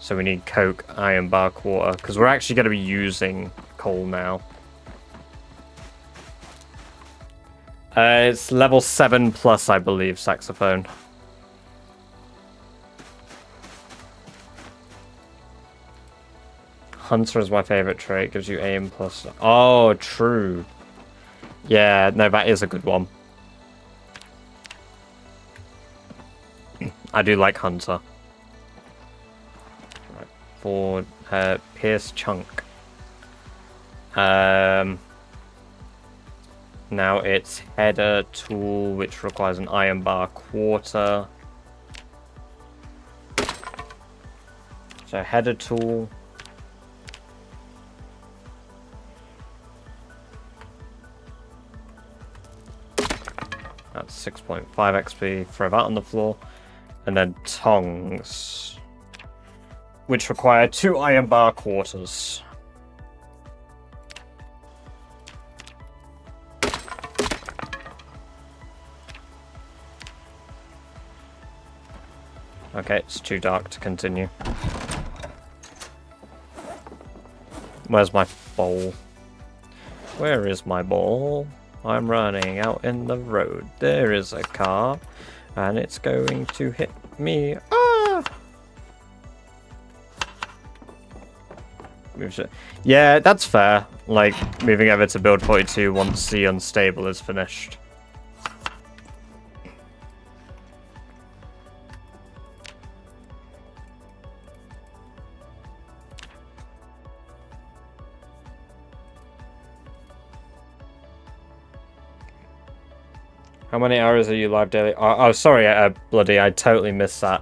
So we need coke, iron bar, quarter. Because we're actually going to be using coal now. It's level 7 plus, I believe, saxophone. Hunter is my favorite trait. Gives you aim plus... Oh, true. Yeah, no, that is a good one. I do like Hunter. Right, for Pierce Chunk. Now it's header tool, which requires an iron bar quarter. So header tool. That's 6.5 XP. Throw that on the floor. And then tongs, which require 2 iron bar quarters. Okay, it's too dark to continue. Where's my bowl? Where is my ball? I'm running out in the road. There is a car, and it's going to hit me. Ah! Yeah, that's fair. Like, moving over to build 42 once the unstable is finished. How many hours are you live daily? Oh, sorry, bloody, I totally missed that.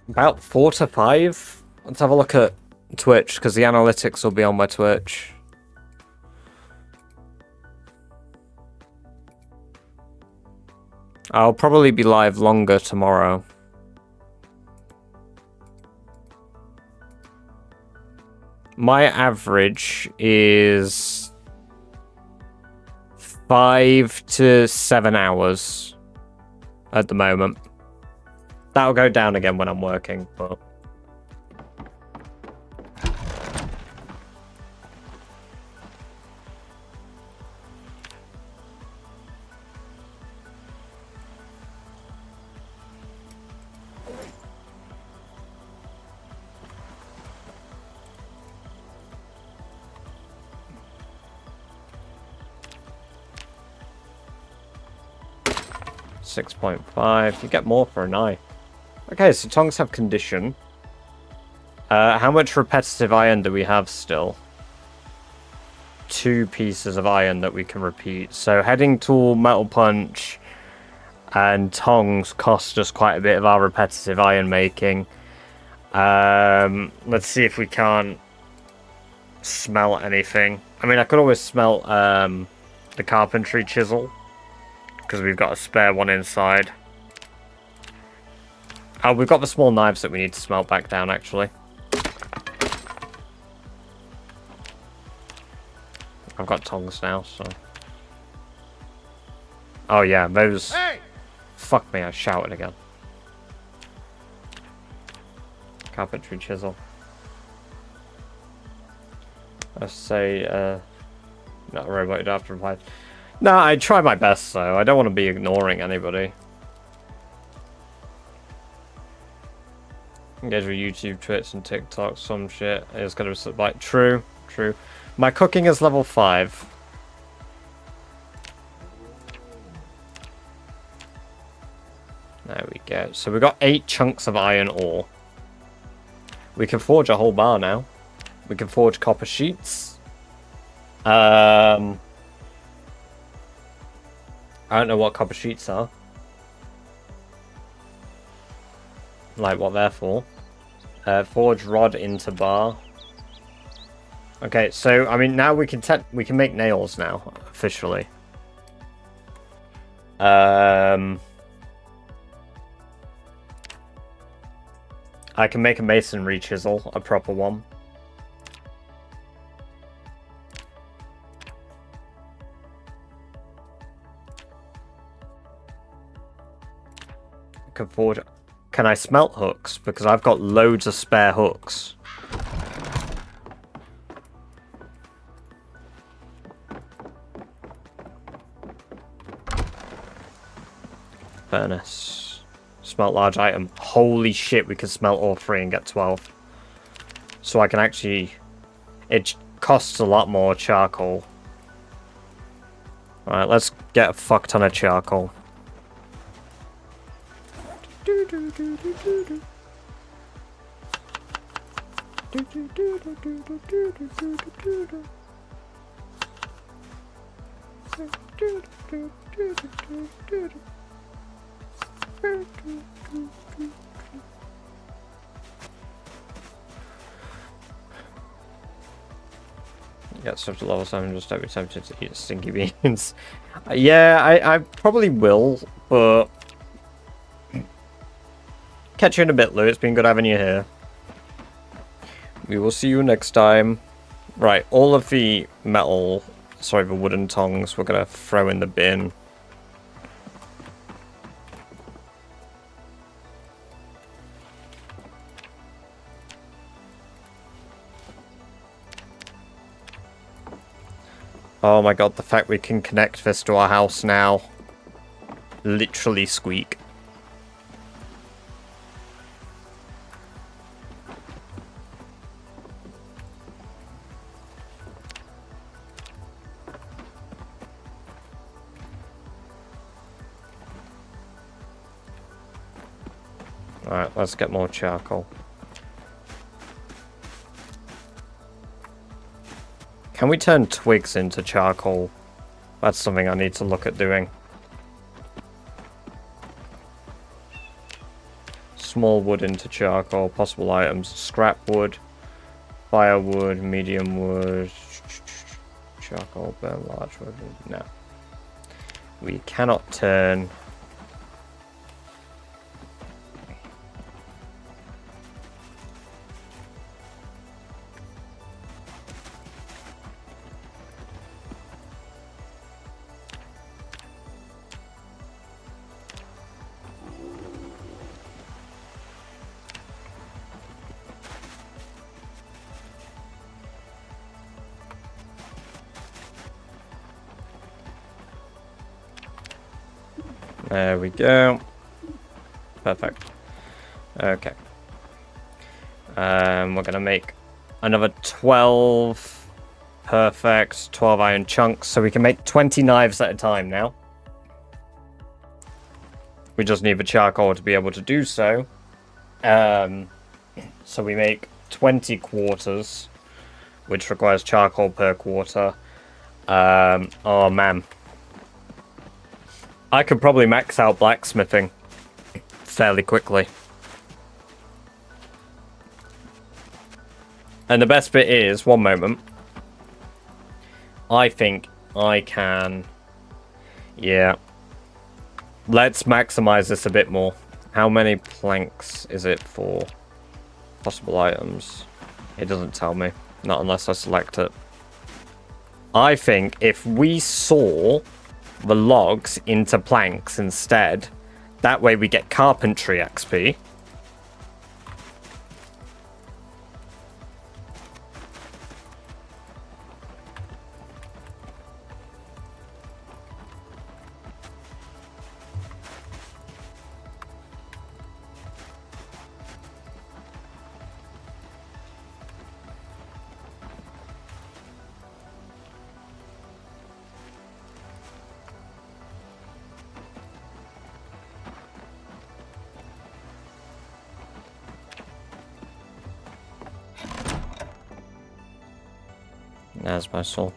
About 4 to 5. Let's have a look at Twitch, because the analytics will be on my Twitch. I'll probably be live longer tomorrow. My average is 5 to 7 hours at the moment. That'll go down again when I'm working, but... 6.5. You get more for an eye. Okay, so tongs have condition. How much repetitive iron do we have still? 2 pieces of iron that we can repeat. So heading tool, metal punch, and tongs cost us quite a bit of our repetitive iron making. Let's see if we can't smelt anything. I mean, I could always smelt the carpentry chisel, because we've got a spare one inside. Oh, we've got the small knives that we need to smelt back down, actually. I've got tongs now, so... Oh yeah, those... Hey! Fuck me, I shouted again. Carpentry chisel. Let's say, not a robot, you don't have to reply. No, I try my best, though. I don't want to be ignoring anybody. Engage with YouTube, Twitch, and TikTok, some shit. It's gonna be like, true. My cooking is level 5. There we go. So we've got 8 chunks of iron ore. We can forge a whole bar now. We can forge copper sheets. I don't know what copper sheets are. Like what they're for. Forge rod into bar. Okay, so I mean now we can make nails now officially. I can make a masonry chisel, a proper one. Can I smelt hooks? Because I've got loads of spare hooks. Furnace. Smelt large item. Holy shit, we can smelt all 3 and get 12. So I can actually... It costs a lot more charcoal. Alright, let's get a fuck ton of charcoal. Get stuff to level 7, just don't be tempted to eat stinky beans. Yeah, I probably will, but... Catch you in a bit, Lou. It's been good having you here. We will see you next time. Right, all of the metal... Sorry, the wooden tongs we're going to throw in the bin. Oh my god, the fact we can connect this to our house now. Literally squeak. Alright, let's get more charcoal. Can we turn twigs into charcoal? That's something I need to look at doing. Small wood into charcoal. Possible items. Scrap wood. Firewood. Medium wood. Charcoal. Burn large wood. No. We cannot turn... There we go. Perfect. Okay. We're gonna make another 12. Perfect. 12 iron chunks, so we can make 20 knives at a time now. We just need the charcoal to be able to do so. So we make 20 quarters, which requires charcoal per quarter. Oh man. I could probably max out blacksmithing fairly quickly. And the best bit is, one moment, I think I can... Yeah. Let's maximize this a bit more. How many planks is it for possible items? It doesn't tell me. Not unless I select it. I think if we saw the logs into planks instead, that way we get carpentry XP. There's my soul.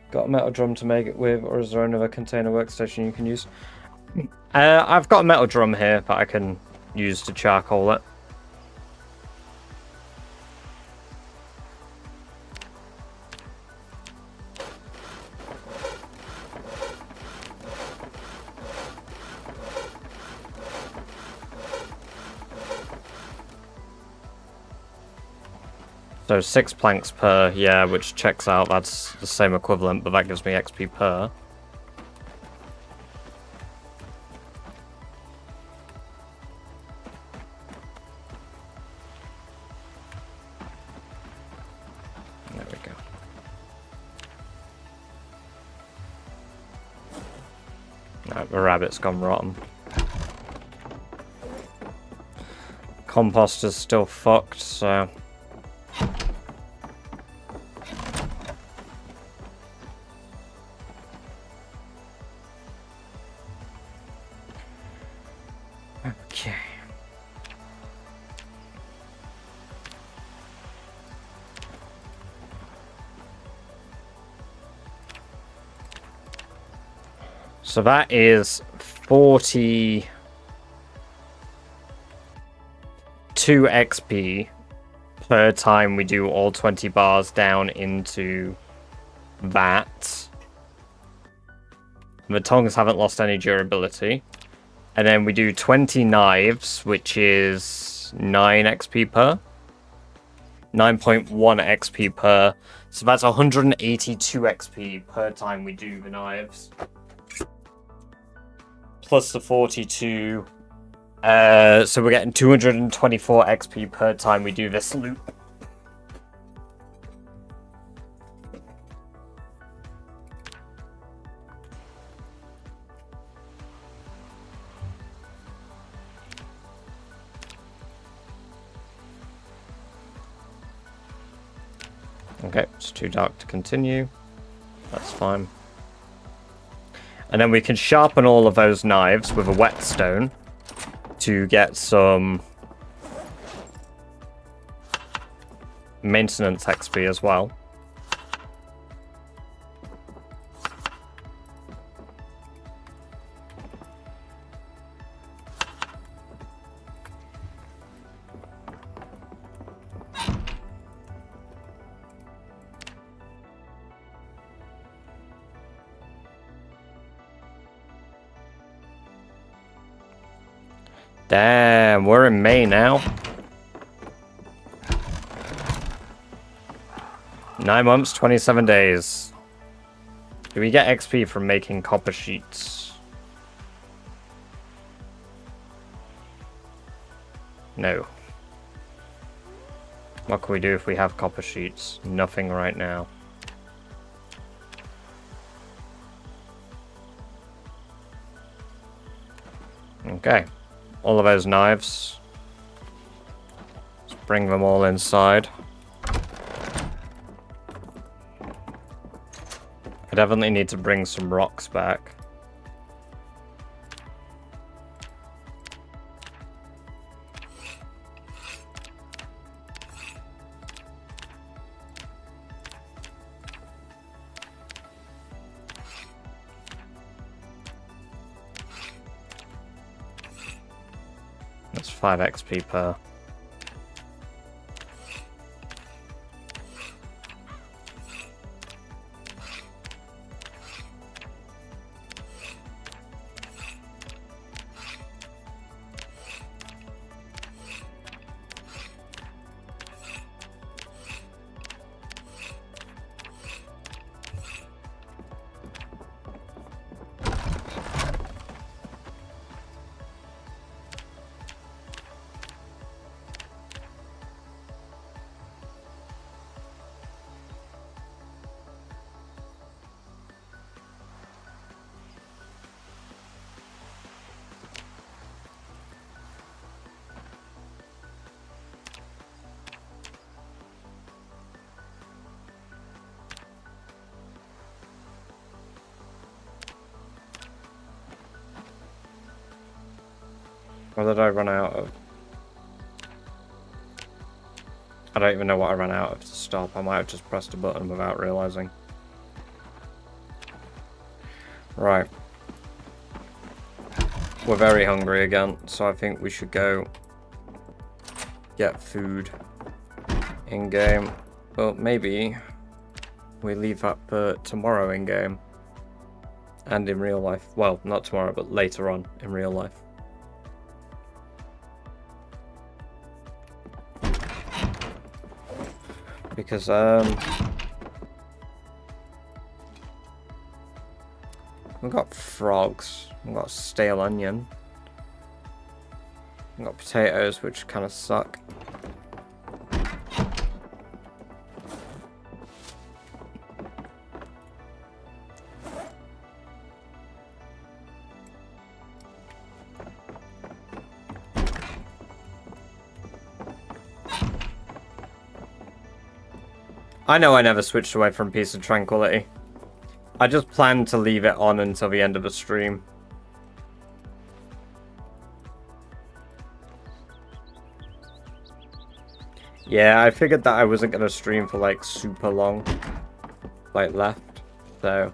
Got a metal drum to make it with, or is there another container workstation you can use? I've got a metal drum here that I can use to charcoal it. So 6 planks per, yeah, which checks out. That's the same equivalent, but that gives me XP per. There we go. Right, the rabbit's gone rotten. Composter's still fucked, so... Okay. So that is 42 XP per time we do all 20 bars down into that. The tongs haven't lost any durability. And then we do 20 knives, which is 9 XP per. 9.1 XP per. So that's 182 XP per time we do the knives. Plus the 42. So we're getting 224 XP per time we do this loop. Okay, it's too dark to continue. That's fine. And then we can sharpen all of those knives with a whetstone to get some maintenance XP as well. Damn, we're in May now. 9 months, 27 days. Do we get XP from making copper sheets? No. What can we do if we have copper sheets? Nothing right now. Okay. All of those knives. Let's bring them all inside. I definitely need to bring some rocks back. That's 5 XP per. What did I run out of? I don't even know what I ran out of to stop. I might have just pressed a button without realizing. Right. We're very hungry again, so I think we should go get food in-game. Well, maybe we leave that for tomorrow in-game. And in real life. Well, not tomorrow, but later on in real life. Because, we've got frogs, we've got stale onion, we've got potatoes, which kind of suck. I know I never switched away from Peace and Tranquility. I just planned to leave it on until the end of the stream. Yeah, I figured that I wasn't going to stream for like super long. Like left, so.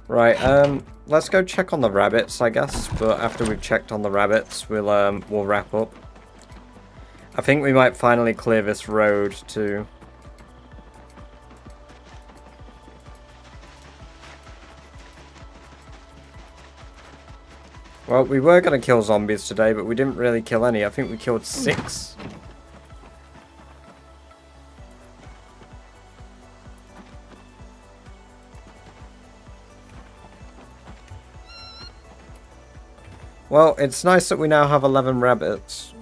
Right, let's go check on the rabbits, I guess. But after we've checked on the rabbits, we'll wrap up. I think we might finally clear this road too. Well, we were going to kill zombies today, but we didn't really kill any. I think we killed 6. Well, it's nice that we now have 11 rabbits.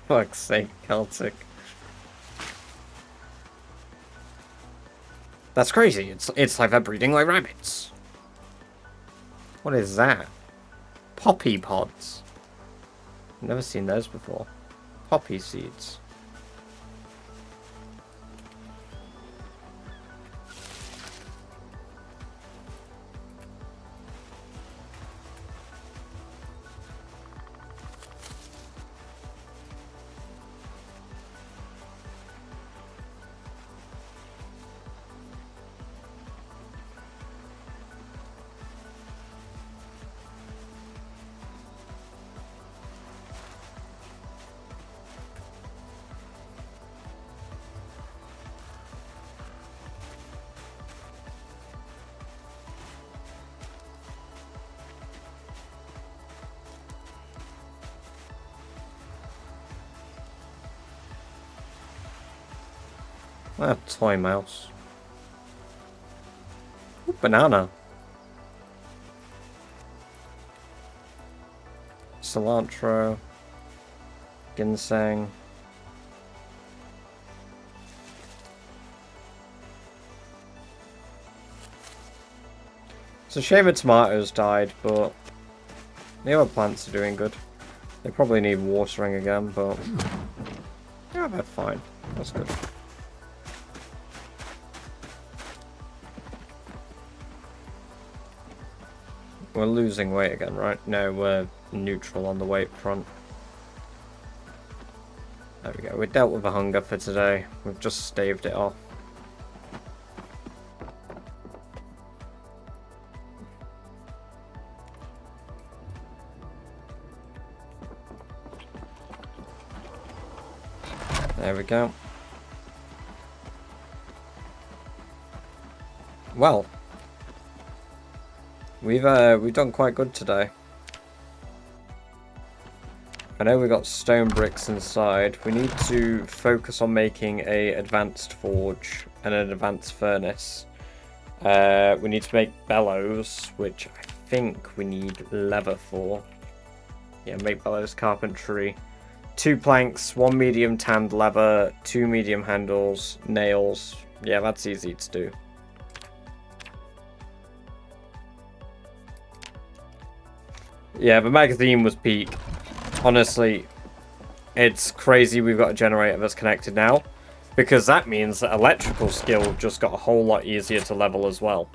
Fuck's sake, Celtic. That's crazy. It's like they're breeding like rabbits. What is that? Poppy pods. Never seen those before. Poppy seeds. Ah, toy mouse. Ooh, banana. Cilantro. Ginseng. It's a shame the tomatoes died, but the other plants are doing good. They probably need watering again, but yeah, they're fine. That's good. We're losing weight again, right? No, we're neutral on the weight front. There we go. We dealt with the hunger for today. We've just staved it off. There we go. Well, we've done quite good today. I know we got stone bricks inside. We need to focus on making a advanced forge and an advanced furnace. We need to make bellows, which I think we need leather for. Yeah, make bellows, carpentry. 2 planks, 1 medium tanned leather, 2 medium handles, nails. Yeah, that's easy to do. Yeah, the magazine was peak. Honestly, it's crazy we've got a generator that's connected now, because that means that electrical skill just got a whole lot easier to level as well.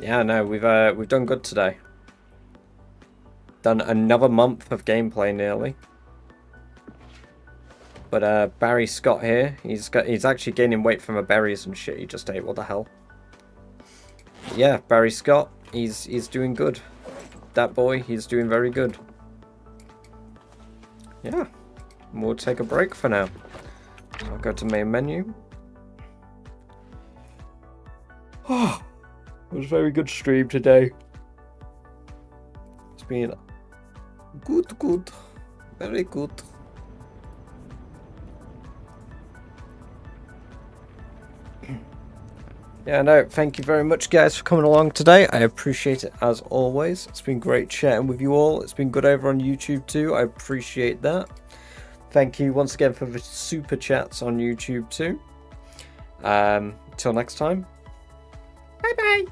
Yeah, no, we've done good today. Done another month of gameplay nearly. But Barry Scott here, he's actually gaining weight from the berries and shit he just ate. What the hell? Yeah, Barry Scott, he's doing good. That boy, he's doing very good. Yeah, we'll take a break for now. So I'll go to main menu. Oh, it was a very good stream today. It's been good, very good. Yeah, no, thank you very much, guys, for coming along today. I appreciate it as always. It's been great chatting with you all. It's been good over on YouTube too. I appreciate that. Thank you once again for the super chats on YouTube too. Till next time. Bye bye.